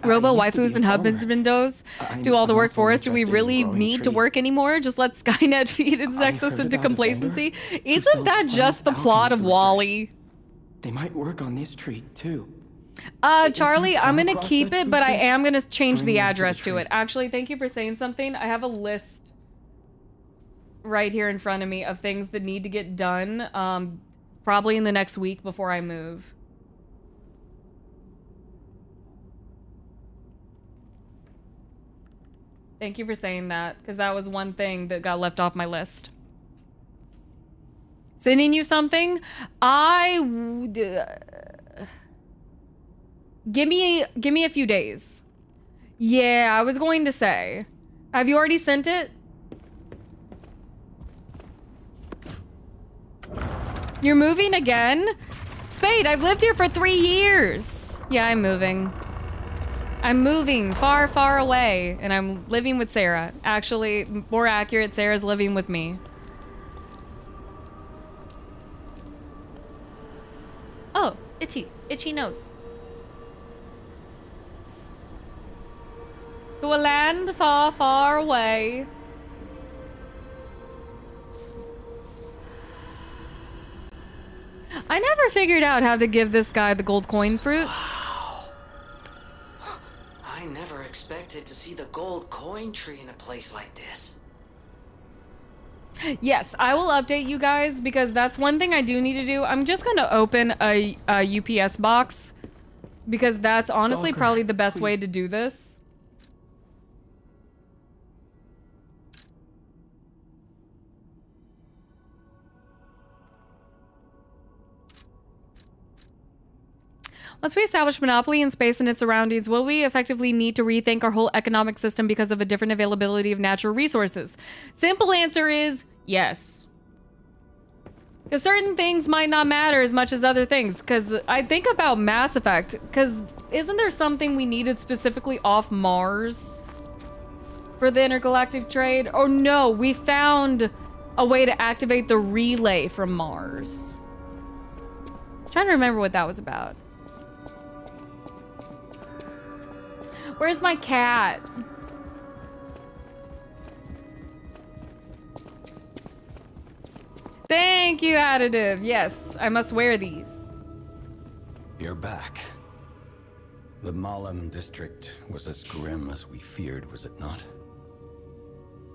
Robo waifus and husbandos do all the work for us. Do we really need to work anymore? Just let Skynet feed and sex us into complacency? Isn't that just the plot of WALL-E? They might work on this tree too. Charlie, I'm gonna keep it, but I am gonna change the address to it. Actually, thank you for saying something. I have a list right here in front of me of things that need to get done, probably in the next week before I move. Thank you for saying that, because that was one thing that got left off my list. Sending you something? Give me a few days. Yeah, I was going to say. Have you already sent it? You're moving again? Spade, I've lived here for 3 years. Yeah, I'm moving. I'm moving far, far away, and I'm living with Sarah. Actually, more accurate, Sarah's living with me. Oh, itchy nose. To a land far, far away. I never figured out how to give this guy the gold coin fruit. I never expected to see the gold coin tree in a place like this. Yes, I will update you guys because that's one thing I do need to do. I'm just gonna open a UPS box because that's honestly probably the best way to do this. Once we establish monopoly in space and its surroundings, will we effectively need to rethink our whole economic system because of a different availability of natural resources? Simple answer is yes. Because certain things might not matter as much as other things. Because I think about Mass Effect. Because isn't there something we needed specifically off Mars for the intergalactic trade? Oh no, we found a way to activate the relay from Mars. I'm trying to remember what that was about. Where's my cat? Thank you, Additive. Yes, I must wear these. You're back. The Malum district was as grim as we feared, was it not?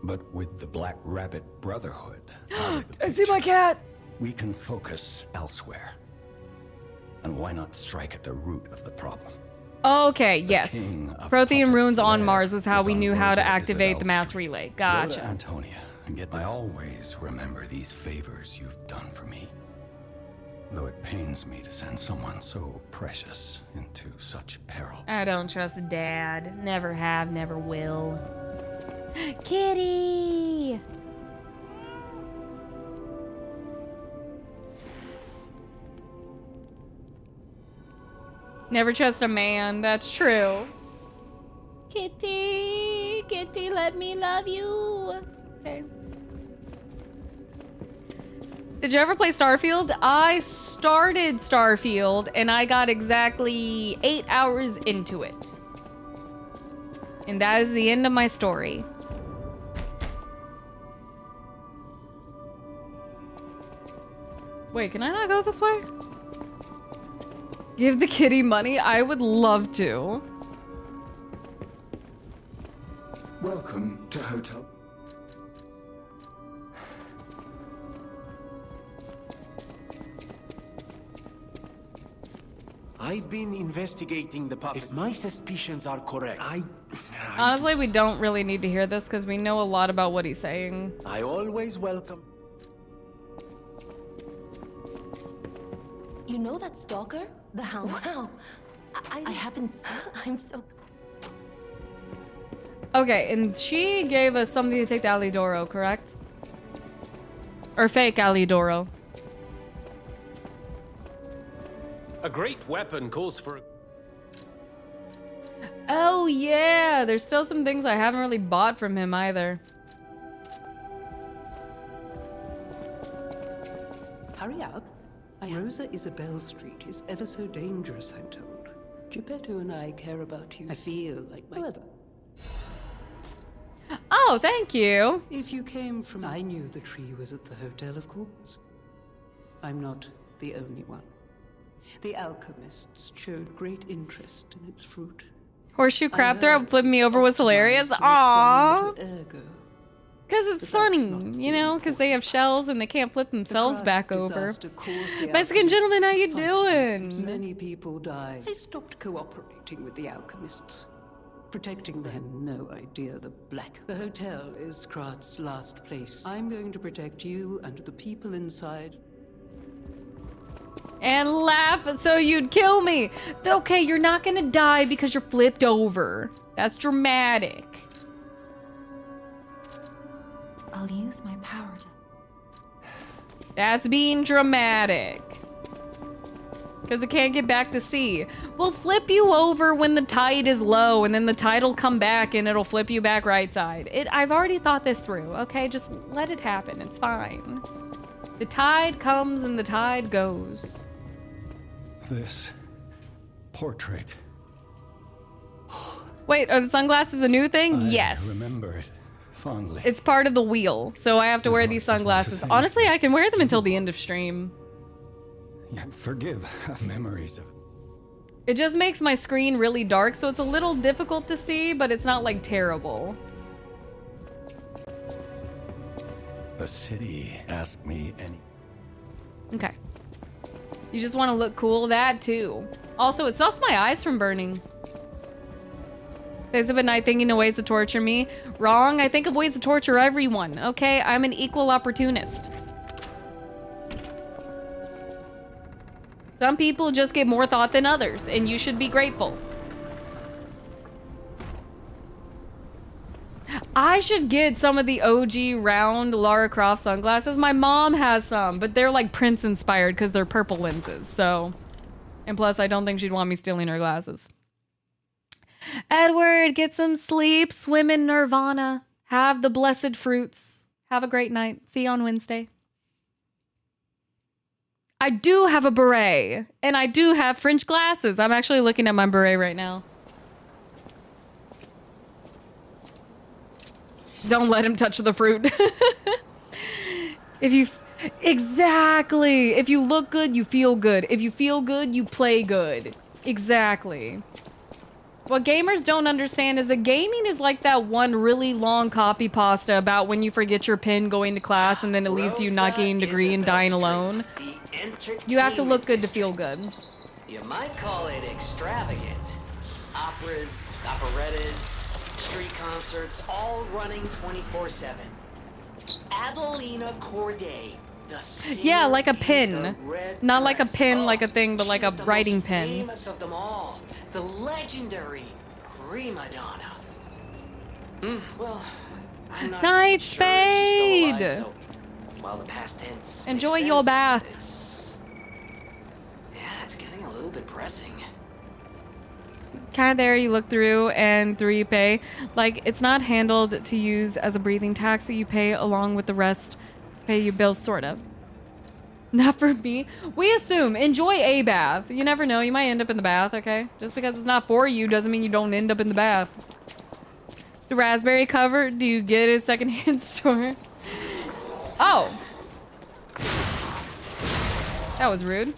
But with the Black Rabbit Brotherhood out of the I see my cat. we can focus elsewhere. And why not strike at the root of the problem? Okay, yes. Prothean runes on Mars was how is we on knew how to Rosa activate Isabel the mass Street. relay. Go to Gotcha. Antonia and get. I always remember these favors you've done for me. Though it pains me to send someone so precious into such peril. I don't trust Dad. Never have, never will. Kitty! Never trust a man, that's true. Kitty, Kitty, let me love you. Okay. Did you ever play Starfield? I started Starfield and I got exactly 8 hours into it. And that is the end of my story. Wait, can I not go this way? Give the kitty money? I would love to. Welcome to Hotel. I've been investigating the puppet. If my suspicions are correct, Honestly, we don't really need to hear this because we know a lot about what he's saying. I always welcome. You know that stalker? The hound? Wow. I haven't... I'm so... Okay, and she gave us something to take to Alidoro, correct? Or fake Alidoro. A great weapon calls for... Oh yeah, there's still some things I haven't really bought from him either. Hurry up. Rosa Isabel Street is ever so dangerous, I'm told. Geppetto and I care about you. I feel like my... However, oh, thank you. if you came from... I knew the tree was at the hotel, of course. I'm not the only one. The alchemists showed great interest in its fruit. Horseshoe crab throw flipping me over was hilarious. Aww. Because it's funny, you know, because they have shells and they can't flip themselves back over. Mexican gentleman, how you doing? Many people die. I stopped cooperating with the alchemists. Protecting them, no idea the black. The hotel is Krat's last place. I'm going to protect you and the people inside. And laugh so you'd kill me. Okay, you're not gonna die because you're flipped over. That's dramatic. I'll use my power to... That's being dramatic. Because it can't get back to sea. We'll flip you over when the tide is low, and then the tide will come back and it'll flip you back right side. I've already thought this through, okay? Just let it happen. It's fine. The tide comes and the tide goes. This portrait. Wait, are the sunglasses a new thing? I yes. remember it fondly. It's part of the wheel, so I have to wear these sunglasses. Honestly, I can wear them until the end of stream. Yeah, forgive memories of... It just makes my screen really dark, so it's a little difficult to see, but it's not like terrible. The city asked me any... Okay. You just want to look cool? That too. Also, it stops my eyes from burning. Days of a night thinking of ways to torture me. Wrong. I think of ways to torture everyone. Okay, I'm an equal opportunist. Some people just get more thought than others, and you should be grateful. I should get some of the OG round Lara Croft sunglasses. My mom has some, but they're like Prince inspired because they're purple lenses, so. And plus, I don't think she'd want me stealing her glasses. Edward, get some sleep, swim in nirvana, have the blessed fruits. Have a great night. See you on Wednesday. I do have a beret, and I do have French glasses. I'm actually looking at my beret right now. Don't let him touch the fruit. Exactly. If you look good, you feel good. If you feel good, you play good. Exactly. What gamers don't understand is that gaming is like that one really long copy pasta about when you forget your pen going to class and then it leads to you not getting a degree and dying alone. You have to look good to feel good. You might call it extravagant. Operas, operettas, street concerts, all running 24/7. Adelina Corday, the singer, yeah, like a pin. the red Not like a dress. pin, like a thing, but like a She's the writing most pen. famous of them all, the legendary prima donna. Well, I'm not Night sure if she's still alive, Spade. so while the past tense Enjoy makes your sense, bath. it's getting a little depressing. Kind of there, you look through and through you pay. Like, it's not handled to use as a breathing tax that you pay along with the rest. Pay your bills, sort of. Not for me. We assume. Enjoy a bath. You never know. You might end up in the bath, okay? Just because it's not for you doesn't mean you don't end up in the bath. The raspberry cover, do you get it at a secondhand store? Oh. That was rude.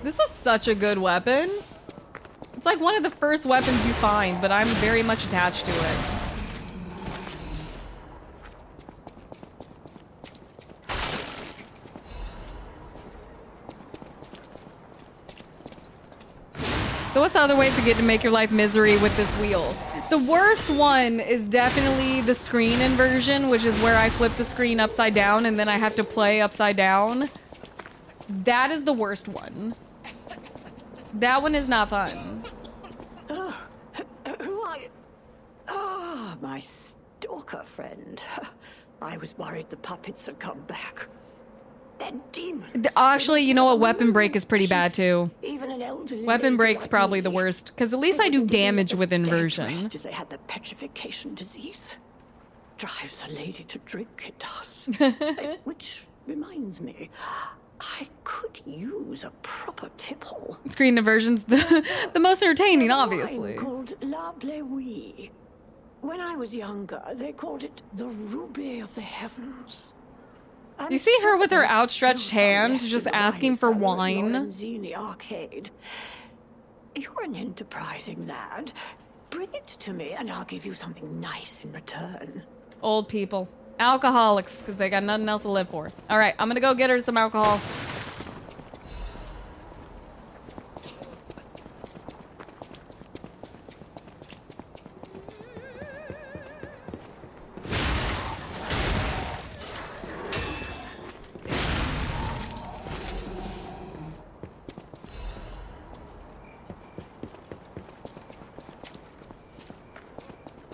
This is such a good weapon. It's like one of the first weapons you find, but I'm very much attached to it. So what's the other ways to get to make your life misery with this wheel? The worst one is definitely the screen inversion, which is where I flip the screen upside down and then I have to play upside down. That is the worst one. That one is not fun. Oh, who are you? Ah, my stalker friend. I was worried the puppets had come back. They're demons. Actually, you know what? Weapon break is pretty bad too. Even an elderly Weapon lady break's like probably me, the worst, because at least I do damage with inversion. if they had the petrification disease. Drives a lady to drink, it does. Which reminds me, I could use a proper tipple. Screen inversion's the most entertaining, There's a obviously. wine called La Bleuie. When I was younger, they called it the Ruby of the Heavens. You see her with her outstretched hand, just asking for wine? Lorenzini Arcade. You're an enterprising lad. Bring it to me, and I'll give you something nice in return. Old people. Alcoholics, because they got nothing else to live for. All right, I'm gonna go get her some alcohol.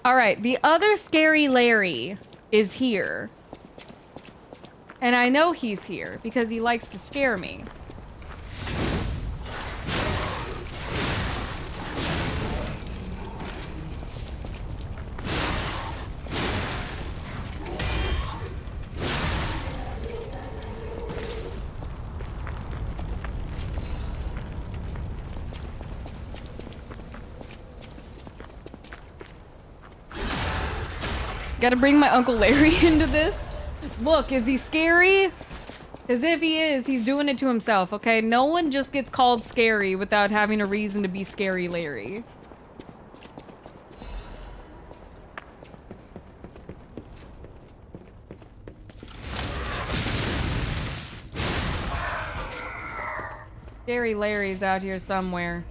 All right, the other scary Larry is here. And I know he's here because he likes to scare me. Gotta bring my Uncle Larry into this. Look, is he scary? As if he is, he's doing it to himself, okay? No one just gets called scary without having a reason to be scary Larry. Scary Larry's out here somewhere.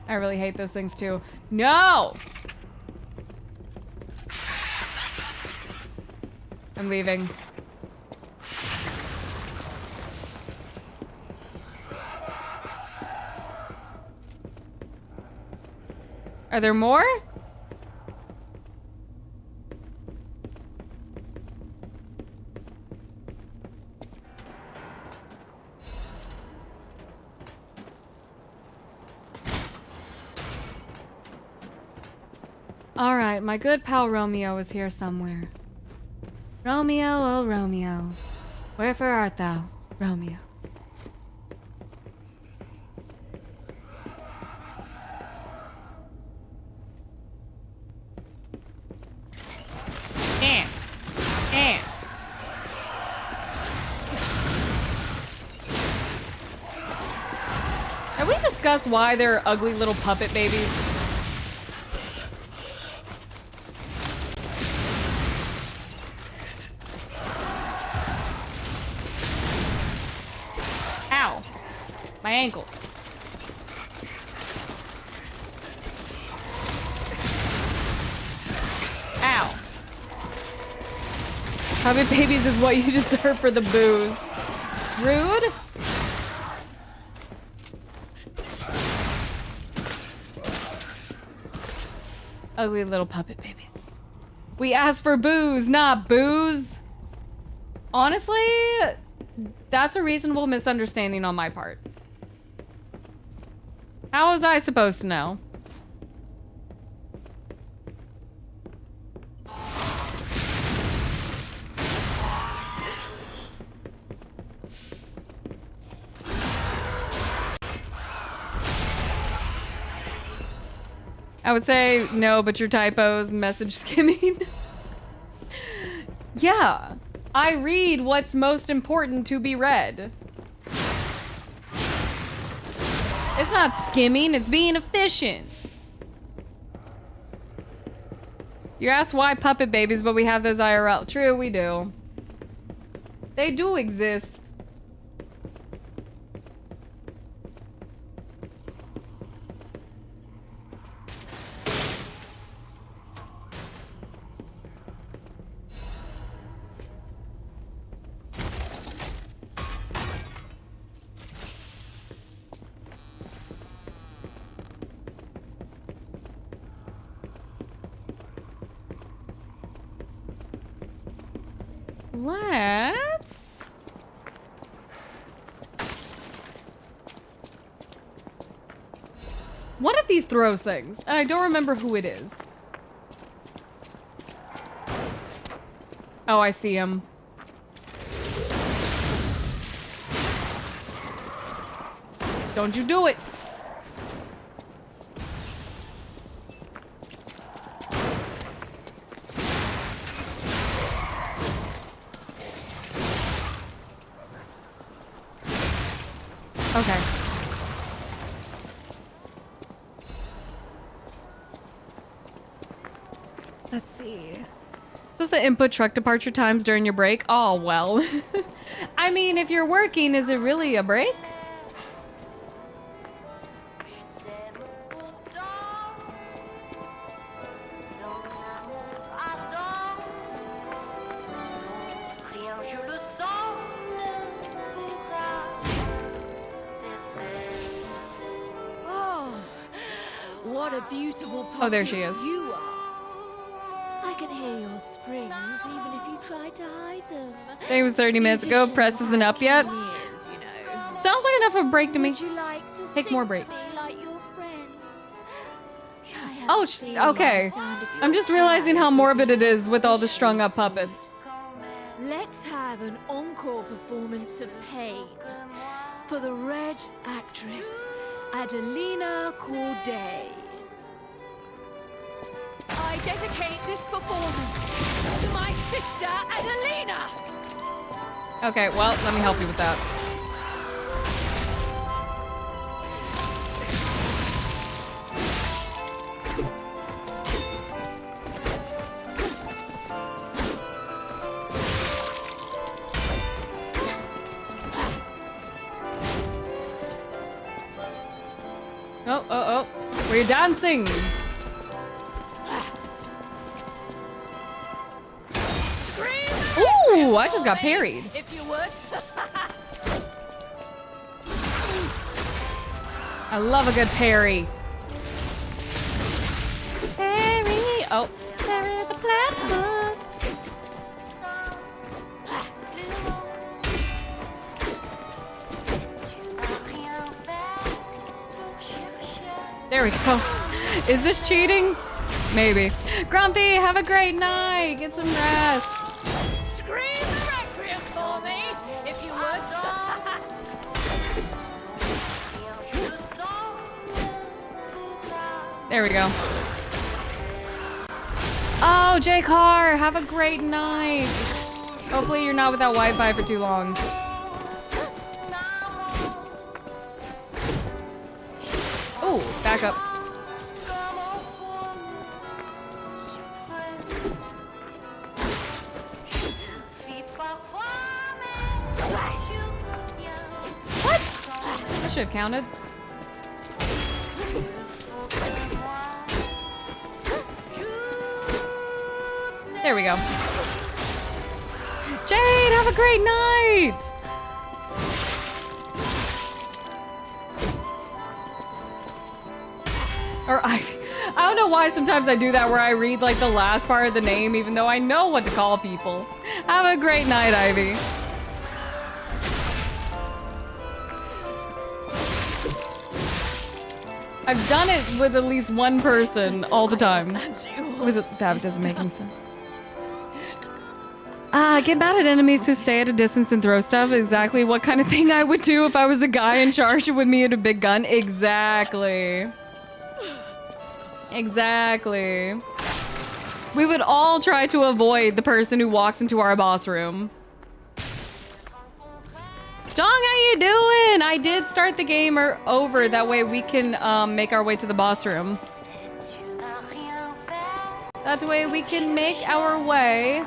I really hate those things too. No! I'm leaving. Are there more? All right, my good pal Romeo is here somewhere. Romeo, oh Romeo, wherefore art thou, Romeo? Have we discussed why they're ugly little puppet babies? Ow. My ankles. Ow. Puppet babies is what you deserve for the booze. Rude? Ugly little puppet babies. We asked for booze, not booze. Honestly, that's a reasonable misunderstanding on my part. How was I supposed to know? I would say no, but your typos, message skimming. Yeah, I read what's most important to be read. It's not skimming, it's being efficient. You asked why puppet babies, but we have those IRL. True, we do. They do exist. Let's... One of these throws things. And I don't remember who it is. Oh, I see him. Don't you do it. Okay. Let's see. Supposed to input truck departure times during your break? Oh, well. I mean, if you're working, is it really a break? What a beautiful Oh, there she is. you are. I can hear your springs even if you try to hide them. I think it was 30 minutes ago. Press isn't up yet. Is, you know. Sounds like enough of a break to me. Would you like to Take sing more for break. me like your friends? I have Oh, a feeling okay. the sound of I'm your just realizing how cries will morbid be it is with all the strung up especially puppets. sweet. Let's have an encore performance of Pain for the Red actress Adelina Corday. I dedicate this performance to my sister Adelina. Okay, well, let me help you with that. Oh, oh, oh. We're dancing. Ooh, I just got parried. If you would. I love a good parry. Parry. Oh, parry the platypus. There we go. Is this cheating? Maybe. Grumpy, have a great night. Get some rest. Scream the requiem for me, if you would. There we go. Oh, J Car, have a great night. Hopefully you're not without Wi-Fi for too long. Ooh, back up. What? That should have counted. There we go. Jade, have a great night! Or I don't know why sometimes I do that where I read like the last part of the name even though I know what to call people. Have a great night, Ivy. I've done it with at least one person all the time. That doesn't make any sense. Get mad at enemies who stay at a distance and throw stuff. Exactly what kind of thing I would do if I was the guy in charge with me and a big gun. Exactly. Exactly. We would all try to avoid the person who walks into our boss room. Jong, how you doing? I did start the game over. That way we can make our way to the boss room. That way we can make our way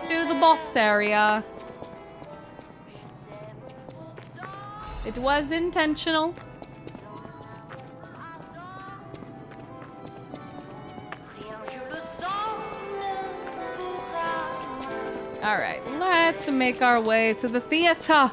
to the boss area. It was intentional. All right, let's make our way to the theater.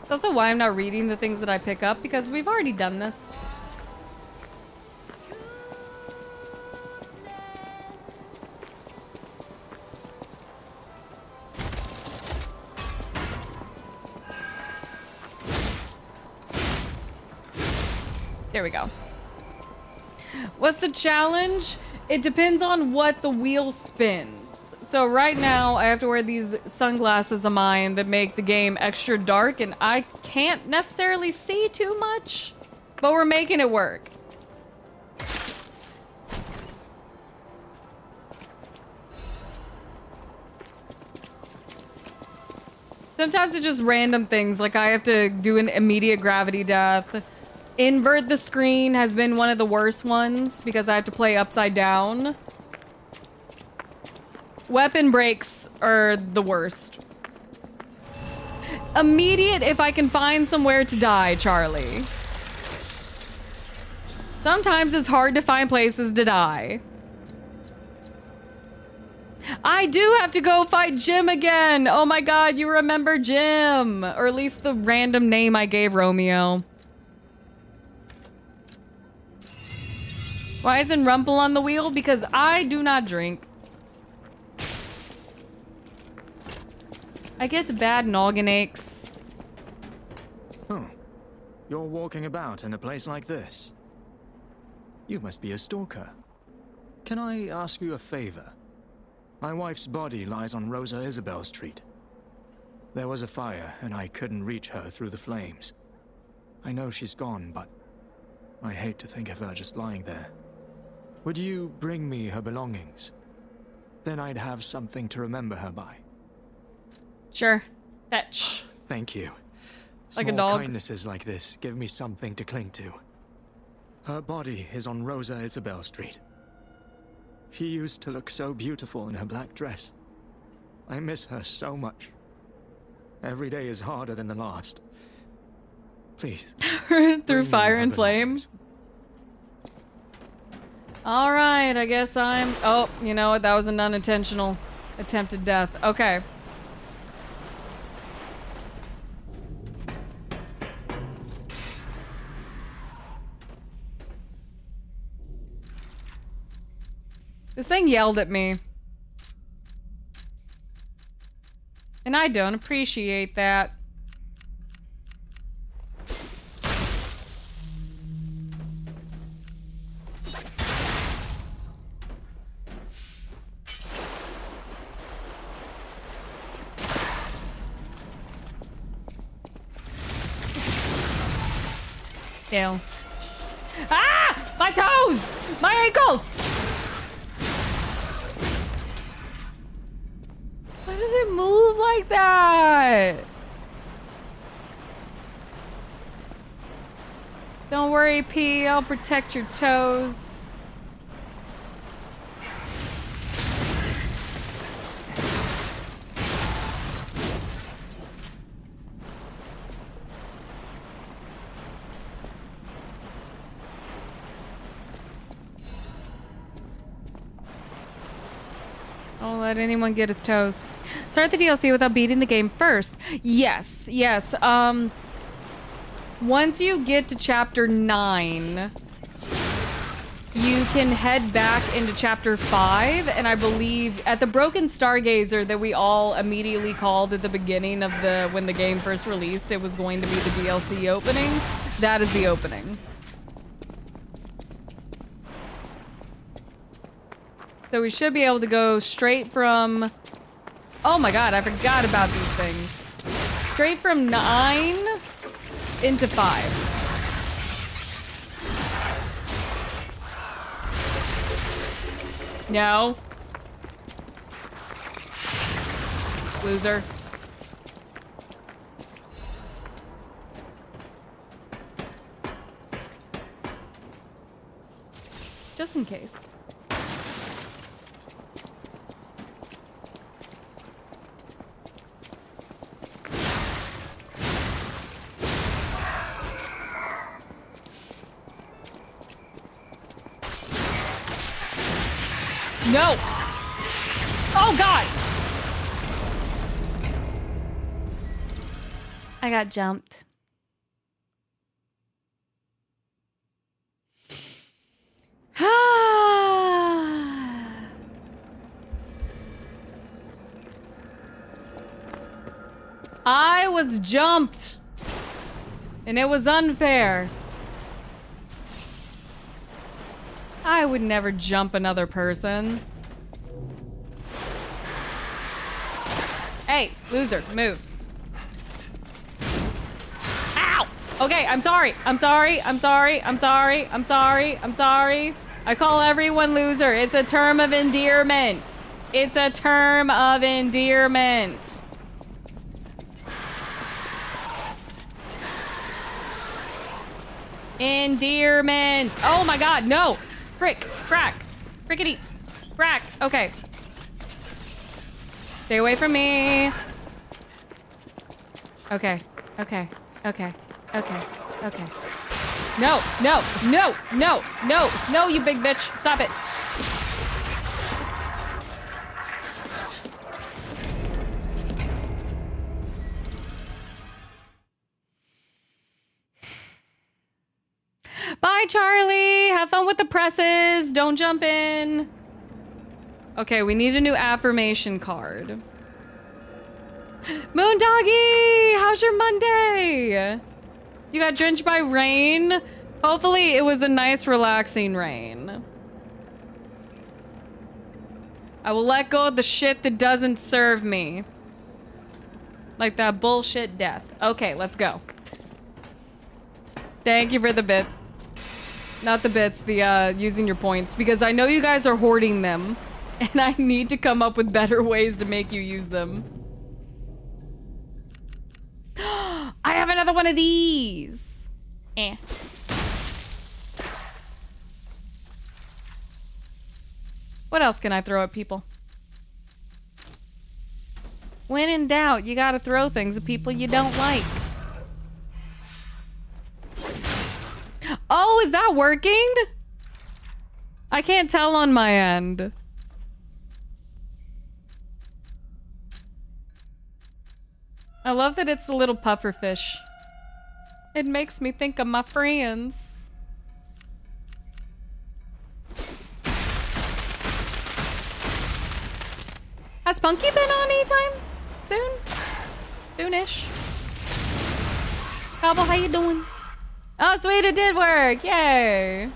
That's also why I'm not reading the things that I pick up, because we've already done this. There we go. What's the challenge? It depends on what the wheel spins. So right now, I have to wear these sunglasses of mine that make the game extra dark, and I can't necessarily see too much, but we're making it work. Sometimes it's just random things, like I have to do an immediate gravity death. Invert the screen has been one of the worst ones because I have to play upside down. Weapon breaks are the worst. Immediate if I can find somewhere to die, Charlie. Sometimes it's hard to find places to die. I do have to go fight Jim again. Oh my god, you remember Jim. Or at least the random name I gave Romeo. Why isn't Rumple on the wheel? Because I do not drink. I get bad noggin aches. Oh, you're walking about in a place like this. You must be a stalker. Can I ask you a favor? My wife's body lies on Rosa Isabel Street. There was a fire, and I couldn't reach her through the flames. I know she's gone, but I hate to think of her just lying there. Would you bring me her belongings? Then I'd have something to remember her by. Sure. Fetch. Thank you. Like a Small dog. kindnesses like this give me something to cling to. Her body is on Rosa Isabel Street. She used to look so beautiful in her black dress. I miss her so much. Every day is harder than the last. Please. Through fire and flames. All right, I guess I'm... Oh, you know what? That was an unintentional attempted death. Okay. This thing yelled at me. And I don't appreciate that. Ew. Ah! My toes! My ankles! Why did it move like that? Don't worry, P. I'll protect your toes. Don't let anyone get his toes. Start the DLC without beating the game first. Yes, yes. Once you get to chapter 9, you can head back into chapter 5, and I believe at the Broken Stargazer that we all immediately called at the beginning of when the game first released, it was going to be the DLC opening. That is the opening. So we should be able to go straight from... Oh my god, I forgot about these things. Straight from 9 into 5. No. Loser. Just in case. No! Oh God! I got jumped. I was jumped. And it was unfair. I would never jump another person. Hey, loser, move. Ow! Okay, I'm sorry. I'm sorry. I'm sorry. I'm sorry. I'm sorry. I'm sorry. I call everyone loser. It's a term of endearment. It's a term of endearment. Endearment. Oh my God, no. Frick, crack, frickety, crack. Okay. Stay away from me. Okay, okay, okay, okay, okay. No, no, no, no, no, no, you big bitch. Stop it. Bye, Charlie. Have fun with the presses. Don't jump in. Okay, we need a new affirmation card. Moon Doggy, how's your Monday? You got drenched by rain? Hopefully it was a nice, relaxing rain. I will let go of the shit that doesn't serve me. Like that bullshit death. Okay, let's go. Thank you for the bits. Not the bits, the using your points, because I know you guys are hoarding them, and I need to come up with better ways to make you use them. I have another one of these. Eh. What else can I throw at people? When in doubt, you gotta throw things at people you don't like. Oh, is that working? I can't tell on my end. I love that it's the little puffer fish. It makes me think of my friends. Has Punky been on anytime soon? Soonish. Cobble, how you doing? Oh, sweet, it did work. Yay.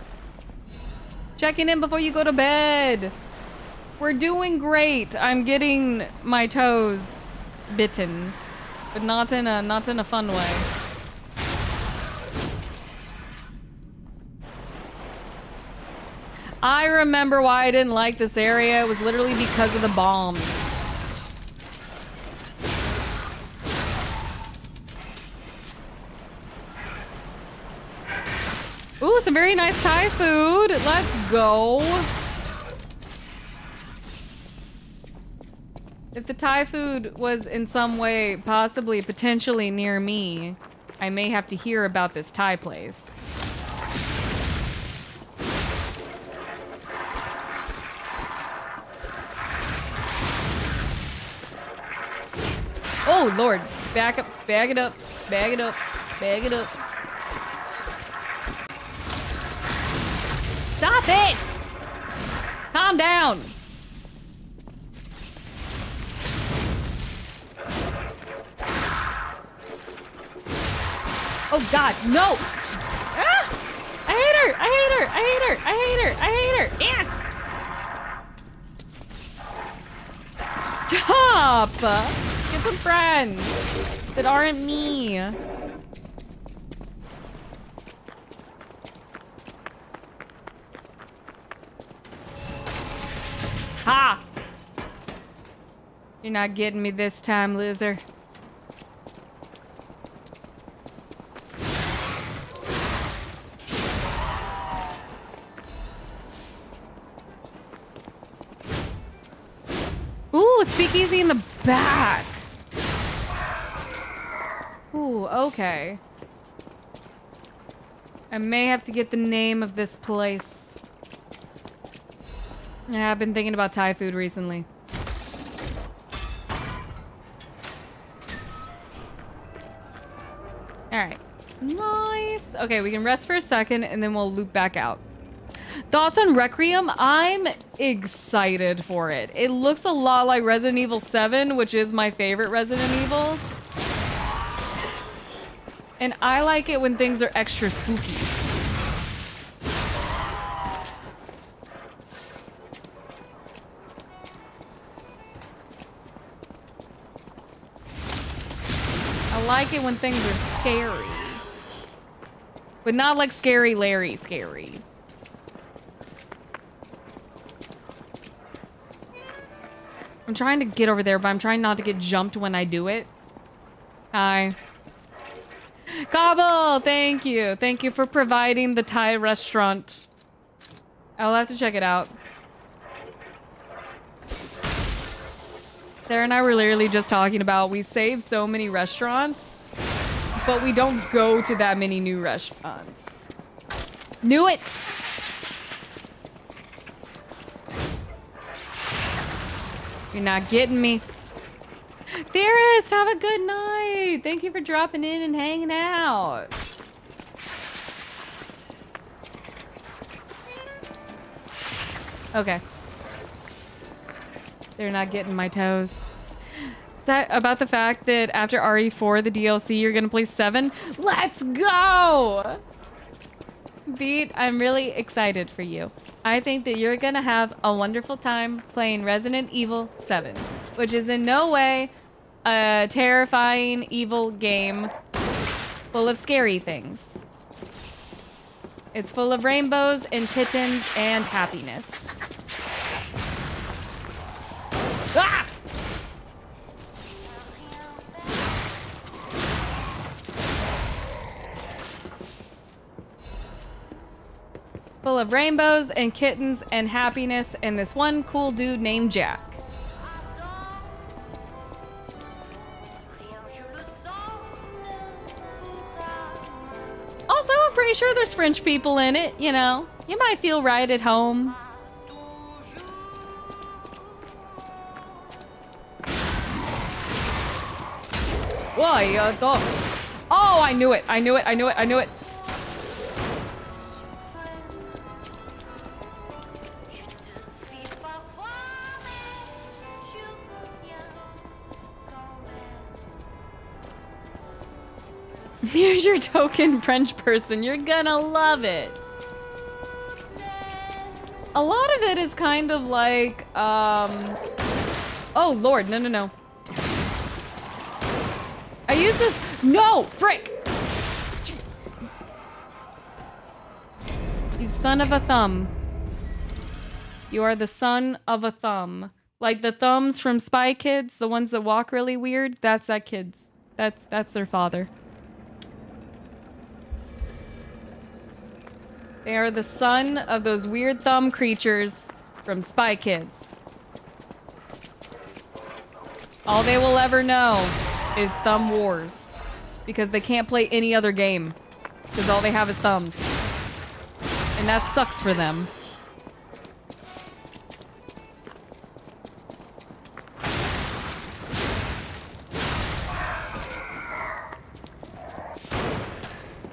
Checking in before you go to bed. We're doing great. I'm getting my toes bitten, but not in a fun way. I remember why I didn't like this area. It was literally because of the bombs. Ooh, some very nice Thai food. Let's go. If the Thai food was in some way, possibly, potentially near me, I may have to hear about this Thai place. Oh, Lord. Back up, bag it up, bag it up, bag it up. Stop it! Calm down. Oh God, no! Ah! I hate her! I hate her! I hate her! I hate her! I hate her! Yeah! Stop! Get some friends that aren't me. You're not getting me this time, loser. Ooh, speakeasy in the back. Ooh, okay. I may have to get the name of this place. Yeah, I've been thinking about Thai food recently. Alright. Nice. Okay, we can rest for a second and then we'll loop back out. Thoughts on Requiem? I'm excited for it. It looks a lot like Resident Evil 7, which is my favorite Resident Evil. And I like it when things are extra spooky. I like it when things are scary. But not like Scary Larry scary. I'm trying to get over there, but I'm trying not to get jumped when I do it. Hi. Gobble, thank you. Thank you for providing the Thai restaurant. I'll have to check it out. Sarah and I were literally just talking about we save so many restaurants, but we don't go to that many new restaurants. Knew it! You're not getting me. Theorist, have a good night. Thank you for dropping in and hanging out. Okay. They're not getting my toes. Is that about the fact that after RE4, the DLC, you're gonna play 7? Let's go! Beat, I'm really excited for you. I think that you're gonna have a wonderful time playing Resident Evil 7, which is in no way a terrifying, evil game full of scary things. It's full of rainbows and kittens and happiness. Ah! Full of rainbows and kittens and happiness and this one cool dude named Jack. Also, I'm pretty sure there's French people in it, you know. You might feel right at home. Why? Oh, I knew it. I knew it. I knew it. I knew it. Here's your token French person. You're gonna love it. A lot of it is kind of like, oh Lord, no, no, no. I use this, no, frick. You son of a thumb. You are the son of a thumb. Like the thumbs from Spy Kids, the ones that walk really weird, that's that kid's. That's their father. They are the son of those weird thumb creatures from Spy Kids. All they will ever know is Thumb Wars. Because they can't play any other game. Because all they have is thumbs. And that sucks for them.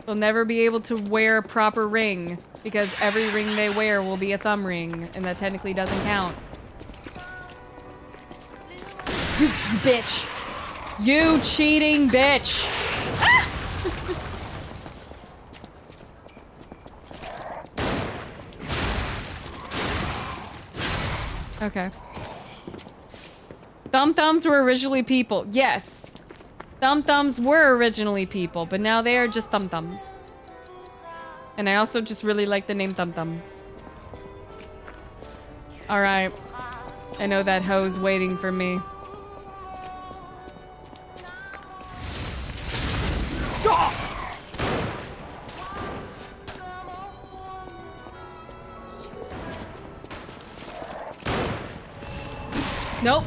They'll never be able to wear a proper ring because every ring they wear will be a thumb ring, and that technically doesn't count. You bitch! You cheating bitch! Ah! Okay. Thumbs were originally people. Yes. Thumbs were originally people, but now they are just thumbs. And I also just really like the name Thumb. Alright. I know that hoe's waiting for me. Nope.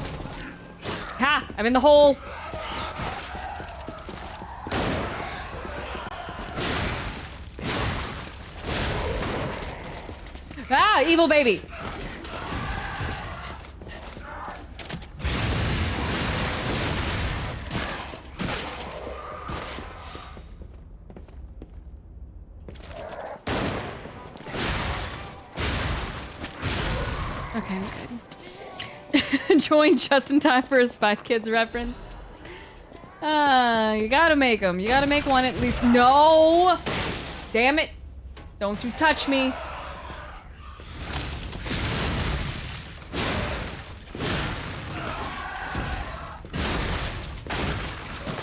Ha! I'm in the hole. Ah, evil baby. Okay, good. Join just in time for a Spy Kids reference. You gotta make them. You gotta make one at least. No! Damn it. Don't you touch me.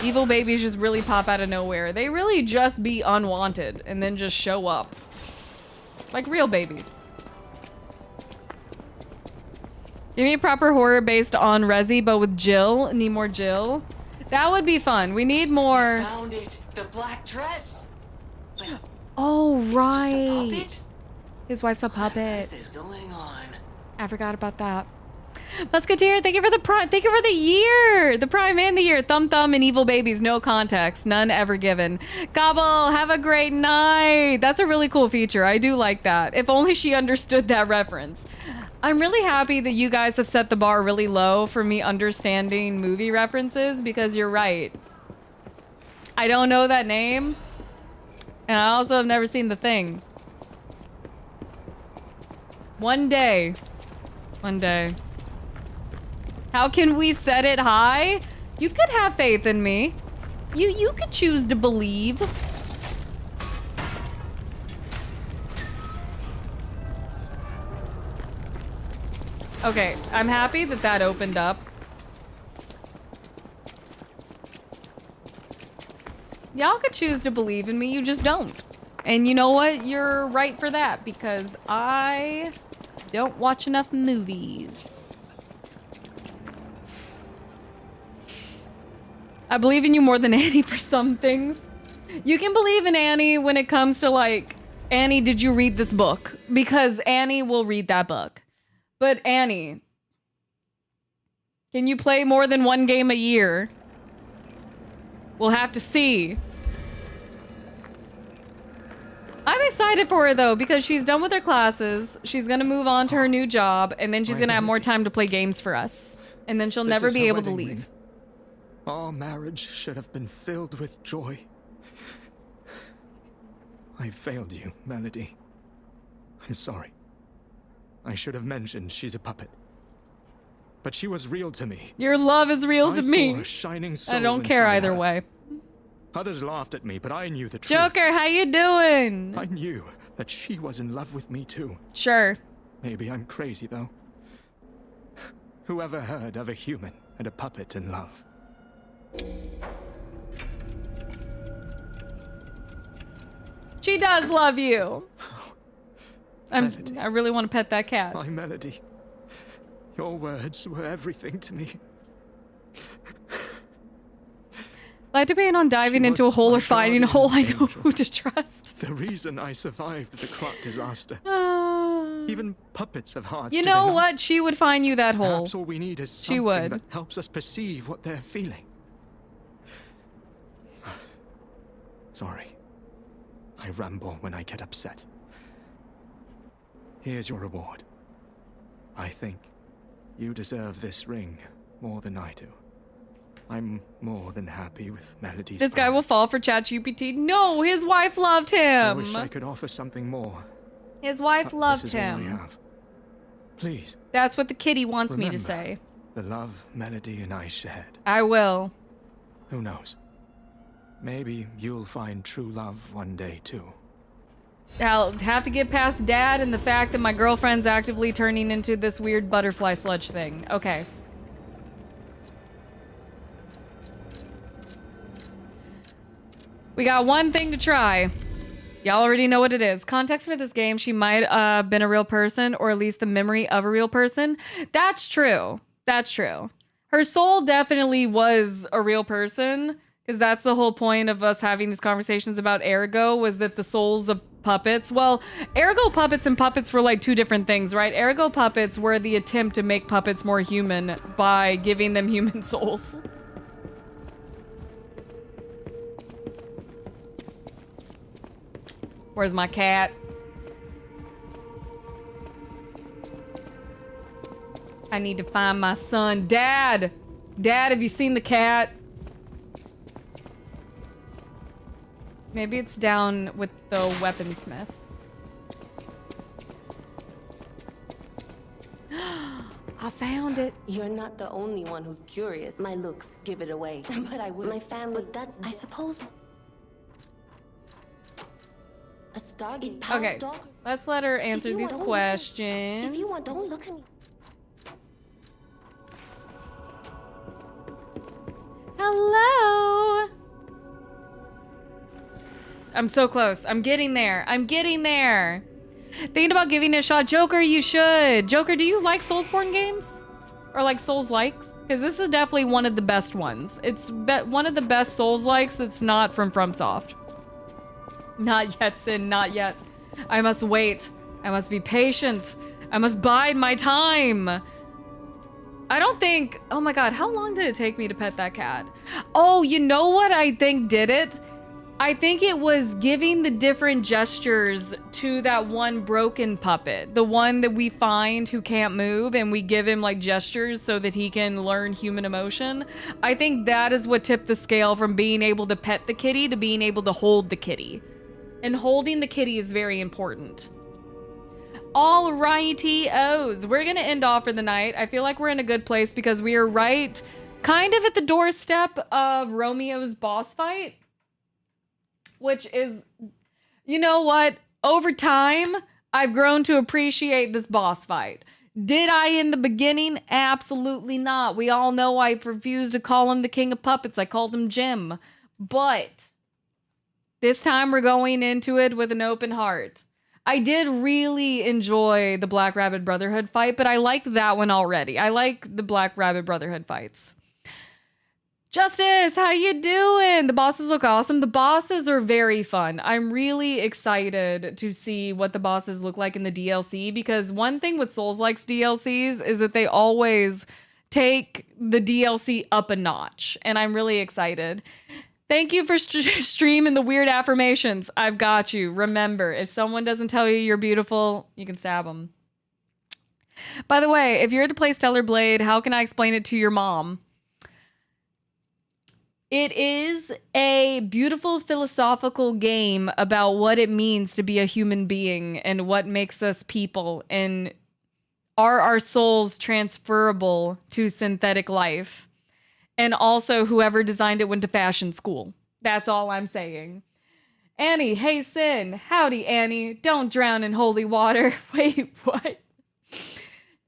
Evil babies just really pop out of nowhere. They really just be unwanted and then just show up. Like real babies. Give me a proper horror based on Resi, but with Jill. Need more Jill. That would be fun. We need more. Found it. The black dress. But oh, it's right. just a puppet? His wife's a What puppet. is going on? I forgot about that. Musketeer, thank you for the prime. Thank you for the year. The prime and the year. Thumb and evil babies. No context. None ever given. Gobble, have a great night. That's a really cool feature. I do like that. If only she understood that reference. I'm really happy that you guys have set the bar really low for me understanding movie references, because you're right. I don't know that name. And I also have never seen The Thing. One day. One day. How can we set it high? You could have faith in me. You could choose to believe. Okay, I'm happy that that opened up. Y'all could choose to believe in me, you just don't. And you know what? You're right for that, because I don't watch enough movies. I believe in you more than Annie for some things. You can believe in Annie when it comes to like, Annie, did you read this book? Because Annie will read that book. But Annie, can you play more than one game a year? We'll have to see. I'm excited for her though, because she's done with her classes. She's gonna move on to her new job, and then she's gonna have more time to play games for us. And then she'll never be able to leave. Our marriage should have been filled with joy. I failed you, Melody. I'm sorry. I should have mentioned she's a puppet. But she was real to me. Your love is real to me. Saw a shining soul I don't care inside either her. way. Others laughed at me, but I knew the truth. Joker, how you doing? I knew that she was in love with me too. Sure. Maybe I'm crazy though. Whoever heard of a human and a puppet in love? She does love you. I really want to pet that cat. My Melody. Your words were everything to me. Like debate on diving into a hole or finding a hole. I know who to trust. The reason I survived the Krat disaster. Even puppets have hearts. You do they know not? what? She would find you that hole. Perhaps all we need is She something would. that helps us perceive what they're feeling. Sorry. I ramble when I get upset. Here's your reward. I think you deserve this ring more than I do. I'm more than happy with Melody's This guy will fall for ChatGPT. No, his wife loved him. I wish I could offer something more. His wife loved this is all I him. have. Please. That's what the kitty wants me to Remember say. The love Melody and I shared. I will. Who knows? Maybe you'll find true love one day too. I'll have to get past Dad and the fact that my girlfriend's actively turning into this weird butterfly sludge thing. Okay. We got one thing to try. Y'all already know what it is. Context for this game, she might have been a real person, or at least the memory of a real person. That's true. That's true. Her soul definitely was a real person, because that's the whole point of us having these conversations about Ergo, was that the souls of puppets. Well, ergo puppets and puppets were like two different things, right? Ergo puppets were the attempt to make puppets more human by giving them human souls. Where's my cat? I need to find my son. Dad! Dad, have you seen the cat? Maybe it's down with the weaponsmith. I found it. You're not the only one who's curious. My looks give it away. But I would. My family. But that's. I suppose. A Stargate. Okay, let's let her answer these questions. If you want, don't look at me. Hello. I'm so close. I'm getting there. I'm getting there. Thinking about giving it a shot. Joker, you should. Joker, do you like Soulsborne games? Or like Souls-likes? Because this is definitely one of the best ones. It's one of the best Souls-likes that's not from FromSoft. Not yet, Sin. Not yet. I must wait. I must be patient. I must bide my time. I don't think... Oh my god, how long did it take me to pet that cat? Oh, you know what I think did it? I think it was giving the different gestures to that one broken puppet. The one that we find who can't move, and we give him like gestures so that he can learn human emotion. I think that is what tipped the scale from being able to pet the kitty to being able to hold the kitty. And holding the kitty is very important. All righty-os. We're gonna end off for the night. I feel like we're in a good place because we are right kind of at the doorstep of Romeo's boss fight. Which is, you know what? Over time, I've grown to appreciate this boss fight. Did I in the beginning? Absolutely not. We all know I refused to call him the King of Puppets. I called him Jim. But this time we're going into it with an open heart. I did really enjoy the Black Rabbit Brotherhood fight, but I liked that one already. I like the Black Rabbit Brotherhood fights. Justice, how you doing? The bosses look awesome. The bosses are very fun. I'm really excited to see what the bosses look like in the DLC, because one thing with Souls-likes DLCs is that they always take the DLC up a notch, and I'm really excited. Thank you for streaming the weird affirmations. I've got you. Remember, if someone doesn't tell you you're beautiful, you can stab them. By the way, if you're to play Stellar Blade, how can I explain it to your mom? It is a beautiful philosophical game about what it means to be a human being and what makes us people, and are our souls transferable to synthetic life? And also, whoever designed it went to fashion school. That's all I'm saying. Annie, hey Sin. Howdy, Annie. Don't drown in holy water. Wait, what?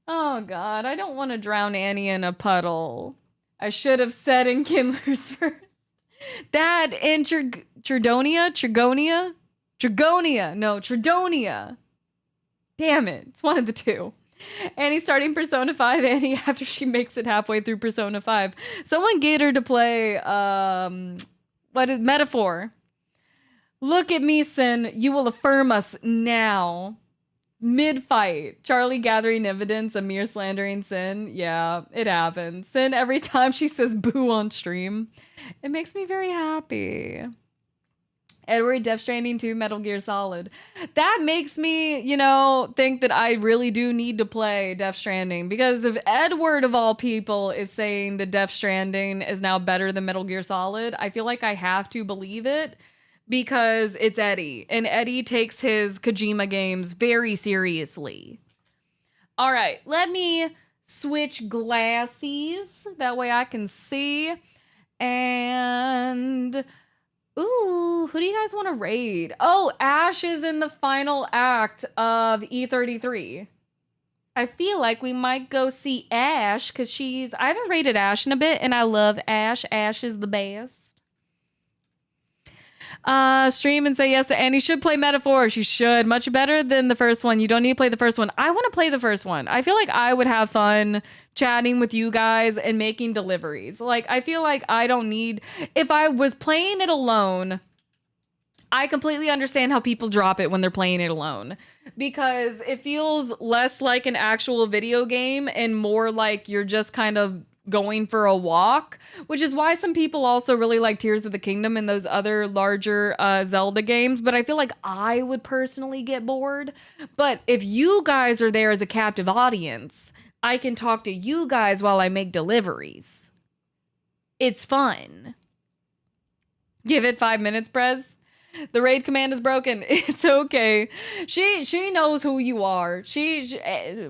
Oh God, I don't want to drown Annie in a puddle. I should have said in Kindler's first. That in Trigonia? No, Tridonia. Damn it. It's one of the two. Annie's starting Persona 5, Annie, after she makes it halfway through Persona 5. Someone get her to play, Metaphor. Look at me, Sin. You will affirm us now. Mid-fight, Charlie gathering evidence, Amir slandering Sin. Yeah, it happens. Sin, every time she says boo on stream, it makes me very happy. Edward, Death Stranding 2, Metal Gear Solid. That makes me, think that I really do need to play Death Stranding, because if Edward, of all people, is saying that Death Stranding is now better than Metal Gear Solid, I feel like I have to believe it. Because it's Eddie, and Eddie takes his Kojima games very seriously. All right, let me switch glasses. That way I can see. And, ooh, who do you guys want to raid? Oh, Ash is in the final act of E33. I feel like we might go see Ash, because I haven't raided Ash in a bit, and I love Ash. Ash is the best. Stream and say yes to Annie. Should play Metaphor. She should. Much better than the first one. You don't need to play the first one. I want to play the first one. I feel like I would have fun chatting with you guys and making deliveries. Like, I feel like I don't need... If I was playing it alone, I completely understand how people drop it when they're playing it alone, because it feels less like an actual video game and more like you're just kind of going for a walk, which is why some people also really like Tears of the Kingdom and those other larger Zelda games. But I feel like I would personally get bored. But if you guys are there as a captive audience, I can talk to you guys while I make deliveries. It's fun. Give it 5 minutes, Prez. The raid command is broken. It's okay. She knows who you are.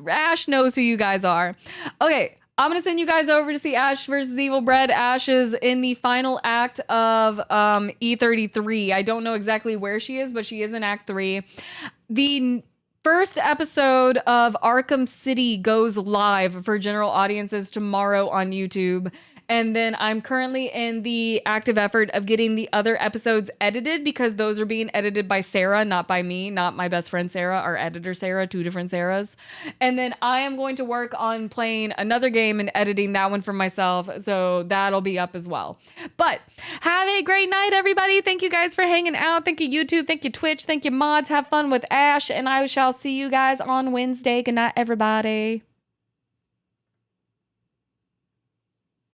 Ash knows who you guys are. Okay, I'm gonna send you guys over to see Ash versus Evil Bread. Ash is in the final act of E33. I don't know exactly where she is, but she is in Act 3. The first episode of Arkham City goes live for general audiences tomorrow on YouTube. And then I'm currently in the active effort of getting the other episodes edited, because those are being edited by Sarah, not by me, not my best friend Sarah, our editor Sarah, 2 different Sarahs. And then I am going to work on playing another game and editing that one for myself, so that'll be up as well. But have a great night, everybody. Thank you guys for hanging out. Thank you, YouTube. Thank you, Twitch. Thank you, mods. Have fun with Ash, and I shall see you guys on Wednesday. Good night, everybody.